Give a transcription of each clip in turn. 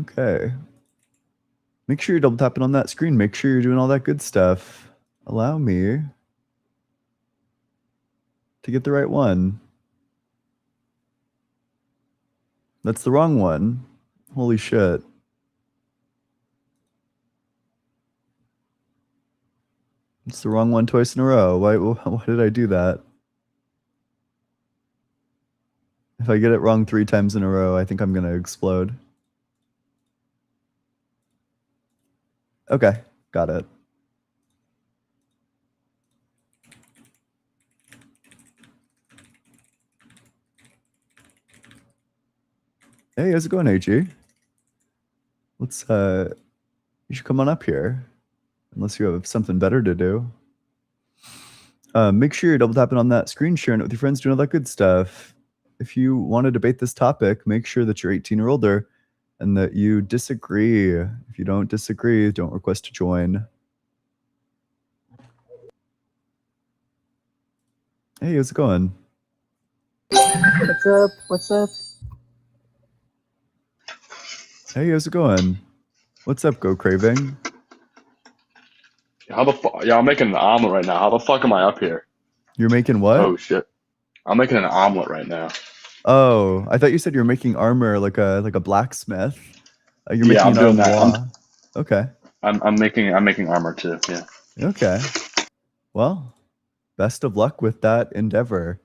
Okay. Make sure you're double tapping on that screen. Make sure you're doing all that good stuff. Allow me to get the right one. That's the wrong one. Holy shit. It's the wrong one twice in a row. Why did I do that? If I get it wrong 3 times in a row, I think I'm going to explode. Okay, got it. Hey, how's it going, AG? Let's, you should come on up here. Unless you have something better to do. Make sure you're double tapping on that screen, sharing it with your friends, doing all that good stuff. If you want to debate this topic, make sure that you're 18 or older and that you disagree. If you don't disagree, don't request to join. Hey, how's it going? What's up? What's up? Hey, how's it going? What's up, Go Craving? How the fuck? Yeah, I'm making an omelet right now. How the fuck am I up here? You're making what? Oh shit! I'm making an omelet right now. Oh, I thought you said you were making armor like a blacksmith. You're Yeah, I'm making doing that. Okay. I'm making armor too. Yeah. Okay. Well, best of luck with that endeavor.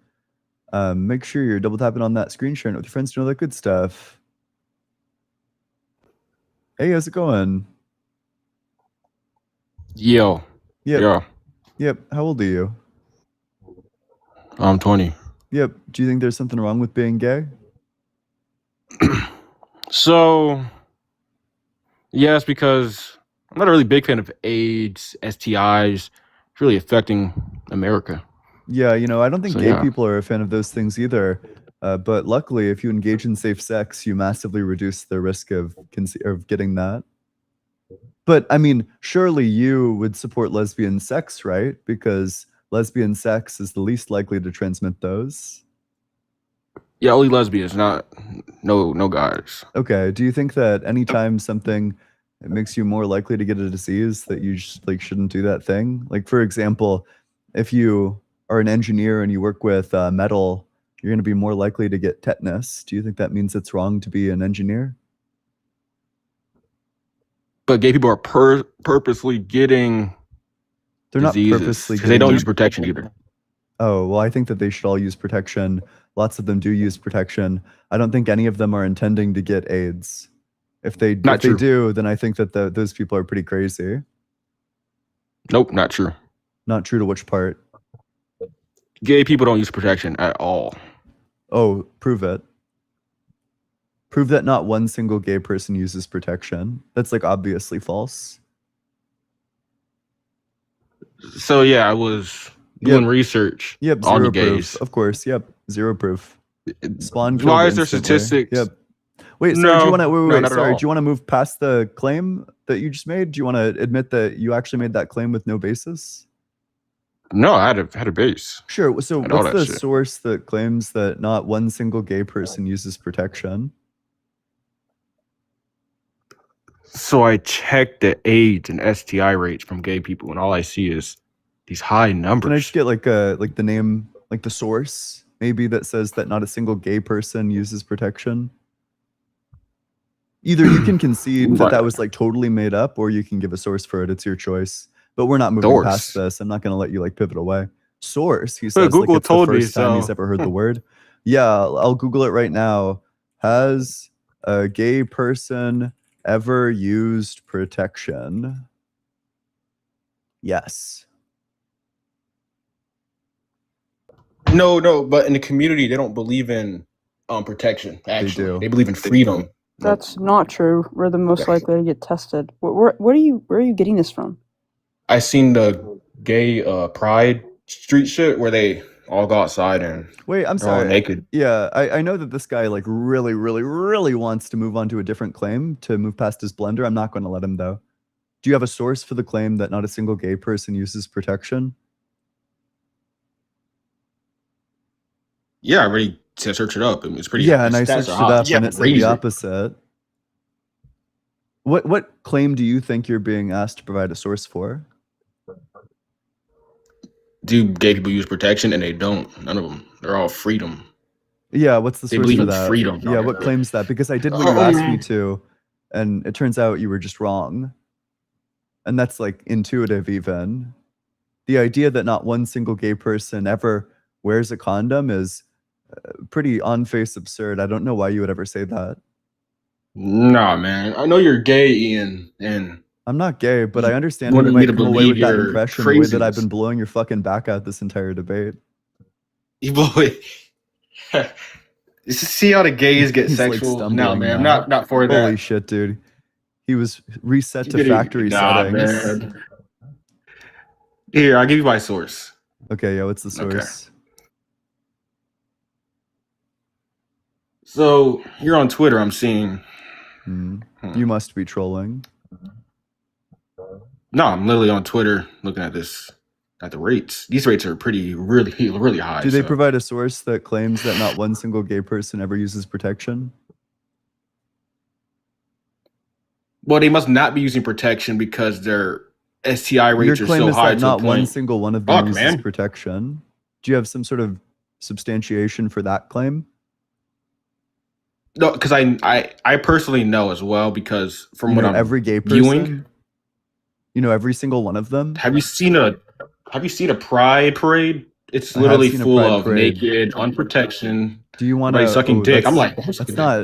Make sure you're double tapping on that screen, sharing it with your friends, doing all that good stuff. Hey, how's it going? Yo. Yep. Yeah. Yep. How old are you? I'm 20. Yep. Do you think there's something wrong with being gay? So, yes, because I'm not a really big fan of AIDS, STIs. It's really affecting America. Yeah, I don't think gay people are a fan of those things either. But luckily, if you engage in safe sex, you massively reduce the risk of getting that. But I mean, surely you would support lesbian sex, right? Because lesbian sex is the least likely to transmit those. Yeah, only lesbians, no guys. Okay. Do you think that anytime something makes you more likely to get a disease, that you just shouldn't do that thing? Like, for example, if you are an engineer and you work with metal, you're going to be more likely to get tetanus. Do you think that means it's wrong to be an engineer? But gay people are purposely getting They're diseases, not purposely because they don't use protection either. Oh, well, I think that they should all use protection. Lots of them do use protection. I don't think any of them are intending to get AIDS. If they do, then I think that those people are pretty crazy. Nope, not true. Not true to which part? Gay people don't use protection at all. Oh, prove it. Prove that not one single gay person uses protection. That's obviously false. So yeah, I was doing research on the gays. Proof. Of course, yep. Zero proof. Spawn. Why is there statistics? Yep. Wait, sorry, do you want to wait, sorry, do you want to move past the claim that you just made? Do you want to admit that you actually made that claim with no basis? No, I had a base. Sure. So what's the source that claims that not one single gay person uses protection? So I checked the AIDS and STI rates from gay people, and all I see is these high numbers. Can I just get the name, the source, maybe, that says that not a single gay person uses protection? Either you can concede that was totally made up, or you can give a source for it. It's your choice. But we're not moving past this. I'm not going to let you pivot away. Source, he says, Google it's told the first me time he's ever heard the word. Yeah, I'll Google it right now. Has a gay person ever used protection? Yes. No, but in the community, they don't believe in protection. Actually, they believe in freedom. That's not true. We're the most likely to get tested. Where are you getting this from? I seen the gay pride street shit where they all go outside and wait, I'm sorry, all naked. Yeah, I know that this guy really wants to move on to a different claim to move past his blender. I'm not going to let him, though. Do you have a source for the claim that not a single gay person uses protection? Yeah, I already searched it up. It's pretty. Yeah, and I searched it up, and it said the opposite. What claim do you think you're being asked to provide a source for? Do gay people use protection? And they don't. None of them. They're all freedom. Yeah, what's the They source believe for in that? freedom. Yeah, what claims that? Because I did what you asked me to, and it turns out you were just wrong. And that's like intuitive even. The idea that not one single gay person ever wears a condom is pretty on-face absurd. I don't know why you would ever say that. Nah, man. I know you're gay, Ian, and I'm not gay, but I understand you how you wanted me might to come away with believe that your impression the way that I've craziness. been blowing your fucking back out this entire debate. You boy. See how the gays get He's like sexual? Nah, stumbling man. now. I'm not for Holy that. shit, dude. He was reset to factory settings. Man. Here, I'll give you my source. Okay, yeah, what's the Okay. source? So here on Twitter, I'm seeing. You must be trolling. No, I'm literally on Twitter looking at this, at the rates. These rates are really high. Do they provide a source that claims that not one single gay person ever uses protection? Well, they must not be using protection because their STI rates Your are claim so is high that to not a one point. single one of them Fuck, uses man. protection. Do you have some sort of substantiation for that claim? No, because I personally know as well, because from You what know I'm every gay viewing. person? You know every single one of them? Have you seen a pride parade? It's I have literally seen a full pride of parade. naked, on protection. Do you want Everybody to? sucking Oh, dick. I'm like,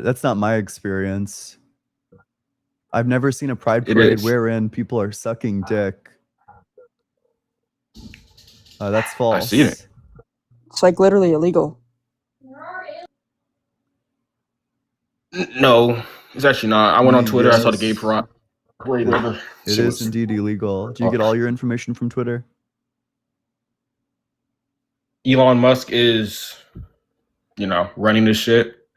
that's not my experience. I've never seen a pride It parade is. wherein people are sucking dick. That's false. I've seen it. It's like literally illegal. No, it's actually not. I went on Twitter. I saw the gay Yes. parade. Whatever. It is indeed illegal. Do you get all your information from Twitter? Elon Musk is, running this shit.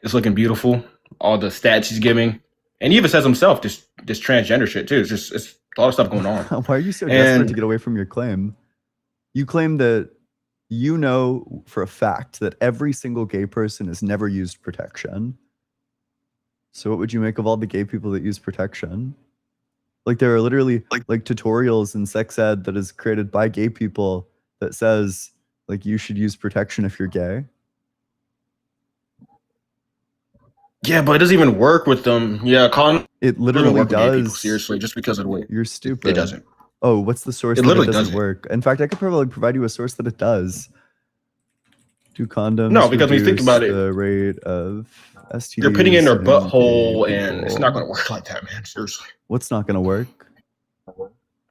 It's looking beautiful. All the stats he's giving, and he even says himself this transgender shit too. It's a lot of stuff going on. Why are you so desperate to get away from your claim? You claim that you know for a fact that every single gay person has never used protection. So what would you make of all the gay people that use protection? Like there are literally like tutorials in sex ed that is created by gay people that says like you should use protection if you're gay. Yeah, but it doesn't even work with them. Yeah, Colin. It literally does. People, seriously, just because of the way. You're stupid. It doesn't. Oh, what's the source It that literally it doesn't doesn't. work? In fact, I could probably provide you a source that it does. Do condoms No, because when you think reduce about it, the rate of STDs? you're putting it in their gay butthole, and it's people? not going to work like that, man. Seriously. What's not going to work?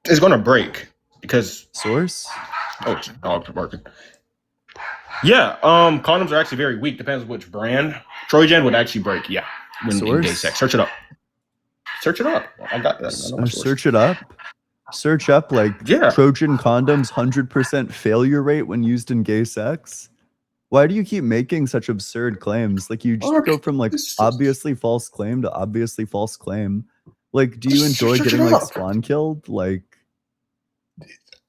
It's going to break because Source? Oh, it's working. Yeah, condoms are actually very weak. Depends which brand. Trojan would actually break. Yeah, when in gay sex. Search it up. Search it up. I got that. Search it up. Search up like Trojan condoms 100% failure rate when used in gay sex. Why do you keep making such absurd claims? Like you just go from like obviously false claim to obviously false claim. Like, do you enjoy getting like spawn killed? Like,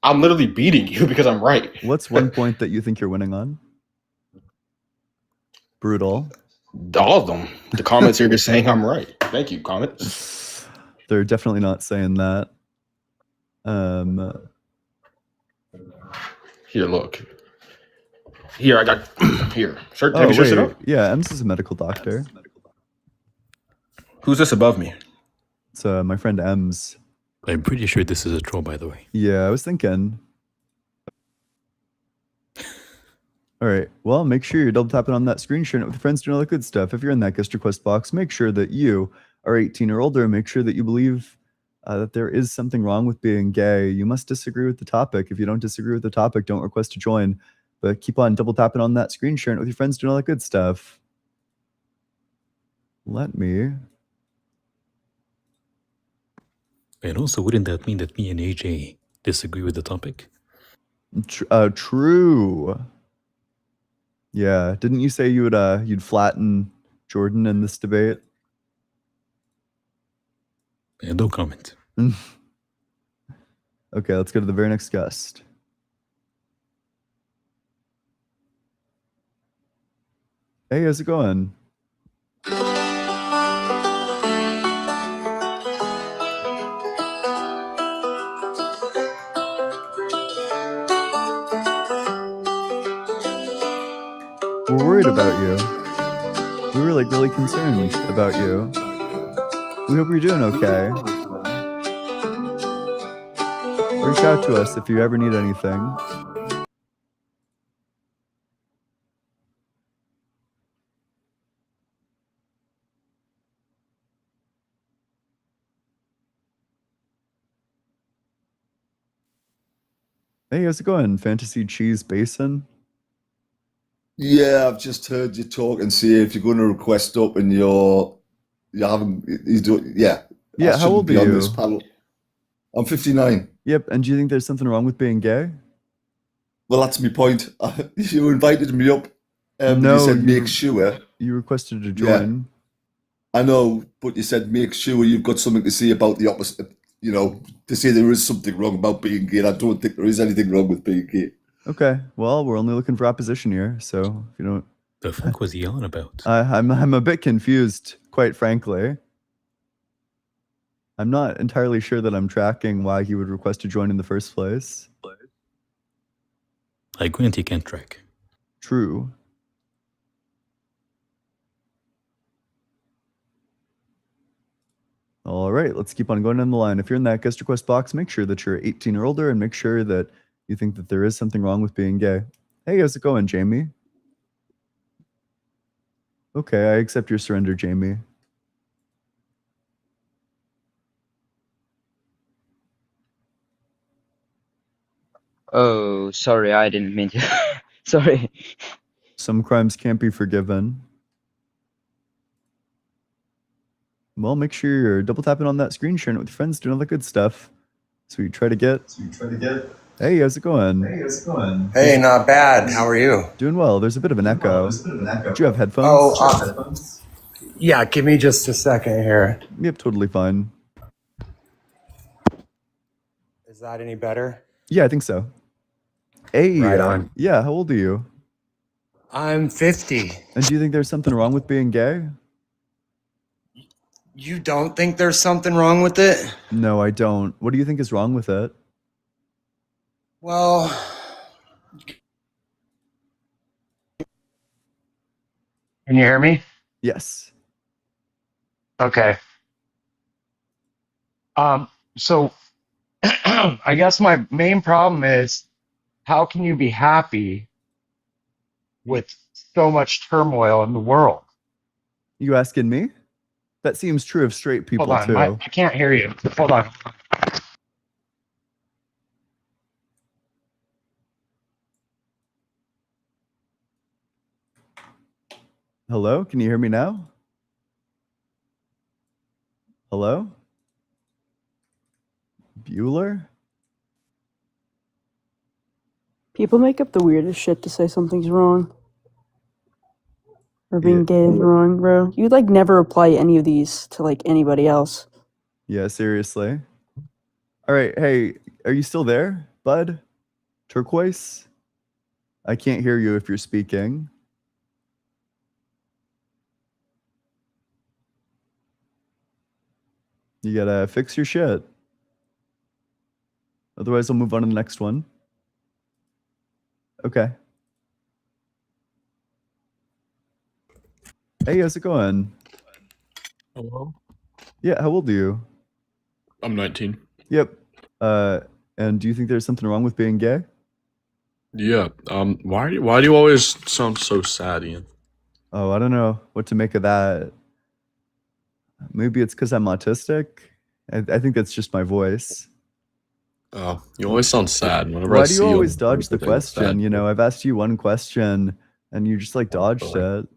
I'm literally beating you because I'm right. What's one point that you think you're winning on? Brutal. All of them. The comments here are just saying I'm right. Thank you, comments. They're definitely not saying that. Here, look. Here, I got here. Have you searched it up? Yeah, Ems is a medical doctor. Who's this above me? It's my friend Ems. I'm pretty sure this is a troll, by the way. Yeah, I was thinking. All right. Well, make sure you're double tapping on that screen, sharing it with your friends, doing all the good stuff. If you're in that guest request box, make sure that you are 18 or older. Make sure that you believe that there is something wrong with being gay. You must disagree with the topic. If you don't disagree with the topic, don't request to join. But keep on double tapping on that screen, sharing it with your friends, doing all that good stuff. Let me. And also, wouldn't that mean that me and AJ disagree with the topic? True. Yeah. Didn't you say you would you'd flatten Jordan in this debate? And no comment. Okay, let's go to the very next guest. Hey, how's it going? We were like really concerned about you. We hope you're doing okay. Reach out to us if you ever need anything. Hey, how's it going? Fantasy Cheese Basin? Yeah, I've just heard you talk and see if you're going to request up and you haven't, yeah. I Yeah, how shouldn't old be are on this you? panel. I'm 59. Yep, and do you think there's something wrong with being gay? Well, that's my point. You invited me up, but you No, said make sure. you requested to Yeah. join. I know, but you said make sure you've got something to say about the opposite, to say there is something wrong about being gay. And I don't think there is anything wrong with being gay. Okay, well, we're only looking for opposition here, so if you don't... The fuck was he on about? I'm a bit confused, quite frankly. I'm not entirely sure that I'm tracking why he would request to join in the first place. I grant he can't track. True. All right, let's keep on going down the line. If you're in that guest request box, make sure that you're 18 or older and make sure that you think that there is something wrong with being gay. Hey, how's it going, Jamie? Okay, I accept your surrender, Jamie. Oh, sorry, I didn't mean to. Sorry. Some crimes can't be forgiven. Well, make sure you're double tapping on that screen, sharing it with your friends, doing all that good stuff. So we try to get... Hey, how's it going? Hey, not bad. How are you? Doing well. There's a bit of an echo. Do you have headphones? Oh, yeah, give me just a second here. Yep, totally fine. Is that any better? Yeah, I think so. Hey, Right on. Yeah, how old are you? I'm 50. And do you think there's something wrong with being gay? You don't think there's something wrong with it? No, I don't. What do you think is wrong with it? Well, can you hear me? Yes. Okay. So I guess my main problem is how can you be happy with so much turmoil in the world? You asking me? That seems true of straight people, Hold on, too. I can't hear you. Hold on. Hello? Can you hear me now? Hello? Bueller? People make up the weirdest shit to say something's wrong. Or being gay is wrong, bro. You'd like never apply any of these to like anybody else. Yeah, seriously. All right, hey, are you still there, bud? Turquoise? I can't hear you if you're speaking. You gotta fix your shit. Otherwise, I'll move on to the next one. Okay. Hey, how's it going? Hello? Yeah, how old are you? I'm 19. Yep. And do you think there's something wrong with being gay? Yeah. Why do you always sound so sad, Ian? Oh, I don't know what to make of that. Maybe it's because I'm autistic. I think that's just my voice. Oh, you always sound sad whenever Why I do see you you. always dodge the everything's sad. question? You know, I've asked you one question and you just like dodged it.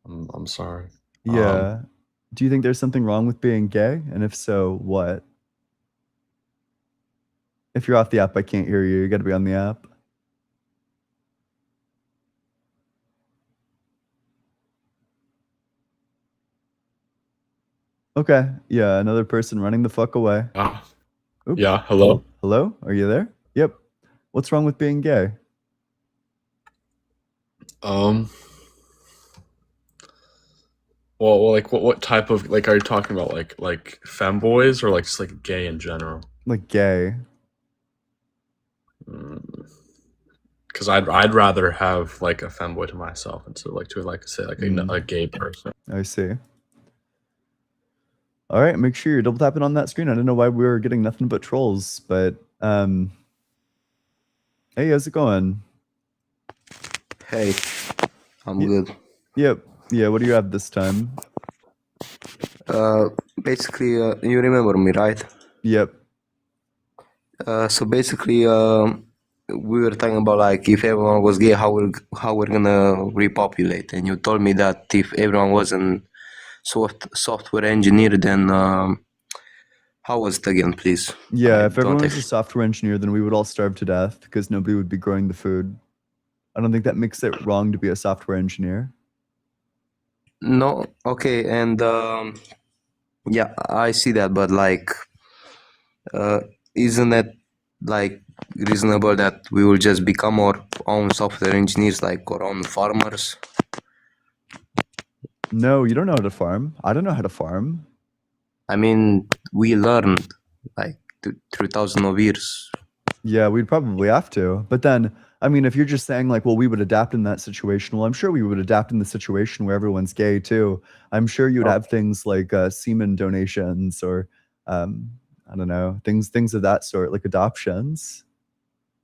I'm sorry. Yeah. Do you think there's something wrong with being gay? And if so, what? If you're off the app, I can't hear you. You got to be on the app. Okay. Yeah, another person running the fuck away. Oop. Yeah, hello? Hello? Are you there? Yep. What's wrong with being gay? Well, like what type of are you talking about like femboys or like just like gay in general? Like gay. because I'd rather have like a femboy to myself instead of like to like say like a gay person. I see. All right, make sure you're double tapping on that screen. I don't know why we were getting nothing but trolls, but hey, how's it going? Hey, I'm good. Yep. Yeah, what do you have this time? Basically, you remember me, right? Yep. So basically, we were talking about like if everyone was gay, how we're gonna repopulate, and you told me that if everyone wasn't software engineer, then how was it again, please? Yeah, if everyone was a software engineer, then we would all starve to death because nobody would be growing the food. I don't think that makes it wrong to be a software engineer. No, okay, and yeah, I see that, but like, isn't it like reasonable that we will just become our own software engineers, like our own farmers? No, you don't know how to farm. I don't know how to farm. I mean, we learned like through thousands of years. Yeah, we'd probably have to. But then, I mean, if you're just saying like, well, we would adapt in that situation, well, I'm sure we would adapt in the situation where everyone's gay too. I'm sure you'd have things like semen donations or I don't know, things of that sort, like adoptions.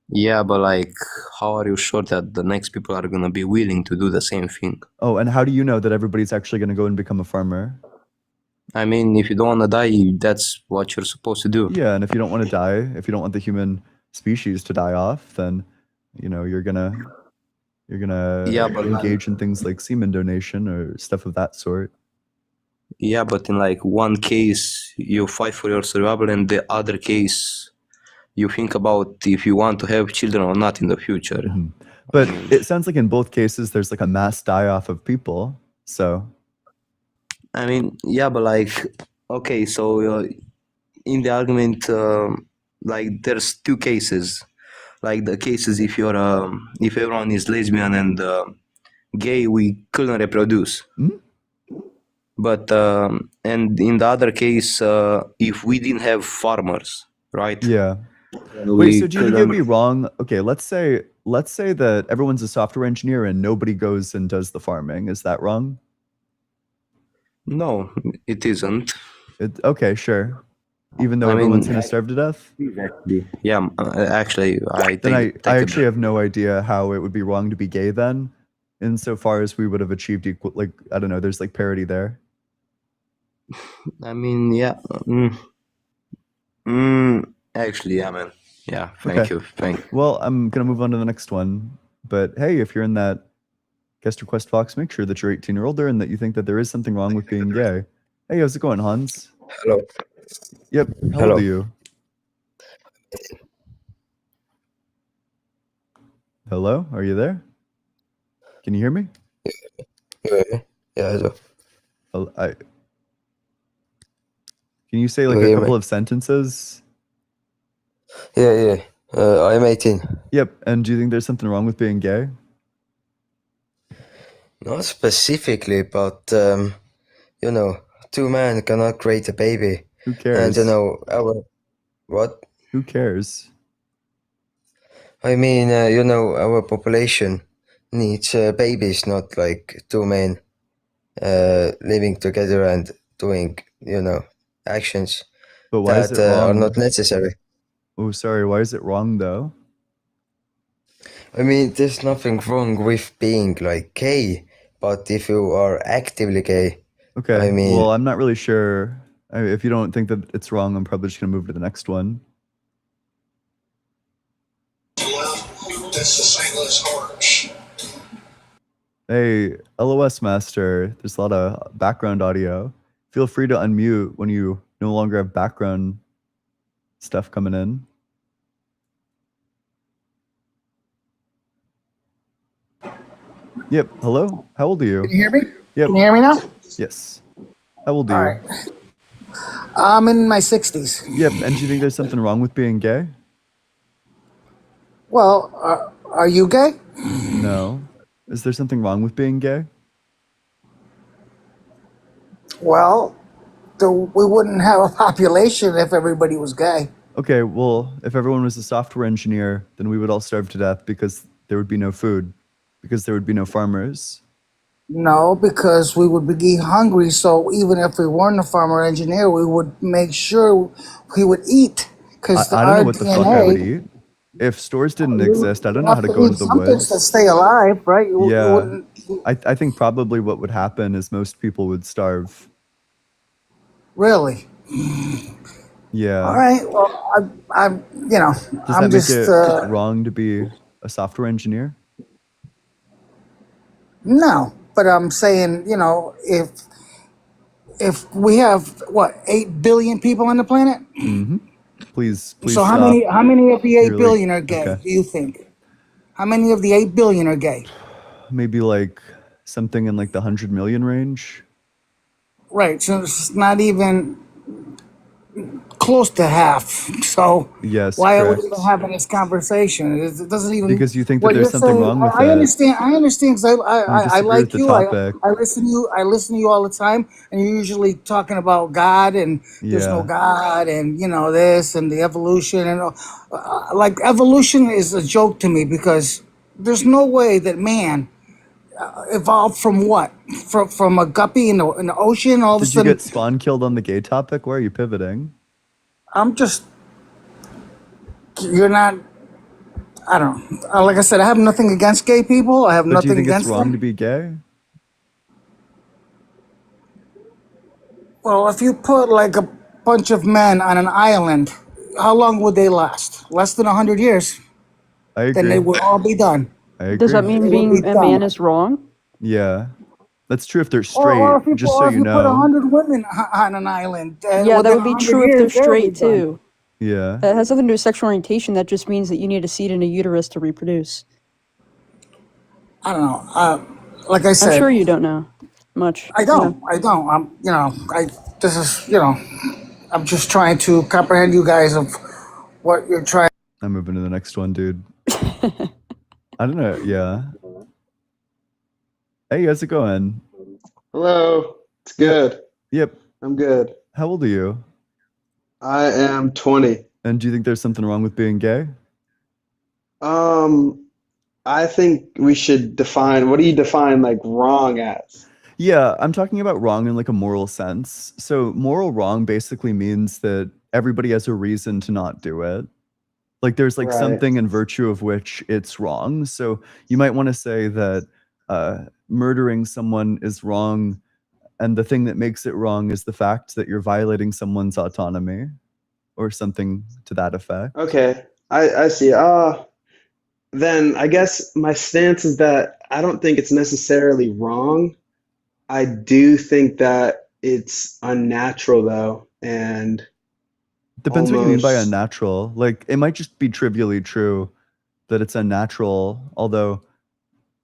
Yeah, but like, how are you sure that the next people are gonna be willing to do the same thing? Oh, and how do you know that everybody's actually going to go and become a farmer? I mean, if you don't want to die, that's what you're supposed to do. Yeah, and if you don't want to die, if you don't want the human species to die off, then you know you're gonna engage in things like semen donation or stuff of that sort. Yeah, but in like one case you fight for your survival, and the other case you think about if you want to have children or not in the future. Mm-hmm. But it sounds like in both cases there's like a mass die-off of people. So I mean, yeah, but like, okay, so in the argument, like there's two cases. Like the cases if everyone is lesbian and gay, we couldn't reproduce. Mm-hmm. But and in the other case, if we didn't have farmers, right? Yeah. Wait, so do you think it'd be wrong? Okay, let's say that everyone's a software engineer and nobody goes and does the farming. Is that wrong? No, it isn't. Okay, sure. Even though everyone's going to starve to death? Exactly. Yeah, actually, I actually have no idea how it would be wrong to be gay then, insofar as we would have achieved equal, like, I don't know, there's like parity there. I mean, yeah. Actually, yeah, man. Yeah, thank you. Well, I'm going to move on to the next one. But hey, if you're in that guest request box, make sure that you're 18 or older and that you think that there is something wrong with being gay. Hey, how's it going, Hans? Hello. Yep. How old are you? Hello? Are you there? Can you hear me? Yeah, Can you say like a couple of sentences? Yeah. I'm 18. Yep. And do you think there's something wrong with being gay? Not specifically, but you know, two men cannot create a baby. Who cares? And you know, what? Who cares? I mean, you know, our population needs babies, not like two men living together and doing, you know, actions but why that is it wrong? are not necessary. Oh, sorry. Why is it wrong though? I mean, there's nothing wrong with being like gay, but if you are actively gay, okay. I mean, well, I'm not really sure. If you don't think that it's wrong, I'm probably just gonna move to the next one. Hey, LOS Master, there's a lot of background audio. Feel free to unmute when you no longer have background stuff coming in. Yep. Hello? How old are you? Can you hear me? Yep. Can you hear me now? Yes. How old are you? All right. I'm in my 60s. Yep. And do you think there's something wrong with being gay? Well, are you gay? No. Is there something wrong with being gay? Well, we wouldn't have a population if everybody was gay. Okay, well, if everyone was a software engineer, then we would all starve to death because there would be no food because there would be no farmers. No, because we would be hungry. So even if we weren't a farmer engineer, we would make sure we would eat. Because I don't know our what the fuck I would DNA, eat. If stores didn't you exist, I don't know how have to to go eat into the something to woods. stay alive, right? You Yeah. wouldn't. I think probably what would happen is most people would starve. Really? Yeah. All right. Well, I'm you know, Does I'm that make just it wrong to be a software engineer? no. But I'm saying, if we have what 8 billion people on the planet, Mm-hmm. Please so how stop. many of the 8 You're billion are gay? okay. Do you think? How many of the 8 billion are gay? Maybe like something in like the 100 million range. Right. So it's not even close to half. So Yes, why are we correct. even having this conversation? It doesn't even. Because you think that What there's you're something saying, wrong with I it. understand. I understand because You I disagree with like the you. topic. I listen to you. I listen to you all the time, and you're usually talking about God and there's no Yeah. God and this and the evolution and like evolution is a joke to me because there's no way that man evolved from what? From a guppy in the ocean. All of a Did you sudden, get spawn killed on the gay topic? Why are you pivoting? I'm just. You're not. I don't know. Like I said, I have nothing against gay people. I have But do you nothing think it's against wrong to them. be gay? Well, if you put like a bunch of men on an island, how long would they last? Less than 100 years. I Then they agree. would all be done. I Does that agree. mean They would be being a man done. is wrong? Yeah. That's true if they're Or straight, if you just so put, if you you put know. 100 women on an island, Yeah, that within would be 100 true if they're years, they'll be straight done. too. Yeah. That has nothing to do with sexual orientation. That just means that you need a seed in a uterus to reproduce. I don't know. Like I I'm said, sure you don't know much. I don't. I don't. This is, I'm just trying to comprehend you guys of what you're trying. I'm moving to the next one, dude. I don't know. Yeah. Hey, how's it going? Hello. It's good. Yep. I'm good. How old are you? I am 20. And do you think there's something wrong with being gay? I think we should define, what do you define like wrong as? Yeah, I'm talking about wrong in like a moral sense. So moral wrong basically means that everybody has a reason to not do it. Like there's like Right. something in virtue of which it's wrong. So you might want to say that murdering someone is wrong, and the thing that makes it wrong is the fact that you're violating someone's autonomy or something to that effect. Okay. I see. Then I guess my stance is that I don't think it's necessarily wrong. I do think that it's unnatural though, and Depends what you mean by almost unnatural. Like it might just be trivially true that it's unnatural, although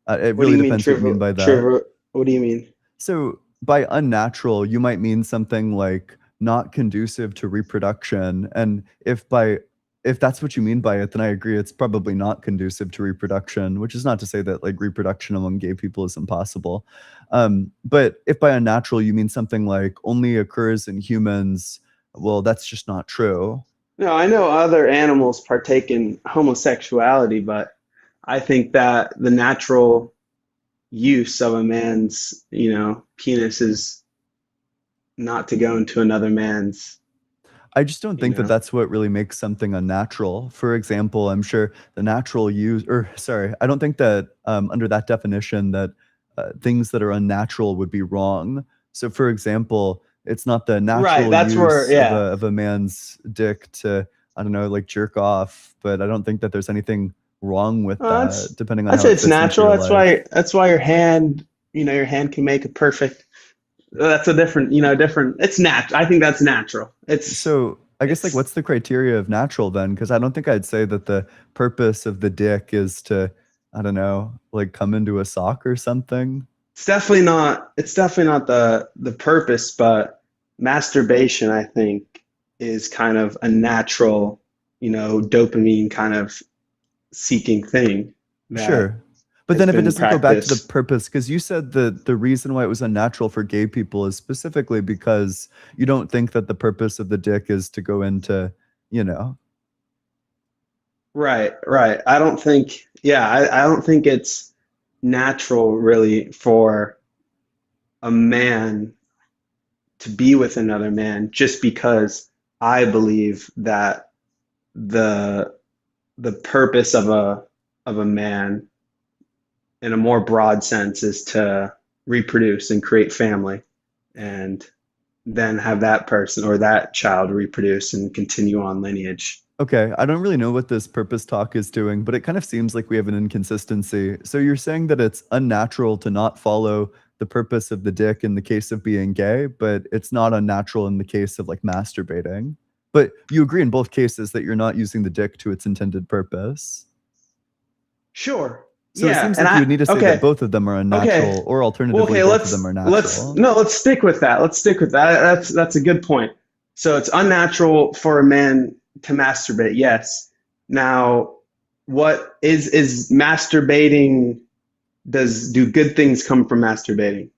it what do really you mean depends what you mean trivial? by that. What do you mean? So by unnatural, you might mean something like not conducive to reproduction. And if that's what you mean by it, then I agree it's probably not conducive to reproduction, which is not to say that like reproduction among gay people is impossible. But if by unnatural you mean something like only occurs in humans, well, that's just not true. No, I know other animals partake in homosexuality, but I think that the natural use of a man's, penis is not to go into another man's, I just don't think that that's what really makes something unnatural. For example, I'm sure the natural use, I don't think that under that definition that things that are unnatural would be wrong. So for example, it's not the Right, natural that's where, use yeah. of a man's dick to, I don't know, like jerk off, but I don't think that there's anything wrong with that, depending on I'd how say it it's fits into natural. your That's life. why your hand, your hand can make a perfect. That's a different, it's natural. I think that's natural. So I guess like what's the criteria of natural then? Because I don't think I'd say that the purpose of the dick is to, I don't know, like come into a sock or something. It's definitely not the purpose, but masturbation, I think, is kind of a natural, dopamine kind of seeking thing. Sure. But then if it doesn't go back to the purpose, because you said that the reason why it was unnatural for gay people is specifically because you don't think that the purpose of the dick is to go into, Right, right. I don't think, yeah, I don't think it's natural really for a man to be with another man just because I believe that the the purpose of a man in a more broad sense is to reproduce and create family and then have that person or that child reproduce and continue on lineage. Okay, I don't really know what this purpose talk is doing, but it kind of seems like we have an inconsistency. So you're saying that it's unnatural to not follow the purpose of the dick in the case of being gay, but it's not unnatural in the case of like masturbating. But you agree in both cases that you're not using the dick to its intended purpose. Sure. So it Yeah, seems and like you would need to say okay. that both of them are unnatural, or Well, alternatively, okay, both of them are natural. let's stick with that. Let's stick with that. That's a good point. So it's unnatural for a man to masturbate, yes. Now, what is masturbating? Do good things come from masturbating?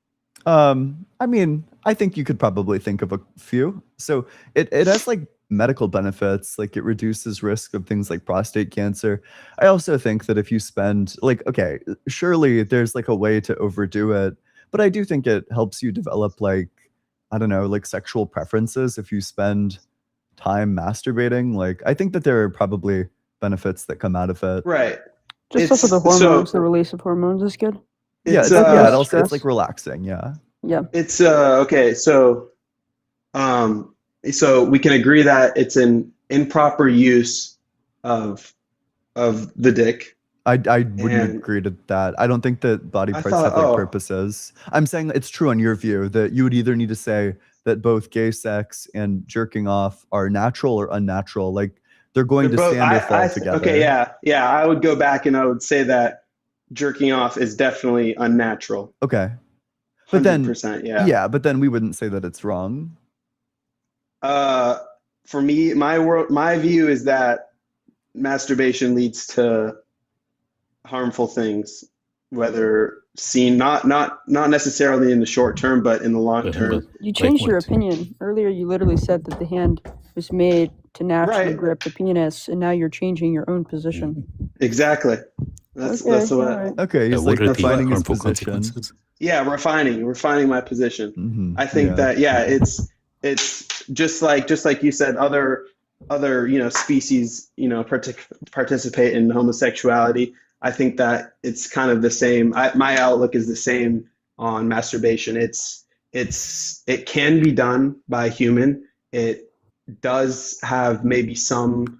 I mean, I think you could probably think of a few. So it has like medical benefits, like it reduces risk of things like prostate cancer. I also think that if you spend like, okay, surely there's like a way to overdo it, but I do think it helps you develop like, I don't know, like sexual preferences if you spend time masturbating. Like, I think that there are probably benefits that come out of it. Right. Just also the hormones, the release of hormones is good. Yeah, It's, it's, yeah, it also stress. it's like relaxing. Yeah. Yeah. It's okay. So we can agree that it's an improper use of the dick. I wouldn't And agree to that. I don't think that body I parts thought, have like oh, purposes. I'm saying that it's true on your view that you would either need to say that both gay sex and jerking off are natural or unnatural. Like they're going they're to both. stand or fall together. Okay, yeah. I would go back and I would say that jerking off is definitely unnatural. Okay. But then 100%, yeah. Yeah, but then we wouldn't say that it's wrong. For me, my view is that masturbation leads to harmful things, whether seen not necessarily in the short term, but in the long term. You changed your opinion. Earlier you literally said that the hand was made to naturally Right. grip the penis, and now you're changing your own position. Exactly. That's Okay, what. alright. Okay, he's what like are the refining his harmful position. consequences? Yeah, refining my position. Mhm, I think yeah. that it's just like you said, other species participate in homosexuality. I think that it's kind of the same. My outlook is the same on masturbation. It can be done by a human. It does have maybe some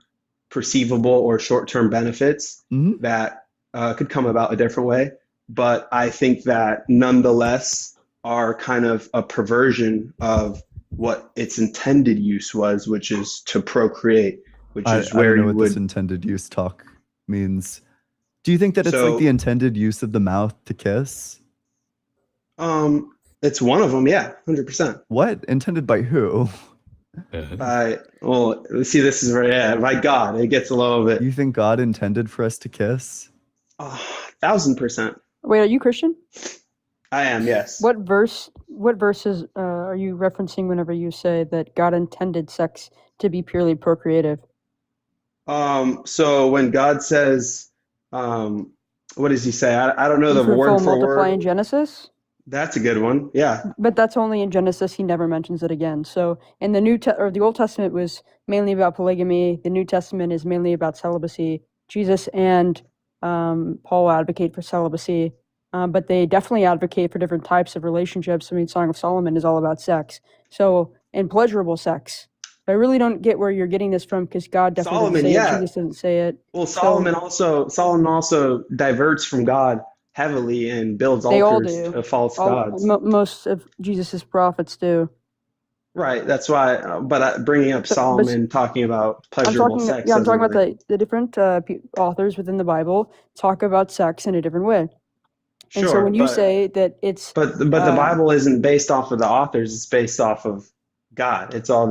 perceivable or short-term benefits that could come about a different way. But I think that nonetheless are kind of a perversion of what its intended use was, which is to procreate, which is I where don't know you what would. this intended use talk means. Do you think that it's like So- the intended use of the mouth to kiss? It's one of them, yeah, 100%. What? Intended by who? Well, see, this is by God. It gets a little bit. You think God intended for us to kiss? 1,000%. Wait, are you Christian? I am, yes. What verses are you referencing whenever you say that God intended sex to be purely procreative? So when God says, what does he say? I don't know Be the fruitful word and for multiply word. in Genesis? That's a good one. Yeah. But that's only in Genesis. He never mentions it again. So in the the Old Testament was mainly about polygamy. The New Testament is mainly about celibacy. Jesus and Paul advocate for celibacy, but they definitely advocate for different types of relationships. I mean, Song of Solomon is all about sex. So, and pleasurable sex. I really don't get where you're getting this from because God definitely Solomon, doesn't say yeah. it. Jesus doesn't say it. Well, Solomon also diverts from God heavily and builds They all altars do. to false gods. Most of Jesus's prophets do. Right. That's why. But bringing up Solomon talking about pleasurable sex. I'm talking doesn't about really- the different authors within the Bible talk about sex in a different way. And so Sure, when you but- say that it's But the Bible isn't based off of the authors. It's based off of God. It's all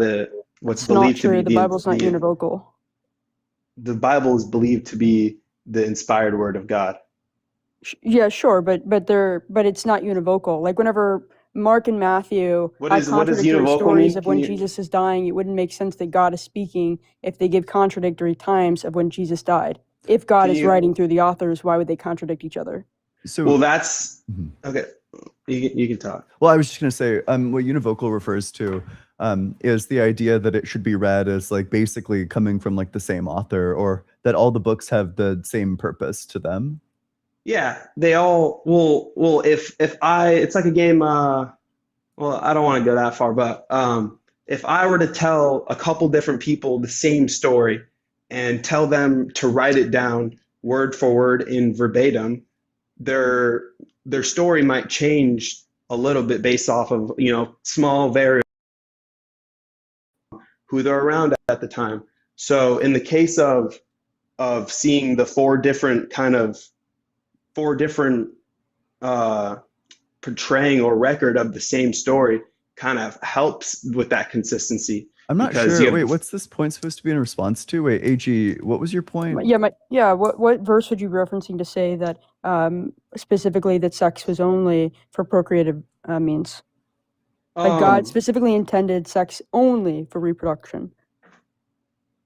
what's it's not believed to true. be The Bible's not univocal. The Bible is believed to be the inspired word of God. Yeah, sure, but it's not univocal. Like whenever Mark and Matthew What have does contradictory univocal stories mean? of Can when you- Jesus is dying. It wouldn't make sense that God is speaking if they give contradictory times of when Jesus died. If God Can is you- writing through the authors, why would they contradict each other? So Well, that's okay. You can talk. Well, I was just going to say, what univocal refers to is the idea that it should be read as like basically coming from like the same author, or that all the books have the same purpose to them. Yeah, they all well. If it's like a game. Well, I don't want to go that far, but if I were to tell a couple different people the same story and tell them to write it down word for word in verbatim, their story might change a little bit based off of small variables, who they're around at the time. So in the case of seeing the four different portraying or record of the same story kind of helps with that consistency. I'm not because sure. Wait, what's this point supposed to be in response to? Wait, AG, what was your point? Yeah, what verse would you be referencing to say that specifically that sex was only for procreative means? Like God specifically intended sex only for reproduction.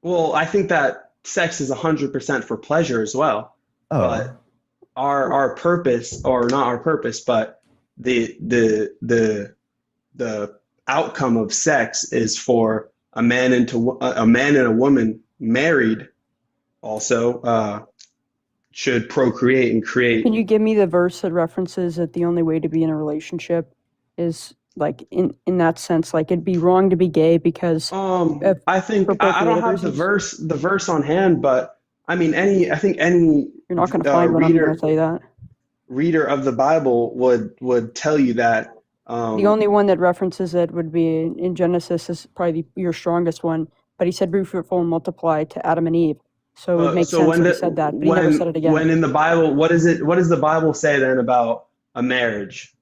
Well, I think that sex is 100% for pleasure as well. Oh. But our purpose, or not our purpose, but the outcome of sex is for a man and a woman married also should procreate and create. Can you give me the verse that references that the only way to be in a relationship is like in that sense, like it'd be wrong to be gay because I think I don't have the verse on hand, but I mean I think any you're not going to find one. I'm going to tell you that. Reader of the Bible would tell you that the only one that references it would be in Genesis is probably your strongest one, but he said be fruitful and multiply to Adam and Eve. So it would make sense if he said that, but he never said it again. When in the Bible, what does the Bible say then about a marriage?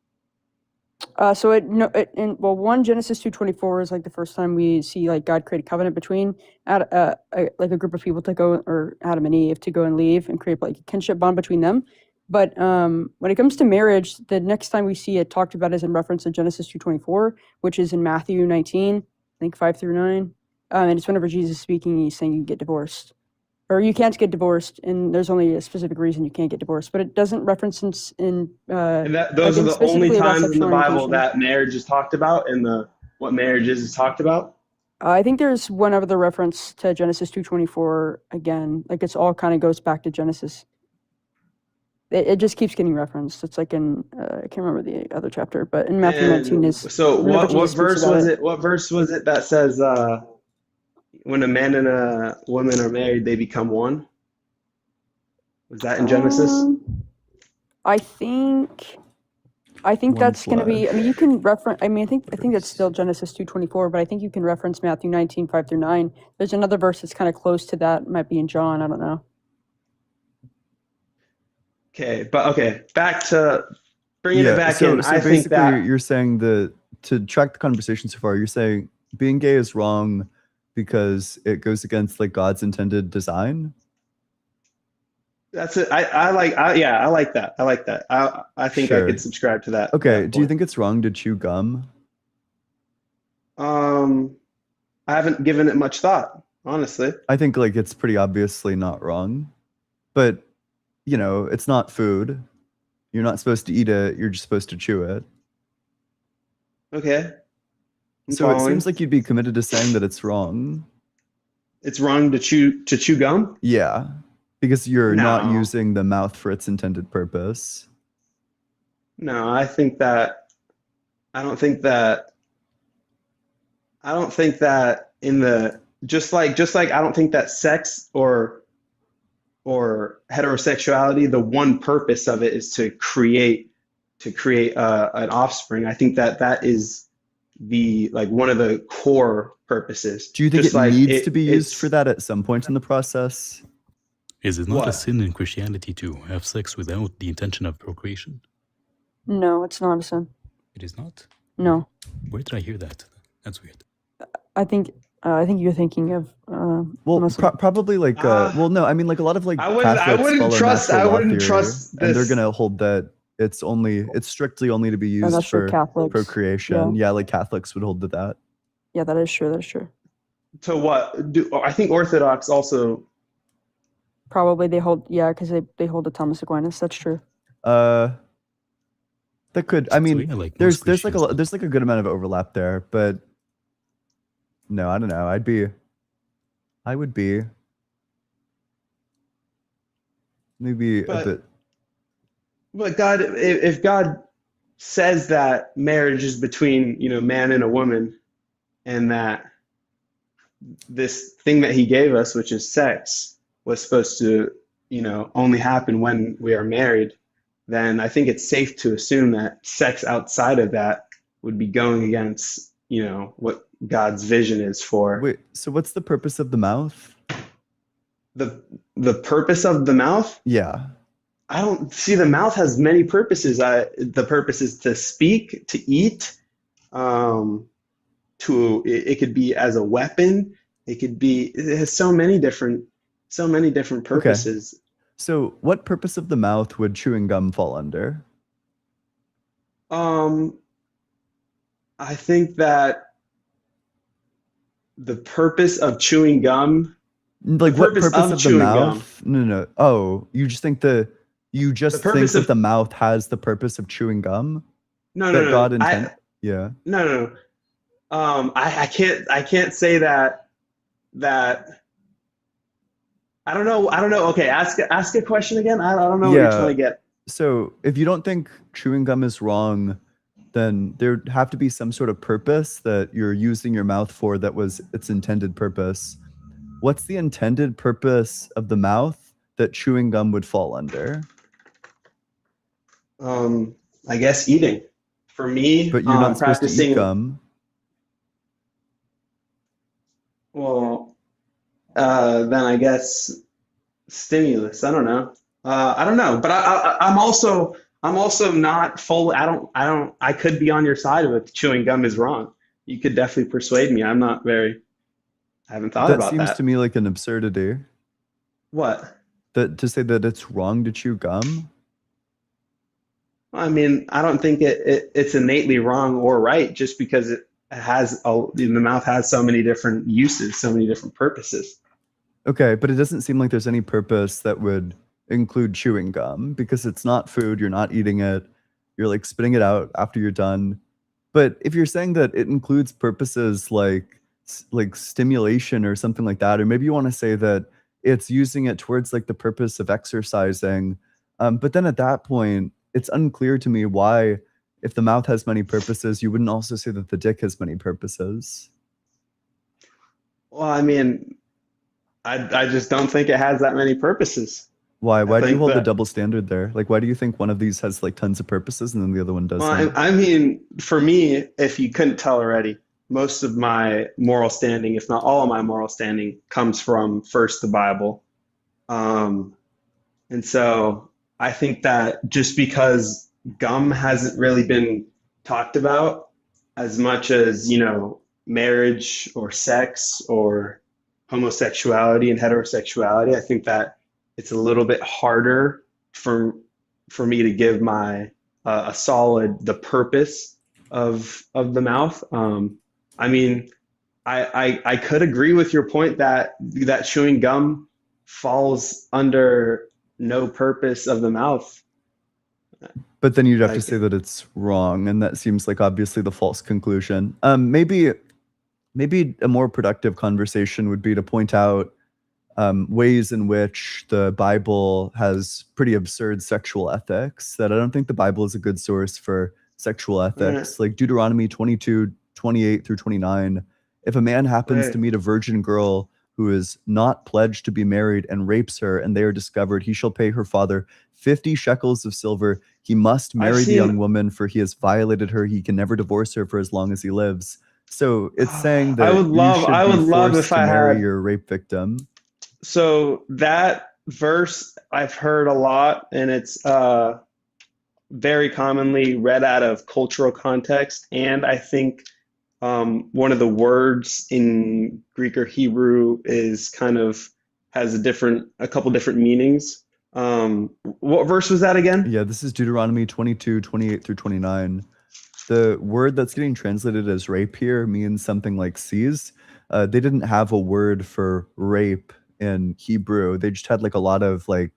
So one Genesis 2:24 is like the first time we see like God create a covenant between like a group of people to go, or Adam and Eve to go and leave and create like a kinship bond between them. But when it comes to marriage, the next time we see it talked about is in reference to Genesis 2:24, which is in Matthew 19, I think 5-9, and it's whenever Jesus is speaking, he's saying you can get divorced. Or you can't get divorced, and there's only a specific reason you can't get divorced. But it doesn't reference in. And those are the only times in the Bible that marriage is talked about, and what marriage is talked about. I think there's one other reference to Genesis 2:24 again. Like it's all kind of goes back to Genesis. It just keeps getting referenced. It's like in I can't remember the other chapter, but in Matthew 19 is. So what verse was it? What verse was it that says? When a man and a woman are married, they become one. Was that in Genesis? I think that's going to be. I mean, you can reference. I mean, I think that's still Genesis 2:24, but I think you can reference Matthew 19, 5-9. There's another verse that's kind of close to that. It might be in John. I don't know. Okay, back to bringing it back in. So I think that you're saying that to track the conversation so far, you're saying being gay is wrong because it goes against like God's intended design. That's it. I like that. I like that. I think I could subscribe to that. Okay. Do you think it's wrong to chew gum? I haven't given it much thought, honestly. I think like it's pretty obviously not wrong, but you know, it's not food. You're not supposed to eat it. You're just supposed to chew it. Okay. So it seems like you'd be committed to saying that it's wrong. It's wrong to chew gum? Yeah. Because you're not using the mouth for its intended purpose. No, I don't think that in the just like I don't think that sex or heterosexuality, the one purpose of it is to create an offspring. I think that is one of the core purposes. Do you think it needs to be used for that at some point in the process? Is it not a sin in Christianity to have sex without the intention of procreation? No, it's not a sin. It is not? No. Where did I hear that? That's weird. I think you're thinking of probably like no, I mean like a lot of like I wouldn't trust and they're gonna hold that it's strictly only to be And used that's for for Catholics. procreation. Yeah, like Catholics would hold to that. Yeah, that is true. That is true. To what? I think Orthodox also. Probably they hold, because they hold the Thomas Aquinas. That's true. That could, I mean, yeah, like there's most like there's like a good amount of overlap there, but no, I don't know. I would be maybe a bit. But God, if God says that marriage is between, man and a woman, and that this thing that he gave us, which is sex, was supposed to, only happen when we are married, then I think it's safe to assume that sex outside of that would be going against, what God's vision is for. Wait, so what's the purpose of the mouth? The purpose of the mouth? Yeah. I don't see, the mouth has many purposes. The purpose is to speak, to eat, it could be as a weapon. It has so many different purposes. Okay. So what purpose of the mouth would chewing gum fall under? I think that the purpose of chewing gum, like what purpose of the chewing mouth? No. Oh, you just think think that the mouth has the purpose of chewing gum? No. God intended? Yeah. No. I can't say that. I don't know. Okay, ask a question again. I don't know what you're trying to get. So if you don't think chewing gum is wrong, then there'd have to be some sort of purpose that you're using your mouth for that was its intended purpose. What's the intended purpose of the mouth that chewing gum would fall under? I guess eating. For me, but you're not supposed to eat gum. Well, then I guess stimulus. I don't know. But I'm also not full. I could be on your side of it. Chewing gum is wrong. You could definitely persuade me. I haven't thought about that. That seems to me like an absurdity. What? To say that it's wrong to chew gum? I mean, I don't think it's innately wrong or right just because the mouth has so many different uses, so many different purposes. Okay, but it doesn't seem like there's any purpose that would include chewing gum because it's not food, you're not eating it, you're like spitting it out after you're done. But if you're saying that it includes purposes like stimulation or something like that, or maybe you want to say that it's using it towards like the purpose of exercising, but then at that point, it's unclear to me why, if the mouth has many purposes, you wouldn't also say that the dick has many purposes. Well, I mean, I just don't think it has that many purposes. Why? Why do you hold a double standard there? Like, why do you think one of these has like tons of purposes and then the other one doesn't? Well, I mean, for me, if you couldn't tell already, most of my moral standing, if not all of my moral standing, comes from first the Bible. And so I think that just because gum hasn't really been talked about as much as, marriage or sex or homosexuality and heterosexuality, I think that it's a little bit harder for me to give my the purpose of the mouth. I mean, I could agree with your point that chewing gum falls under no purpose of the mouth. But then you'd have to say that it's wrong, and that seems like obviously the false conclusion. Maybe a more productive conversation would be to point out ways in which the Bible has pretty absurd sexual ethics, that I don't think the Bible is a good source for sexual ethics. Like Deuteronomy 22:28-29, if a man happens to meet a virgin girl who is not pledged to be married and rapes her and they are discovered, he shall pay her father 50 shekels of silver. He must marry the young woman, for he has violated her. He can never divorce her for as long as he lives. So it's saying that you should be forced to marry your rape victim. So that verse I've heard a lot, and it's very commonly read out of cultural context. And I think one of the words in Greek or Hebrew is has a couple different meanings. What verse was that again? Yeah, this is Deuteronomy 22, 28 through 29. The word that's getting translated as rape here means something like seize. They didn't have a word for rape in Hebrew. They just had like a lot of like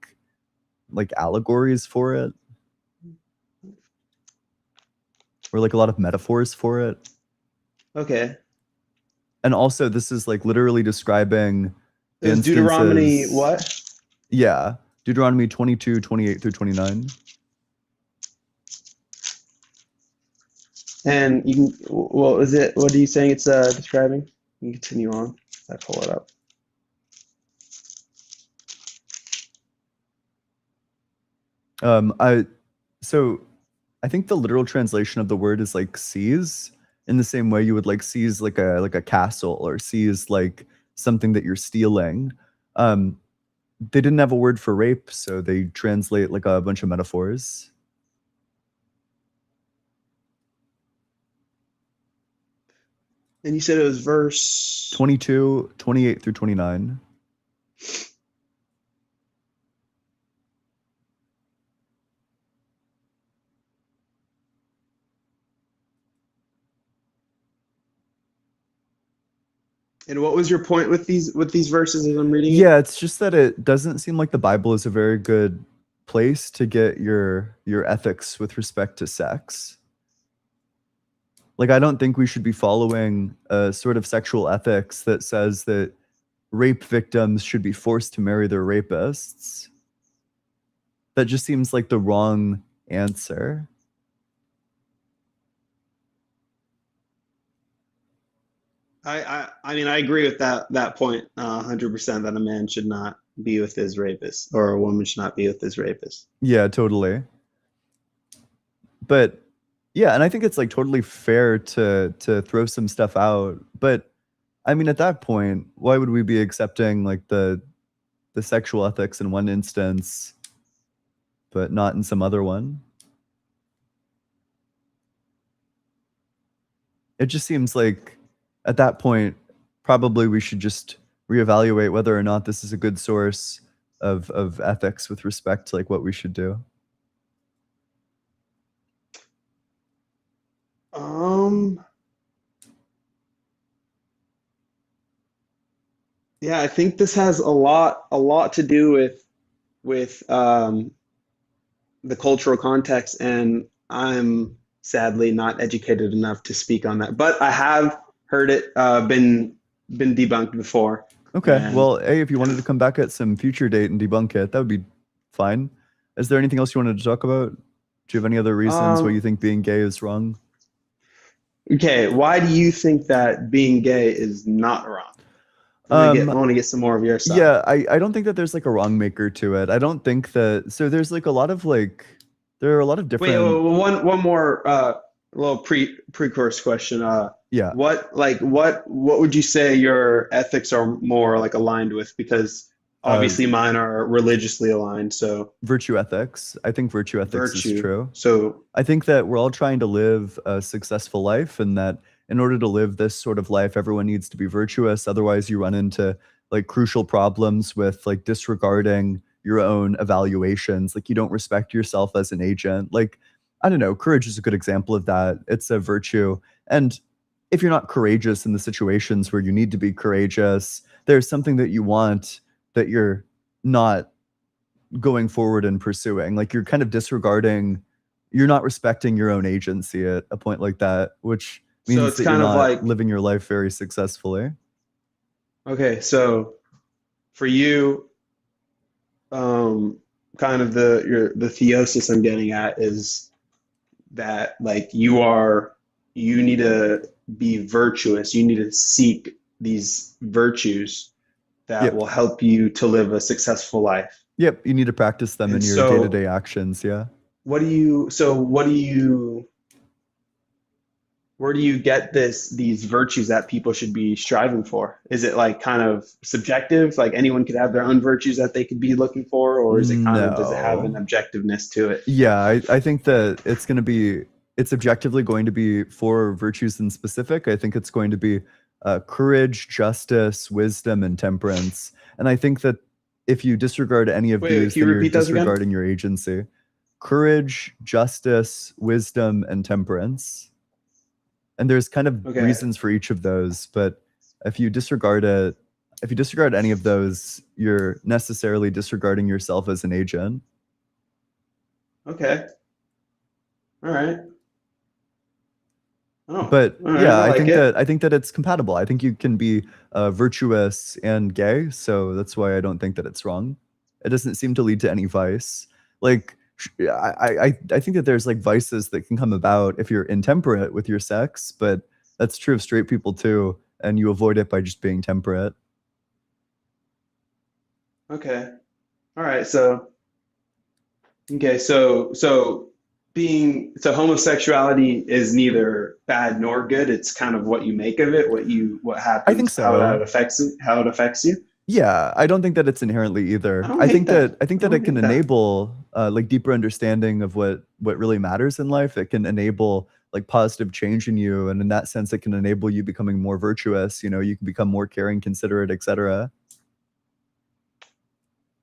allegories for it, or like a lot of metaphors for it. Okay. And also, this is like literally describing It was Deuteronomy what? Yeah, Deuteronomy 22, 28 through 29. And you can, what was it? What are you saying it's describing? You can continue on. I pull it up. So I think the literal translation of the word is like seize, in the same way you would like seize like a castle or seize like something that you're stealing. They didn't have a word for rape, so they translate like a bunch of metaphors. And you said it was verse 22, 28 through 29. And what was your point with these verses as I'm reading? Yeah, it's just that it doesn't seem like the Bible is a very good place to get your ethics with respect to sex. Like, I don't think we should be following a sort of sexual ethics that says that rape victims should be forced to marry their rapists. That just seems like the wrong answer. I mean, I agree with that point 100%, that a man should not be with his rapist, or a woman should not be with his rapist. Yeah, totally. But yeah, and I think it's like totally fair to throw some stuff out. But I mean, at that point, why would we be accepting like the sexual ethics in one instance, but not in some other one? It just seems like at that point, probably we should just reevaluate whether or not this is a good source of ethics with respect to like what we should do. Yeah, I think this has a lot to do with the cultural context, and I'm sadly not educated enough to speak on that. But I have heard it been debunked before. Okay, And well, hey, if you wanted to come back at some future date and debunk it, that would be fine. Is there anything else you wanted to talk about? Do you have any other reasons why you think being gay is wrong? Okay, why do you think that being gay is not wrong? I want to get some more of your side. Yeah, I don't think that there's like a wrong maker to it. I don't think that, so there's like a lot of like, there are a lot of different. Wait, one more little pre-course question. Yeah. What would you say your ethics are more like aligned with? Because obviously mine are religiously aligned. So virtue ethics. I think virtue ethics is true. So I think that we're all trying to live a successful life, and that in order to live this sort of life, everyone needs to be virtuous. Otherwise, you run into like crucial problems with like disregarding your own evaluations. Like you don't respect yourself as an agent. Like, I don't know, courage is a good example of that. It's a virtue. And if you're not courageous in the situations where you need to be courageous, there's something that you want that you're not going forward and pursuing. Like you're kind of disregarding, you're not respecting your own agency at a point like that, which means so it's that kind you're of not like living your life very successfully. Okay, so for you, kind of the theosis I'm getting at is that like you need to be virtuous. You need to seek these virtues that will help you to live a successful life. Yep, you need to practice them in your day-to-day actions. Yeah. Where do you get these virtues that people should be striving for? Is it like kind of subjective, like anyone could have their own virtues that they could be looking for, or is it kind of, does it have an objectiveness to it? Yeah, I think that it's objectively going to be for virtues in specific. I think it's going to be courage, justice, wisdom, and temperance. And I think that if you disregard any of Wait, these, can you then you're repeat those again? disregarding your agency. Courage, justice, wisdom, and temperance. And there's kind of Okay. reasons for each of those, but if you disregard any of those, you're necessarily disregarding yourself as an agent. Okay. All right. Oh, But all right, yeah, I like I think that it's compatible. I think you can be virtuous and gay, so that's why I don't think that it's wrong. It doesn't seem to lead to any vice. Like I think that there's like vices that can come about if you're intemperate with your sex, but that's true of straight people too, and you avoid it by just being temperate. Okay. All right. So homosexuality is neither bad nor good. It's kind of what you make of it, what happens, I think so. how it affects you. Yeah, I don't think that it's inherently either. I don't I hate think that. I think I that it don't can hate that. enable like deeper understanding of what really matters in life. It can enable like positive change in you, and in that sense, it can enable you becoming more virtuous. You know, you can become more caring, considerate, etc.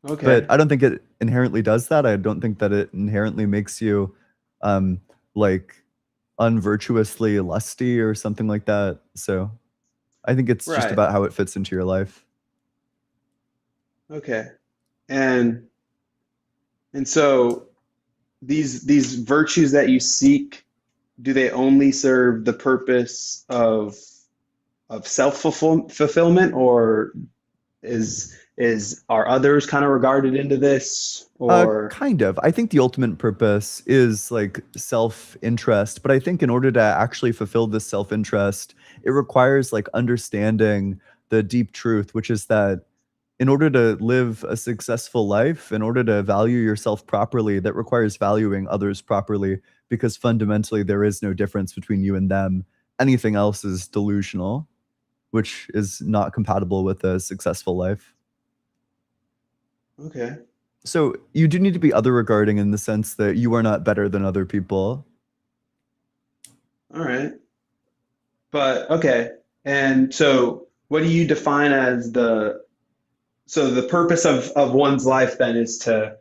Okay. But I don't think it inherently does that. I don't think that it inherently makes you like unvirtuously lusty or something like that. So I think it's just Right. about how it fits into your life. Okay. And so these virtues that you seek, do they only serve the purpose of self-fulfillment, or are others kind of regarded into this, or Kind of. I think the ultimate purpose is like self-interest, but I think in order to actually fulfill this self-interest, it requires like understanding the deep truth, which is that in order to live a successful life, in order to value yourself properly, that requires valuing others properly, because fundamentally there is no difference between you and them. Anything else is delusional, which is not compatible with a successful life. okay. So you do need to be other regarding in the sense that you are not better than other people. All right. But okay. And so what do you define as the purpose of one's life then is to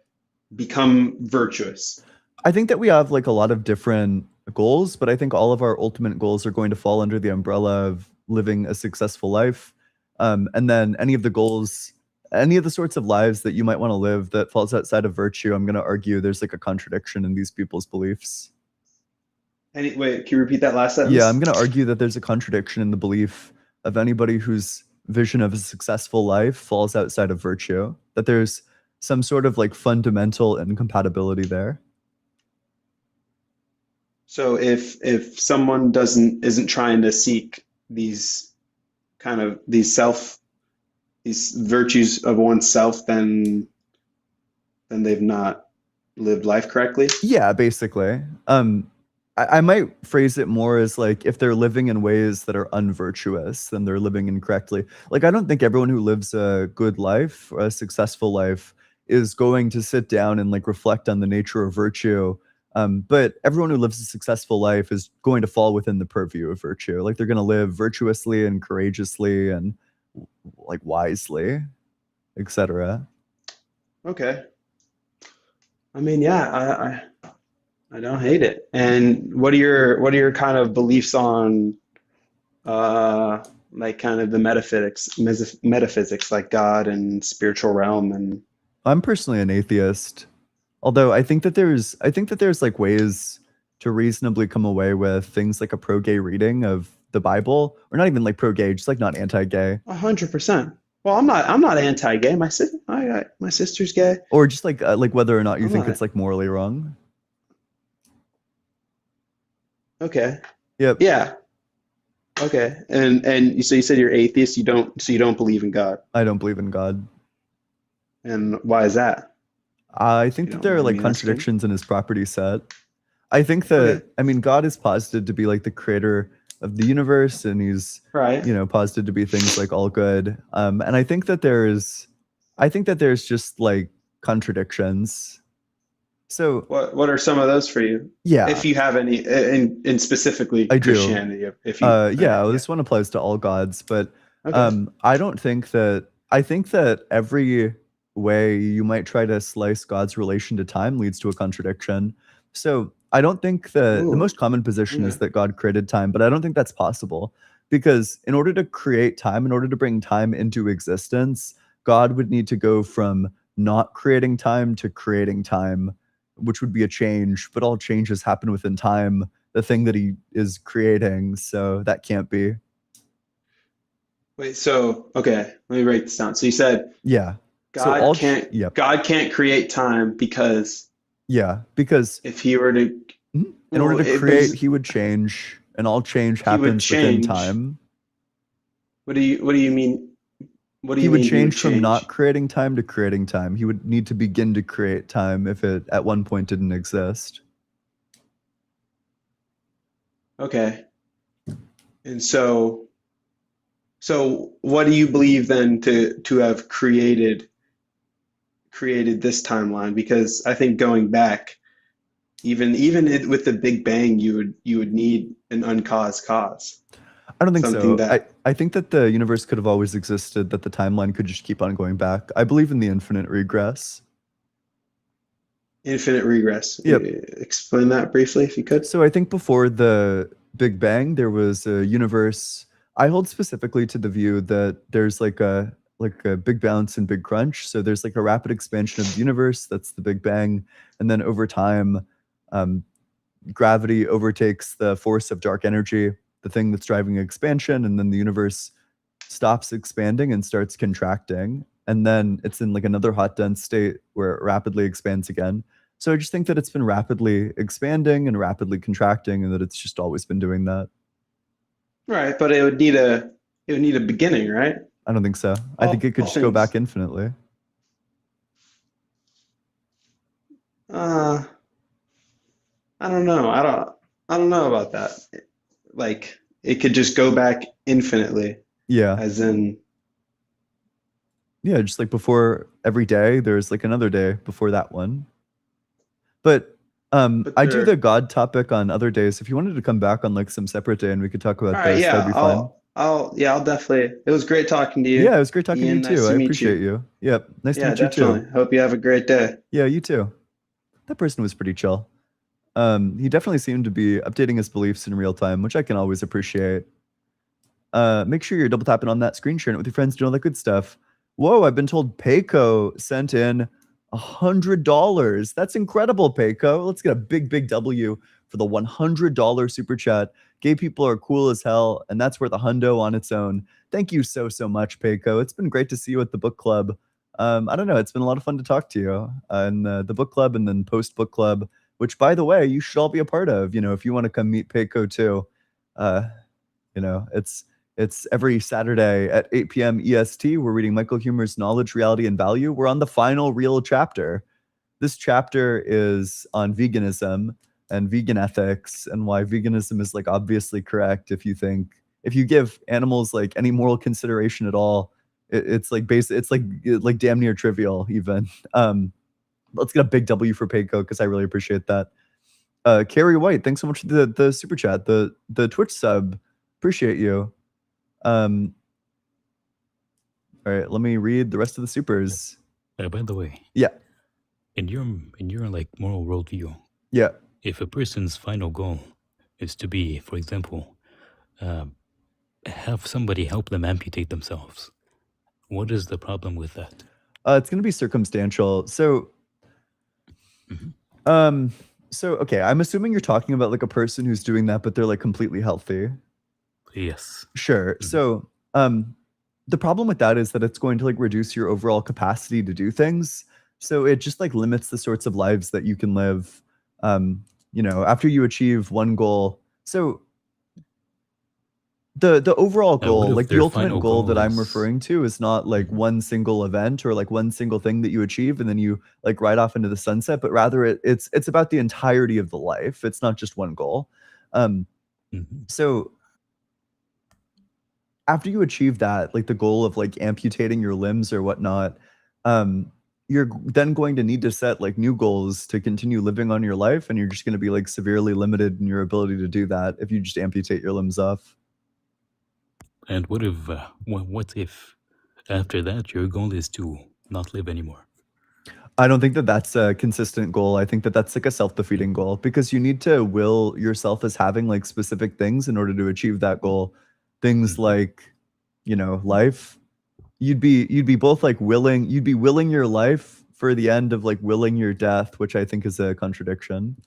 become virtuous? I think that we have like a lot of different goals, but I think all of our ultimate goals are going to fall under the umbrella of living a successful life. And then any of the sorts of lives that you might want to live that falls outside of virtue, I'm going to argue there's like a contradiction in these people's beliefs. Wait, can you repeat that last sentence? Yeah, I'm going to argue that there's a contradiction in the belief of anybody whose vision of a successful life falls outside of virtue, that there's some sort of like fundamental incompatibility there. So if someone isn't trying to seek these virtues of oneself, then they've not lived life correctly? Yeah, basically. I might phrase it more as like if they're living in ways that are unvirtuous, then they're living incorrectly. Like I don't think everyone who lives a good life or a successful life is going to sit down and like reflect on the nature of virtue. But everyone who lives a successful life is going to fall within the purview of virtue. Like they're going to live virtuously and courageously and like wisely, etc. Okay. I mean, yeah, I don't hate it. And what are your kind of beliefs on like kind of the metaphysics like God and spiritual realm? And I'm personally an atheist. Although I think that there's like ways to reasonably come away with things like a pro-gay reading of the Bible, or not even like pro-gay, just like not anti-gay. 100%. Well, I'm not anti-gay. My sister's gay. Or just like whether or not you I'm think not. it's like morally wrong. Okay. Yep. Yeah. Okay. And so you said you're atheist. You don't believe in God. I don't believe in God. And why is that? I think that there are like contradictions in his property set. I think that I mean God is posited to be like the creator of the universe, and he's right. Posited to be things like all good. And I think that there's just like contradictions. So what are some of those for you? Yeah. If you have any, in specifically I do. Christianity, if you well, this one applies to all gods, but Okay. I think that every way you might try to slice God's relation to time leads to a contradiction. So I don't think the Ooh, most common position is okay. that God created time, but I don't think that's possible, because in order to create time, in order to bring time into existence, God would need to go from not creating time to creating time, which would be a change, but all changes happen within time, the thing that he is creating, so that can't be. Wait, so okay, let me break this down. So you said Yeah. So all yep. God can't create time because Yeah, because if he were to in well, order to but create, he would change, and all change he would happens within change. time. What do you mean? What do He you would mean change from change? not creating time to creating time. He would need to begin to create time if it at one point didn't exist. Okay. And so what do you believe then to have created this timeline? Because I think going back, even with the Big Bang, you would need an uncaused cause. I don't think Something so. that I think that the universe could have always existed, that the timeline could just keep on going back. I believe in the infinite regress. infinite regress. Yep. Explain that briefly if you could. So I think before the Big Bang, there was a universe. I hold specifically to the view that there's like a big bounce and big crunch. So there's like a rapid expansion of the universe. That's the Big Bang. And then over time, gravity overtakes the force of dark energy, the thing that's driving expansion. And then the universe stops expanding and starts contracting. And then it's in like another hot, dense state where it rapidly expands again. So I just think that it's been rapidly expanding and rapidly contracting, and that it's just always been doing that. Right, but it would need a beginning, right? I don't think so. I think it could just go back infinitely. I don't know. I don't know about that. Like it could just go back infinitely. Yeah. As in Yeah, just like before every day, there's like another day before that one. But I do the God topic on other days. If you wanted to come back on like some separate day and we could talk about all right, this, yeah, that'd be fun. I'll definitely. It was great talking to you. Yeah, it was great talking Ian, to you nice too. I meet appreciate you. Yep. Nice to meet you definitely. too. Hope you have a great day. Yeah, you too. That person was pretty chill. He definitely seemed to be updating his beliefs in real time, which I can always appreciate. Make sure you're double tapping on that screen, sharing it with your friends, doing all that good stuff. Whoa, I've been told Payco sent in $100. That's incredible, Payco. Let's get a big W for the $100 super chat. Gay people are cool as hell, and that's worth a hundo on its own. Thank you so much, Payco. It's been great to see you at the book club. I don't know, it's been a lot of fun to talk to you in the book club and then post book club, which, by the way, you should all be a part of. You know, if you want to come meet Payco too, you know, it's every Saturday at 8 p.m. EST. We're reading Michael Huemer's Knowledge, Reality, and Value. We're on the final real chapter. This chapter is on veganism and vegan ethics and why veganism is like obviously correct if you give animals like any moral consideration at all. It's like it's like damn near trivial even. Let's get a big W for Payco because I really appreciate that. Carrie White, thanks so much for the super chat, the Twitch sub. Appreciate you. All right, let me read the rest of the supers. By the way, yeah, in your like moral worldview, yeah, if a person's final goal is to be, for example, have somebody help them amputate themselves, what is the problem with that? It's going to be circumstantial. So, so okay, I'm assuming you're talking about like a person who's doing that, but they're like completely healthy. Yes. Sure. So, the problem with that is that it's going to like reduce your overall capacity to do things. So it just like limits the sorts of lives that you can live, you know, after you achieve one goal. So the overall goal, like the ultimate goal that I'm referring to is not like one single event or like one single thing that you achieve and then you like ride off into the sunset, but rather it's about the entirety of the life. It's not just one goal. So after you achieve that, like the goal of like amputating your limbs or whatnot, you're then going to need to set like new goals to continue living on your life. And you're just going to be like severely limited in your ability to do that if you just amputate your limbs off. And what if after that your goal is to not live anymore. I don't think that that's a consistent goal. I think that that's like a self-defeating goal because you need to will yourself as having like specific things in order to achieve that goal. Things like, you know, life. You'd be both like you'd be willing your life for the end of like willing your death, which I think is a contradiction.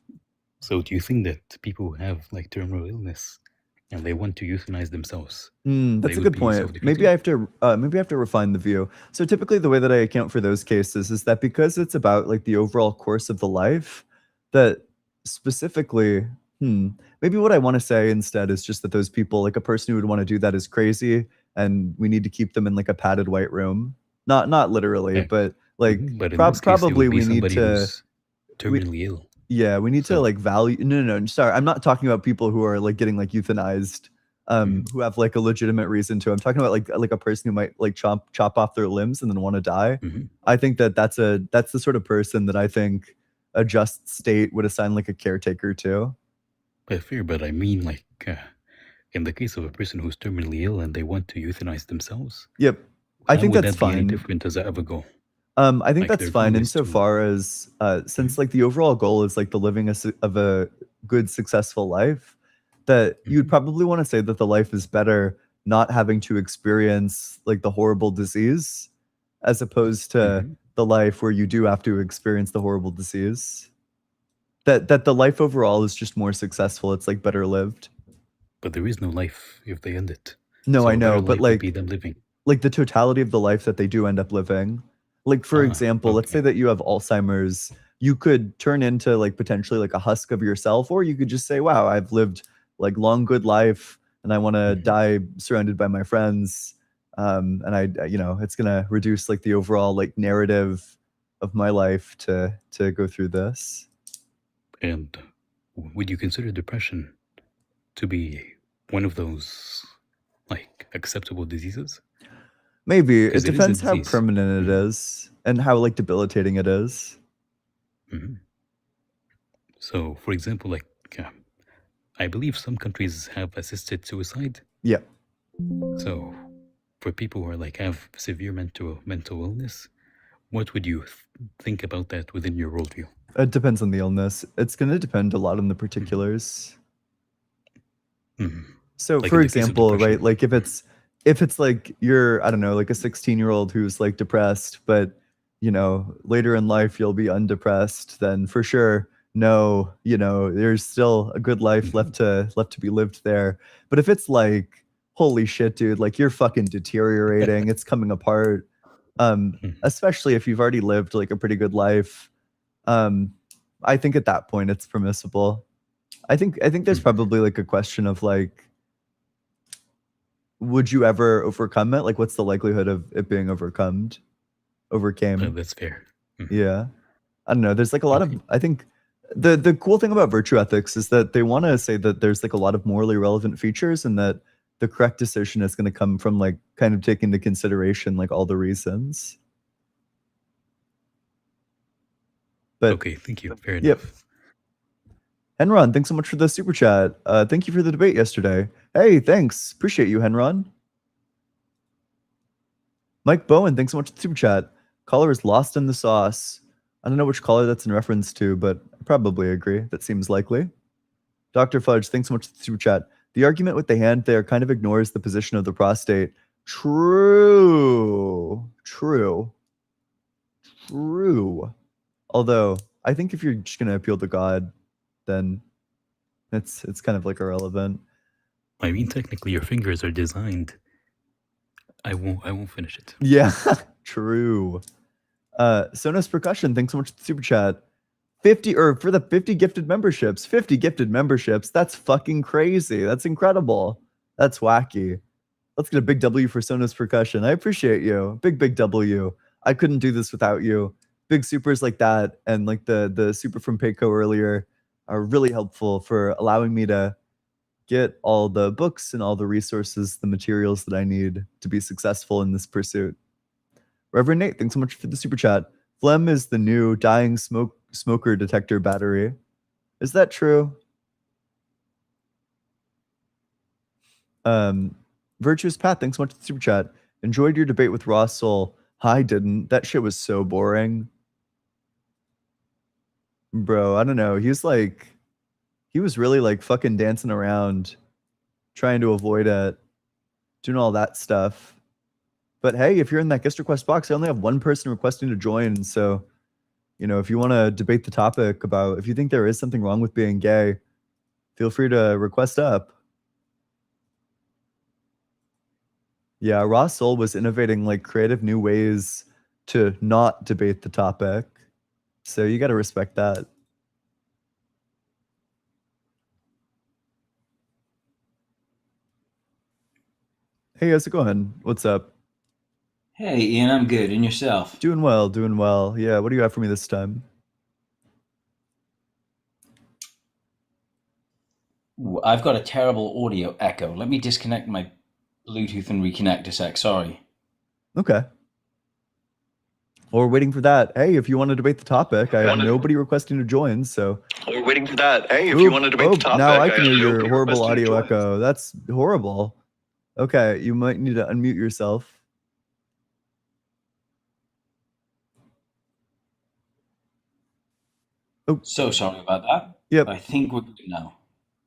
So do you think that people who have like terminal illness and they want to euthanize themselves? That's a good point. Maybe I have to refine the view. So typically the way that I account for those cases is that because it's about like the overall course of the life, that specifically, maybe what I want to say instead is just that those people, like a person who would want to do that is crazy, and we need to keep them in like a padded white room. Not literally, but like But in this case, it probably would be we need somebody to who's terminally ill. Yeah, we need to like value. No. Sorry, I'm not talking about people who are like getting like euthanized, who have like a legitimate reason to. I'm talking about like a person who might like chop off their limbs and then want to die. I think that that's the sort of person that I think a just state would assign like a caretaker to. But I mean, like, in the case of a person who's terminally ill and they want to euthanize themselves. Yep, I think would that's that be any fine. different? Does that ever go? I think Like, that's their fine goal is to- insofar as since like the overall goal is like the living of a good, successful life, that you'd probably want to say that the life is better not having to experience like the horrible disease as opposed to the life where you do have to experience the horrible disease. That the life overall is just more successful. It's like better lived. But there is no life if they end it. No, So I a know, better but life would like be them living. like the totality of the life that they do end up living. Like for example, let's say that you have Alzheimer's, you could turn into like potentially like a husk of yourself, or you could just say, wow, I've lived like long, good life and I want to die surrounded by my friends. And I, you know, it's going to reduce like the overall like narrative of my life to go through this. And would you consider depression to be one of those like acceptable diseases? Maybe. It 'Cause it is a depends how disease. permanent it is and how like debilitating it is. So, for example, like, I believe some countries have assisted suicide. Yeah. So, for people who are like have severe mental illness, what would you think about that within your worldview? It depends on the illness. It's going to depend a lot on the particulars. So, Like for in the case of example, depression. right, like if it's like you're, I don't know, like a 16-year-old who's like depressed, but you know, later in life you'll be undepressed, then for sure, no, you know, there's still a good life left to be lived there. But if it's like, holy shit, dude, like you're fucking deteriorating, it's coming apart, especially if you've already lived like a pretty good life, I think at that point it's permissible. I think there's probably like a question of like, would you ever overcome it? Like, what's the likelihood of it being overcame? That's fair. Yeah. I don't know. There's like a lot of, I think the cool thing about virtue ethics is that they want to say that there's like a lot of morally relevant features and that the correct decision is going to come from like kind of taking into consideration like all the reasons. But okay, thank you. Fair enough. Yep. Henron, thanks so much for the super chat. Thank you for the debate yesterday. Hey, thanks. Appreciate you, Henron. Mike Bowen, thanks so much for the super chat. Caller is lost in the sauce. I don't know which caller that's in reference to, but I probably agree. That seems likely. Dr. Fudge, thanks so much for the super chat. The argument with the hand there kind of ignores the position of the prostate. True. Although, I think if you're just going to appeal to God, then it's kind of like irrelevant. I mean, technically, your fingers are designed. I won't finish it. Yeah, true. Sonos Percussion, thanks so much for the super chat. 50 for the 50 gifted memberships. 50 gifted memberships. That's fucking crazy. That's incredible. That's wacky. Let's get a big W for Sonos Percussion. I appreciate you. Big W. I couldn't do this without you. Big supers like that and like the super from Payco earlier are really helpful for allowing me to get all the books and all the resources, the materials that I need to be successful in this pursuit. Reverend Nate, thanks so much for the super chat. Phlegm is the new dying smoker detector battery. Is that true? Virtuous Pat, thanks so much for the super chat. Enjoyed your debate with Raw Soul. I didn't. That shit was so boring. Bro, I don't know. He was really like fucking dancing around, trying to avoid it, doing all that stuff. But hey, if you're in that guest request box, I only have one person requesting to join. So, you know, if you want to debate the topic about if you think there is something wrong with being gay, feel free to request up. Yeah, Raw Soul was innovating like creative new ways to not debate the topic. So you got to respect that. Hey, how's it going? What's up? Hey, Ian, I'm good. And yourself? Doing well, doing well. Yeah, what do you have for me this time? Ooh, I've got a terrible audio echo. Let me disconnect my Bluetooth and reconnect a sec. Sorry. Okay. Well, we're waiting for that. Hey, if you want to debate the topic, I have nobody requesting to join, so... We're waiting for that. Hey, if you want to debate the topic, now I can have hear your nobody horrible requesting to audio join. echo. That's horrible. Okay, you might need to unmute yourself. Oh. So sorry about that. Yep. I think we're good now.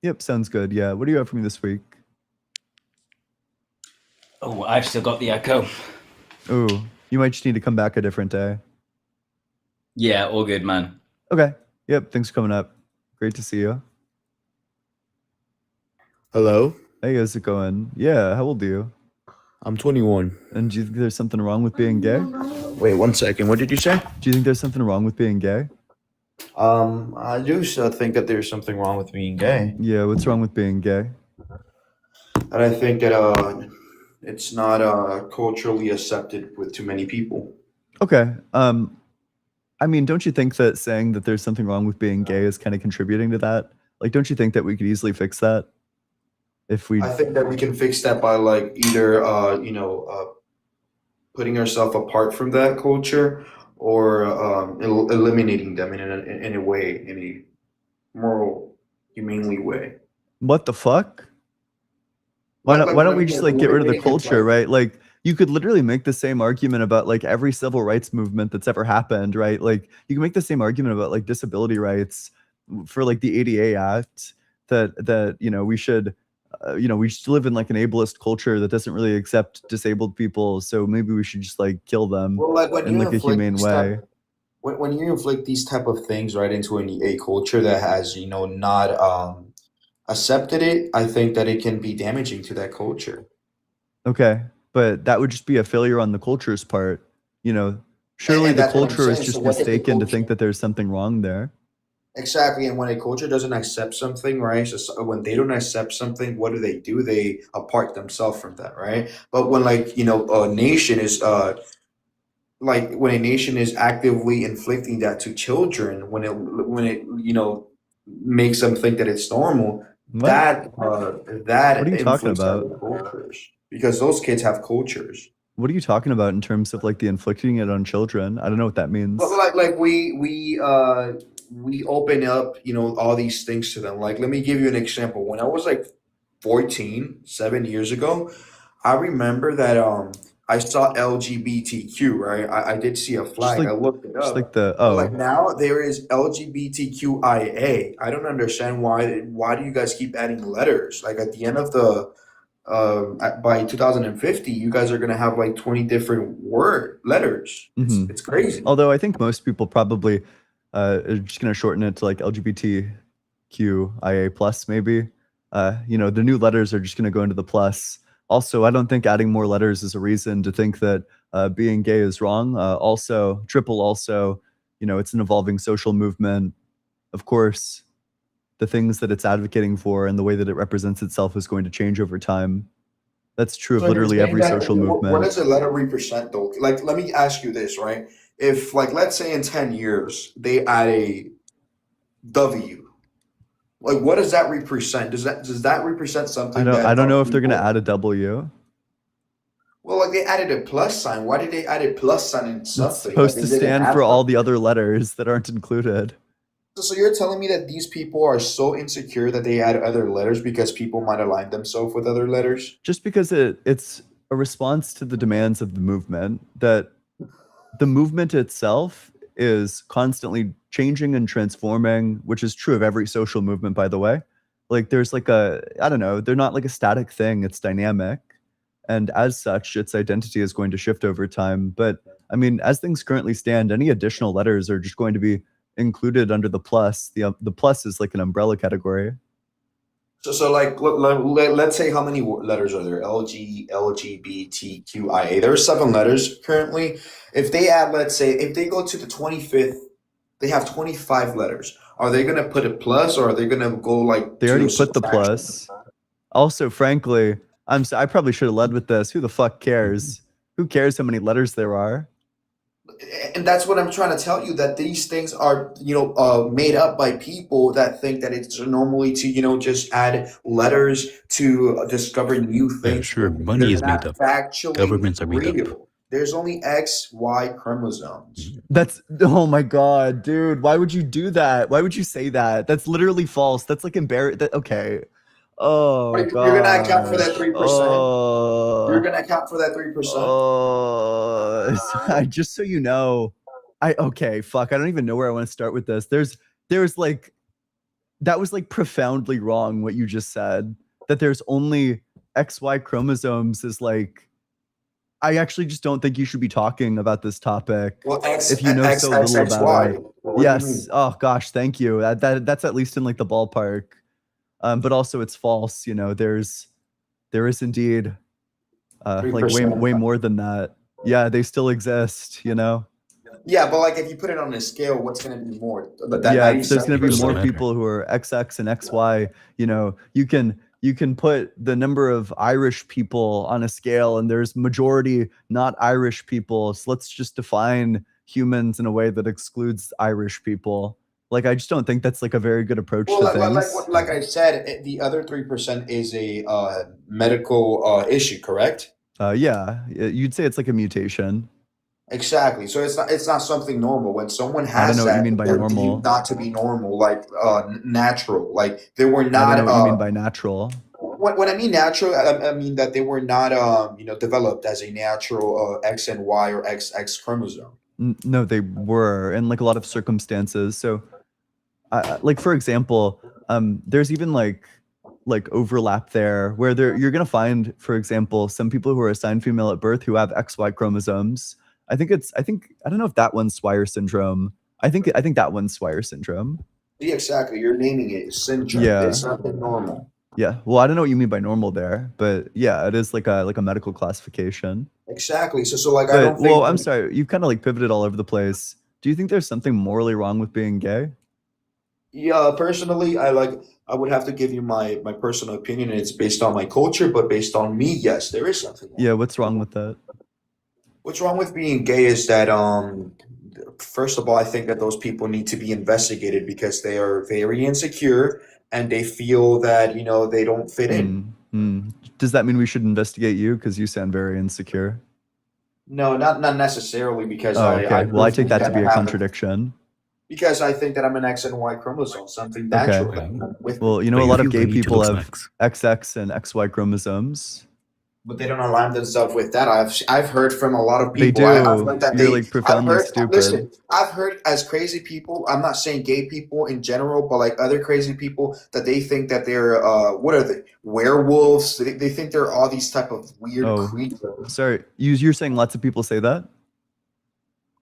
Yep, sounds good. Yeah. What do you have for me this week? Oh, I've still got the echo. Oh, you might just need to come back a different day. Yeah, all good, man. Okay. Yep, thanks for coming up. Great to see you. Hello? Hey, how's it going? Yeah, how old are you? I'm 21. And do you think there's something wrong with being gay? Wait, 1 second. What did you say? Do you think there's something wrong with being gay? I do think that there's something wrong with being gay. Yeah, what's wrong with being gay? And I think that it's not culturally accepted with too many people. Okay. I mean, don't you think that saying that there's something wrong with being gay is kind of contributing to that? Like, don't you think that we could easily fix that? If we... I think that we can fix that by like either putting ourselves apart from that culture or eliminating them in a way, in a moral, humanely way. What the fuck? Why don't we just like get rid of the culture, right? Like, you could literally make the same argument about like every civil rights movement that's ever happened, right? Like, you can make the same argument about like disability rights for like the ADA Act that you know we should we just live in like an ableist culture that doesn't really accept disabled people, so maybe we should just like kill them in like a humane way. When you inflict these type of things right into a culture that has not accepted it, I think that it can be damaging to that culture. Okay, but that would just be a failure on the culture's part. You know, surely the culture is just mistaken to think that there's something wrong there. Exactly, and when a culture doesn't accept something, right? So when they don't accept something, what do? They apart themselves from that, right? But when a nation is when a nation is actively inflicting that to children, when it makes them think that it's normal, that what are you talking about? Cultures, because those kids have cultures. What are you talking about in terms of like the inflicting it on children? I don't know what that means. But we open up, all these things to them. Like, let me give you an example. When I was like 14, 7 years ago, I remember that I saw LGBTQ, right? I did see a flag. I looked it up. Just like the Like now there is LGBTQIA. I don't understand why do you guys keep adding letters? Like at the end of the by 2050, you guys are gonna have like 20 different letters. It's crazy. Although I think most people probably are just gonna shorten it to like LGBTQIA plus maybe. The new letters are just gonna go into the plus. Also, I don't think adding more letters is a reason to think that being gay is wrong. Also, it's an evolving social movement. Of course, the things that it's advocating for and the way that it represents itself is going to change over time. That's true of literally every social movement. What does a letter represent though? Like, let me ask you this, right? If like, let's say in 10 years, they add a W, like what does that represent? Does that represent something? I don't know if they're going to add a W. Well, like they added a plus sign. Why did they add a plus sign in something? It's supposed to stand for all the other letters that aren't included. So you're telling me that these people are so insecure that they add other letters because people might align themselves with other letters? Just because it's a response to the demands of the movement that the movement itself is constantly changing and transforming, which is true of every social movement, by the way. Like there's like I don't know, they're not like a static thing, it's dynamic. And as such, its identity is going to shift over time. But I mean, as things currently stand, any additional letters are just going to be included under the plus. The plus is like an umbrella category. So like, let's say how many letters are there? LGBTQIA. There are 7 letters currently. If they add, let's say, if they go to the 25th, they have 25 letters. Are they going to put a plus, or are they going to go like? They already put the plus. Also, frankly, I probably should have led with this. Who the fuck cares? Who cares how many letters there are? And that's what I'm trying to tell you, that these things are, made up by people that think that it's normally to, just add letters to discover new things. Yeah, sure, money is made up. Governments are made up. There's only X, Y chromosomes. That's, oh my god, dude. Why would you do that? Why would you say that? That's literally false. That's like embarrassing. Okay. Oh, You're going to account for that 3%. You're going to account for that 3%. Just so you know, okay, fuck. I don't even know where I want to start with this. There's like, that was like profoundly wrong what you just said. That there's only XY chromosomes is like, I actually just don't think you should be talking about this topic. Well, if you know so little about it. Yes. Oh gosh, thank you. That's at least in like the ballpark. But also it's false. There is indeed like way more than that. Yeah, they still exist. Yeah, but like if you put it on a scale, what's going to be more? There's going to be more people who are XX and XY. You can put the number of Irish people on a scale, and there's majority not Irish people. So let's just define humans in a way that excludes Irish people. Like, I just don't think that's like a very good approach to things. Like I said, the other 3% is a medical issue, correct? Yeah, you'd say it's like a mutation. Exactly. So it's not something normal. When someone has I don't know what you mean by they're normal. deemed not to be normal, like natural. Like they were not. I don't know what you mean by natural. When I mean natural, I mean that they were not developed as a natural X and Y or XX chromosome. No, they were in like a lot of circumstances. So, like for example, there's even like overlap there where you're gonna find, for example, some people who are assigned female at birth who have XY chromosomes. I don't know if that one's Swyer syndrome. I think that one's Swyer syndrome. Yeah, exactly. You're naming it syndrome. Yeah. It's something normal. Yeah. Well, I don't know what you mean by normal there, but yeah, it is like a medical classification. Exactly. So like, But, I don't think. well, I'm sorry. You've kind of like pivoted all over the place. Do you think there's something morally wrong with being gay? Yeah, personally, I would have to give you my personal opinion, and it's based on my culture, but based on me, yes, there is something wrong. Yeah. What's wrong with that? What's wrong with being gay is that, first of all, I think that those people need to be investigated because they are very insecure and they feel that, they don't fit in. Does that mean we should investigate you? Because you sound very insecure. No, not necessarily, because okay. Well, I take that to be a contradiction. Because I think that I'm an X and Y chromosome, something natural. Okay. Well, a lot of gay people have XX and XY chromosomes. But they don't align themselves with that. I've heard from a lot of people. They do. I've heard that You're like profoundly stupid. Listen, I've heard as crazy people. I'm not saying gay people in general, but like other crazy people that they think that they're what are they? Werewolves. They think they're all these type of weird creatures. Sorry, you're saying lots of people say that?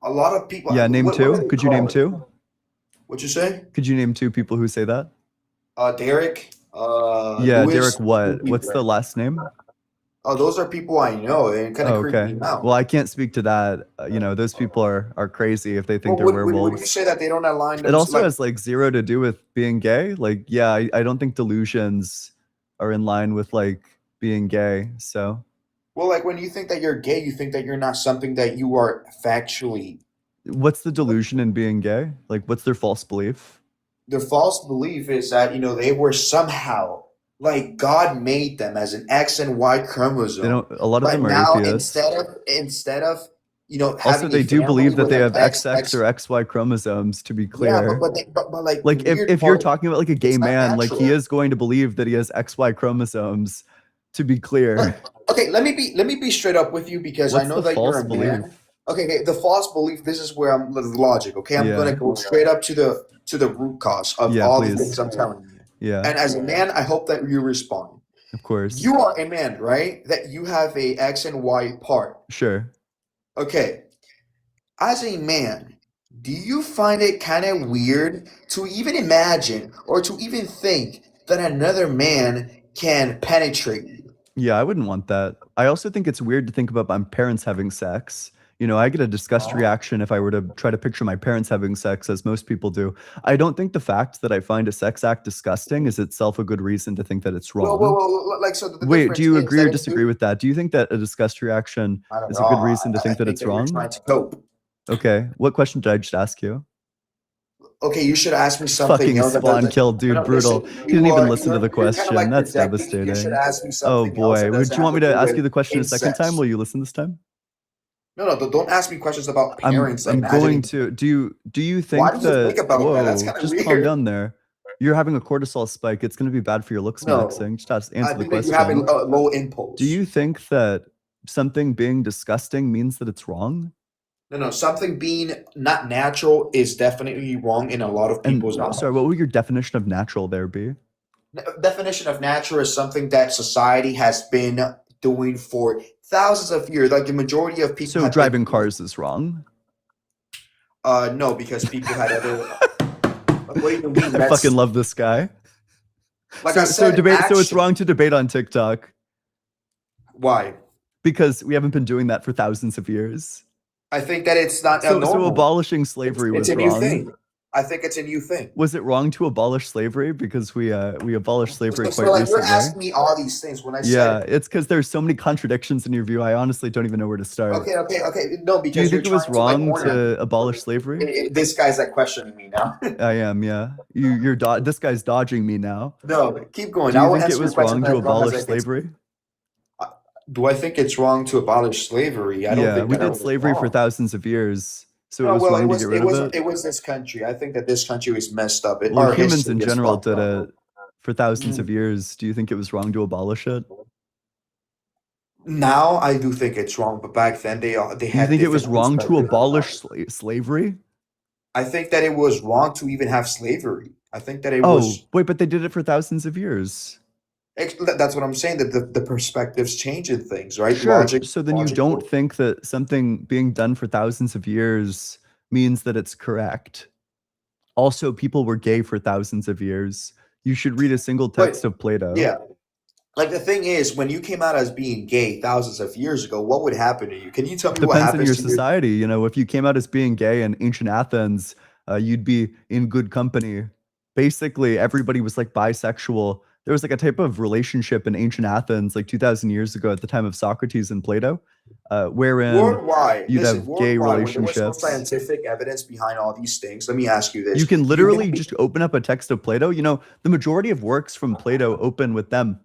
A lot of people. Yeah, name two. Could you name two? What'd you say? Could you name two people who say that? Derek. Yeah, Lewis, Derek. What? What's the last name? Oh, those are people I know. They kind of creep me out. Well, I can't speak to that. Those people are crazy if they think they're werewolves. Would you say that they don't align? It also has like zero to do with being gay. Like, yeah, I don't think delusions are in line with like being gay. So. Well, like when you think that you're gay, you think that you're not something that you are factually. What's the delusion in being gay? Like, what's their false belief? Their false belief is that, they were somehow, like God made them as an X and Y chromosome. They don't. A lot of them are now, atheists. Instead of also they do believe that they have XX or XY chromosomes. To be clear, yeah, but like if you're talking about like a gay man, like he is going to believe that he has XY chromosomes. To be clear. Okay, let me be straight up with you because I know that you're a man. Okay, the false belief. This is where I'm the logic. Okay, I'm gonna go straight up to the root cause of all the things I'm telling you. Yeah. And as a man, I hope that you respond. Of course. You are a man, right? That you have a X and Y part. Sure. Okay. As a man, do you find it kind of weird to even imagine or to even think that another man can penetrate you? Yeah, I wouldn't want that. I also think it's weird to think about my parents having sex. You know, I get a disgust reaction if I were to try to picture my parents having sex, as most people do. I don't think the fact that I find a sex act disgusting is itself a good reason to think that it's wrong. Well, like, so the Wait, difference do you is agree that or if disagree you- with that? Do you think that a disgust reaction I don't is know. a good reason to I think that think it's that you're wrong? trying to cope. Okay, what question did I just ask you? Okay, you should ask me something Fucking else. spawn kill, dude, brutal. Listen, He didn't even listen to the you're kinda, question. like, That's projecting. You should devastating. ask me Oh something else boy, that would doesn't you want me have to do ask you with the question a second time? incest. Will you listen this time? No, don't ask me questions about I'm parents. going imagining. to. Do you Why think do you think that? about that? That's Whoa, kind of just calm weird. down there. You're having a cortisol spike. It's going to be bad for your looks No, maxing. Just I answer the think that you have a question. low impulse. Do you think that something being disgusting means that it's wrong? No, something being not natural is definitely wrong in a lot of And people's eyes. sorry, what would your definition of natural there be? Definition of natural is something that society has been doing for thousands of years. Like the majority of people. So have driving been, cars is wrong. No, because people had other. What do you mean? I fucking love this guy. Like so, I said, so debate. So it's action. wrong to debate on TikTok Why? because we haven't been doing that for thousands of years. I think that it's not So normal. abolishing slavery It's was a new wrong. thing. I think it's a new thing. Was it wrong to abolish slavery because we abolished slavery So quite like you're recently? asking me all these things when I Yeah, said. it's because there's so many contradictions in your view. I honestly don't even know where to start. Okay. No, because Do you think you're it was trying to, like, wrong corner me. to abolish slavery? This guy's like questioning me now. I am, yeah. This guy's dodging me now. No, keep going. Do I you will think it answer your was question wrong to as long as abolish I can. slavery? Do I think it's wrong to abolish slavery? I don't Yeah, think we that did was slavery for wrong. thousands of years, so it No, was well, wrong to get rid of it. it was this country. I think that this country is messed up. Well, Our humans history in is general fucked did up. it for thousands of years. Do you think it was wrong to abolish it? Now I do think it's wrong, but back then they Do you had think it was different wrong to perspectives. abolish slavery? I think that it was wrong to even have slavery. I think that it Oh, was. wait, but they did it for thousands of years. That's what I'm saying. That the perspectives change in things, right? Sure. Logic. So then you don't think that something being done for thousands of years means that it's correct. Also, people were gay for thousands of years. You should read a single text of Plato. Yeah. Like the thing is, when you came out as being gay thousands of years ago, what would happen to you? Can you tell me what Depends on happens your to society. You know, if you came out as being gay in ancient Athens, you'd be in good company. Basically, everybody was like bisexual. There was like a type of relationship in ancient Athens, like 2,000 years ago at the time of Socrates and Plato, wherein worldwide? you'd Listen, have gay worldwide, when there was no relationships. scientific evidence behind all these things. Let me ask you this: You can literally just open up a text of Plato. You know, the majority of works from Plato open with them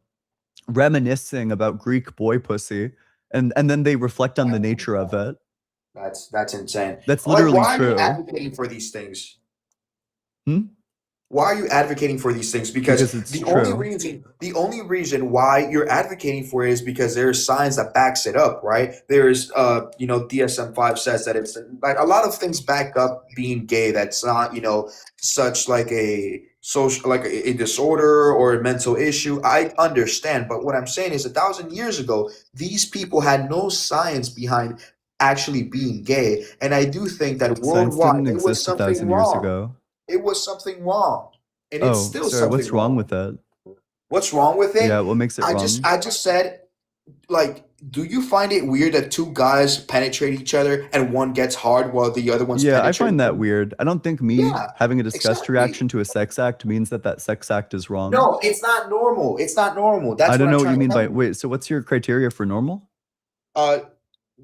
reminiscing about Greek boy pussy, and then they reflect on the nature of it. That's insane. That's Like, literally why are you true. advocating for these things? Hmm? Why are you advocating for these things? Because it's the true. only reason why you're advocating for it is because there's science that backs it up, right? There's DSM-5 says that it's like a lot of things back up being gay. That's not, such like a social, like a disorder or a mental issue. I understand, but what I'm saying is 1,000 years ago, these people had no science behind actually being gay, and I do think that Science worldwide didn't it was exist something 1,000 years wrong. ago. It was something wrong, and it's Oh, still sorry. something What's wrong with that? What's wrong with it? Yeah, what makes it I wrong? just said, like, do you find it weird that two guys penetrate each other and one gets hard while the other one's Yeah, I penetrating? find that weird. I don't think me Yeah, having a disgust exactly. reaction to a sex act means that sex act is wrong. No, it's not normal. It's not normal. That's I don't what know I'm what you trying mean to by tell you. wait. So what's your criteria for normal?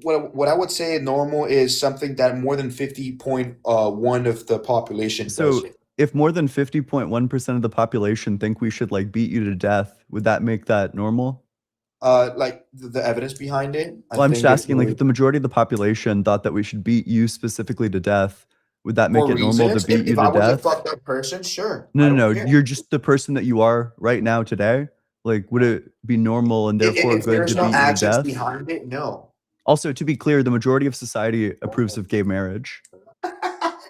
What I would say normal is something that more than 50.1 of the population does So it. if more than 50.1% of the population think we should like beat you to death, would that make that normal? Like the evidence behind it. Well, I'm just asking, like, if the majority of the population thought that we should beat you specifically to death, would that make for it normal to reasons. beat you If to I was a death? fucked up person, sure. I No, don't no, no. care. You're just the person that you are right now today. Like, would it be normal and therefore If good there's to no beat you to actions death? behind it, no. Also, to be clear, the majority of society approves of gay marriage.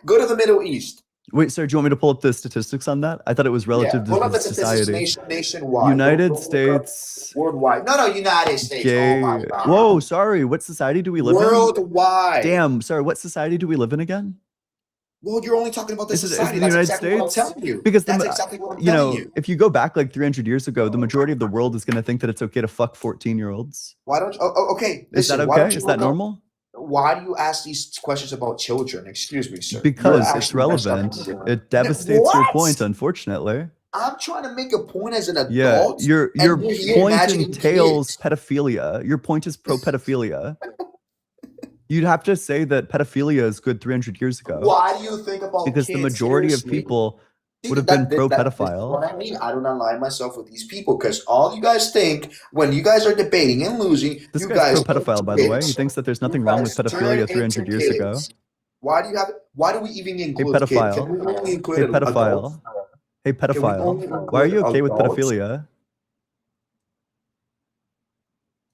Go to the Middle East. Wait, sir, do you want me to pull up the statistics on that? I thought it was relative Pull to up the the statistics society. nationwide. United Don't look up States worldwide. No, United States. Oh my gay. God. Whoa, sorry. What society do we live in? Worldwide. Damn, sorry. What society do we live in again? Well, you're only talking about the Is it society. the That's United exactly what States? I'm telling you. Because That's exactly what I'm you telling know, you. if you go back like 300 years ago, the majority of the world is going to think that it's okay to fuck 14-year-olds. Why don't you? Okay, Is that listen. Why okay? don't you Is that look up- normal? Why do you ask these questions about children? Excuse me, sir. Because it's relevant. It devastates your point, unfortunately. I'm trying to make a point as an Yeah, adult. your and you're here point imagining entails kids. pedophilia. Your point is pro-pedophilia. You'd have to say that pedophilia is good 300 years ago. Why do you think about Because the kids majority of seriously? people See, would have that- been that- that- pro-pedophile. What I mean, I don't align myself with these people because all you guys think when you guys are debating and losing, This you guy's guys pro-pedophile, by the way. He thinks that there's nothing wrong with pedophilia 300 years ago. Why do we even Hey, include kids? Can pedophile. we only include Hey, adults? pedophile. Hey, Can we only pedophile. Why are you include okay with adults? pedophilia?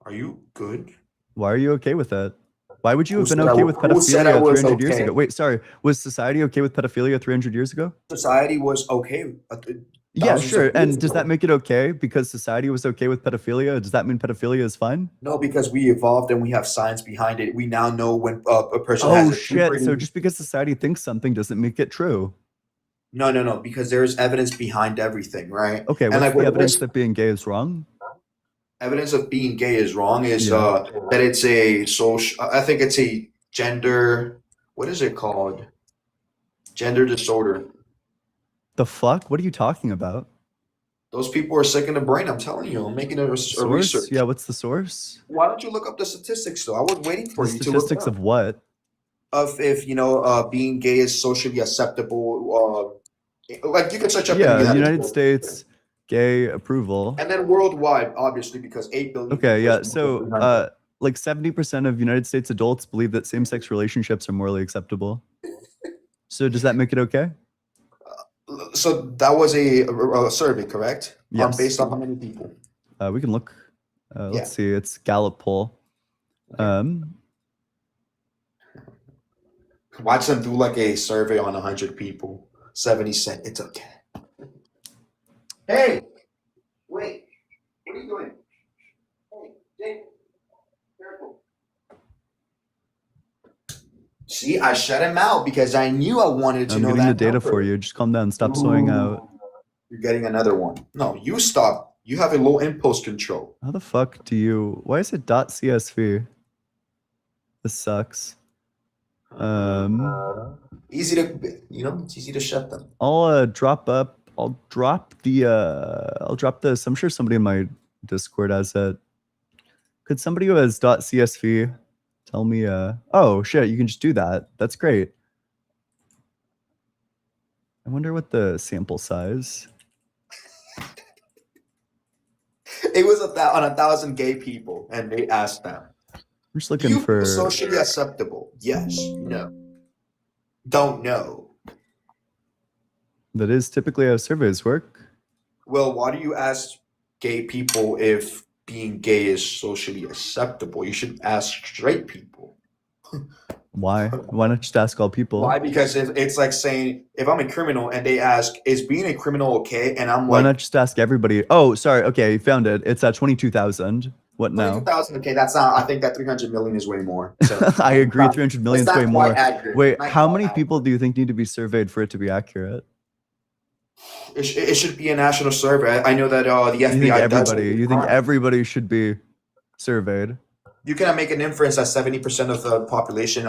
Are you good? Why are you okay with it? Why would you have Who been said I okay wa- with who said I pedophilia was 300 years okay? ago? Wait, sorry. Was society okay with pedophilia 300 years ago? Society was okay. Yeah, thousands sure. of years And does ago. that make it okay because society was okay with pedophilia? Does that mean pedophilia is fine? No, because we evolved and we have science behind it. We now know when a person has Oh, a shit. puberty. So just because society thinks something doesn't make it true. No, because there's evidence behind everything, right? Okay, And what's like the what evidence was that being gay is wrong? evidence of being gay is wrong is Yeah. that it's a social. I think it's a gender. What is it called? Gender disorder. The fuck? What are you talking about? Those people are sick in the brain. I'm telling you. I'm making a Source? research. Yeah, what's the source? Why don't you look up the statistics though? I was waiting for The you to look statistics up. of what? Of if being gay is socially acceptable. Like you can search up Yeah, in the United States gay approval. and then worldwide, obviously, because 8 billion. Okay, people yeah. is So, 300. like 70% of United States adults believe that same-sex relationships are morally acceptable. So, does that make it okay? So that was a survey, correct? Yes. Based on how many people? We can look. Let's see. It's Gallup poll. Watch them do like a survey on 100 people. 70 cent. It's okay. Hey, wait. What are you doing? Hey, Jake. Careful. See, I shut him out because I knew I wanted to I'm know getting that the data number. for you. Just calm down. Stop sewing out. You're getting another one. No, you stop. You have a low impulse control. How the fuck do you? Why is it .csv? This sucks. Easy to, it's easy to shut them. I'll drop this. I'm sure somebody in my Discord has it. Could somebody who has .csv tell me? Oh shit, you can just do that. That's great. I wonder what the sample size. It was on 1,000 gay people, and they asked them. I'm just looking for Socially acceptable? Yes. No. Don't know. That is typically how surveys work. Well, why do you ask gay people if being gay is socially acceptable? You should ask straight people. Why? Why not just ask all people? Why? Because it's like saying if I'm a criminal and they ask, "Is being a criminal okay?" and I'm Why like, not just ask everybody? Oh, sorry. Okay, you found it. It's at 22,000. What now? 22,000. Okay, that's not. I think that 300 million is way more. So I agree. 300 million is it's way not more. quite accurate. Wait, Not how quite many accurate. people do you think need to be surveyed for it to be accurate? It should be a national survey. I know that the You think FBI does. everybody? You think everybody should be surveyed? You cannot make an inference that 70% of the population,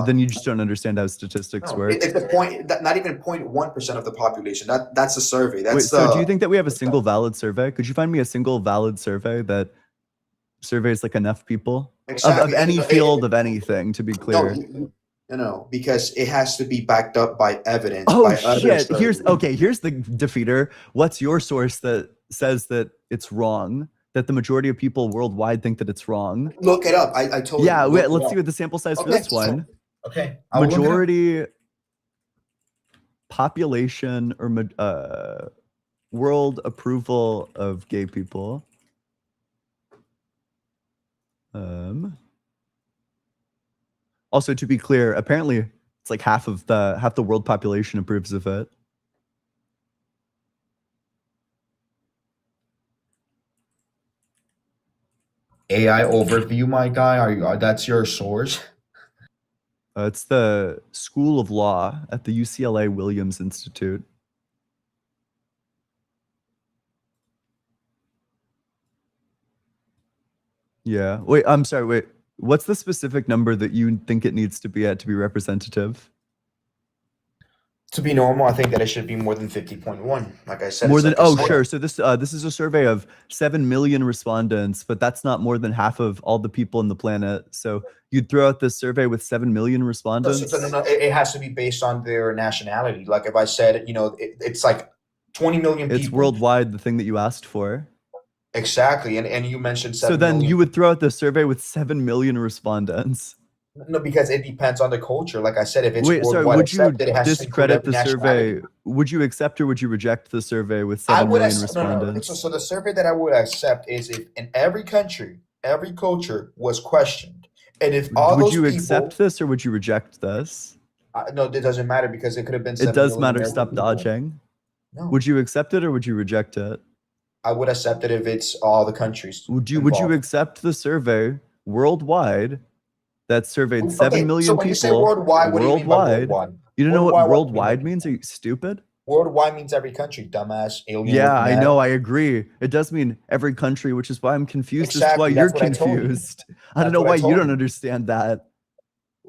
Then you just don't understand how statistics work. it's the point. Not even 0.1% of the population. That's a survey. That's Wait, so do you think that we have a single valid survey? Could you find me a single valid survey that surveys like enough people of Exactly. any field of anything? To be clear. No, because it has to be backed up by evidence. Oh by other shit! surveys. Here's the defeater. What's your source that says that it's wrong? That the majority of people worldwide think that it's wrong? Look it up. I told you. Yeah, Look wait, it let's up. see what the sample size for Okay, this one. Okay. I will look it up. Majority population or world approval of gay people. Also, to be clear, apparently it's like half the world population approves of it. AI overview, my guy. That's your source? It's the School of Law at the UCLA Williams Institute. Yeah. Wait, I'm sorry. Wait, what's the specific number that you think it needs to be at to be representative? To be normal, I think that it should be more than 50.1. Like I said, More it's than like a oh score. sure. So this is a survey of 7 million respondents, but that's not more than half of all the people on the planet. So you'd throw out this survey with 7 million respondents. No, it has to be based on their nationality. Like if I said, it's like 20 million people. It's worldwide, the thing that you asked for. Exactly, and you mentioned 7 So then million. you would throw out the survey with 7 million respondents. No, because it depends on the culture. Like I said, if it's Wait, sorry, worldwide would you accepted, it has to include discredit every the nationality. survey? Would you accept or would you reject the survey with I 7 would million accept, no. respondents? So the survey that I would accept is if in every country, every culture was questioned, and if all Would those you people, accept this or would you reject this? no, it doesn't matter because it could have been. It 7 does million matter. American Stop people. dodging. No. Would you accept it or would you reject it? I would accept it if it's all the countries. Would you involved. accept the survey worldwide that surveyed 7 Okay, million so when people you say worldwide, what do you mean by worldwide? worldwide? You don't know what Worldwide, worldwide means? Are you stupid? Worldwide means every country, dumbass, alien. Yeah, looking I man. know. I agree. It does mean every country, which is why I'm confused as to why Exactly, you're that's what I told you. confused. I don't That's know what I why you told don't you. understand that.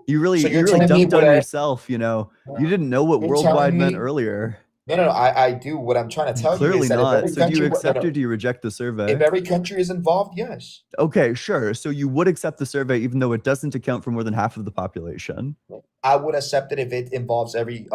You really, So you you're really telling me dumped on what I- yourself. You know, you didn't know what You're worldwide telling meant me- earlier. No, I do. What I'm trying to tell you Clearly is that if not. every So do you country, accept or do you reject the survey? if every country is involved, yes. Okay, sure. So you would accept the survey even though it doesn't account for more than half of the population. I would accept it if it involves every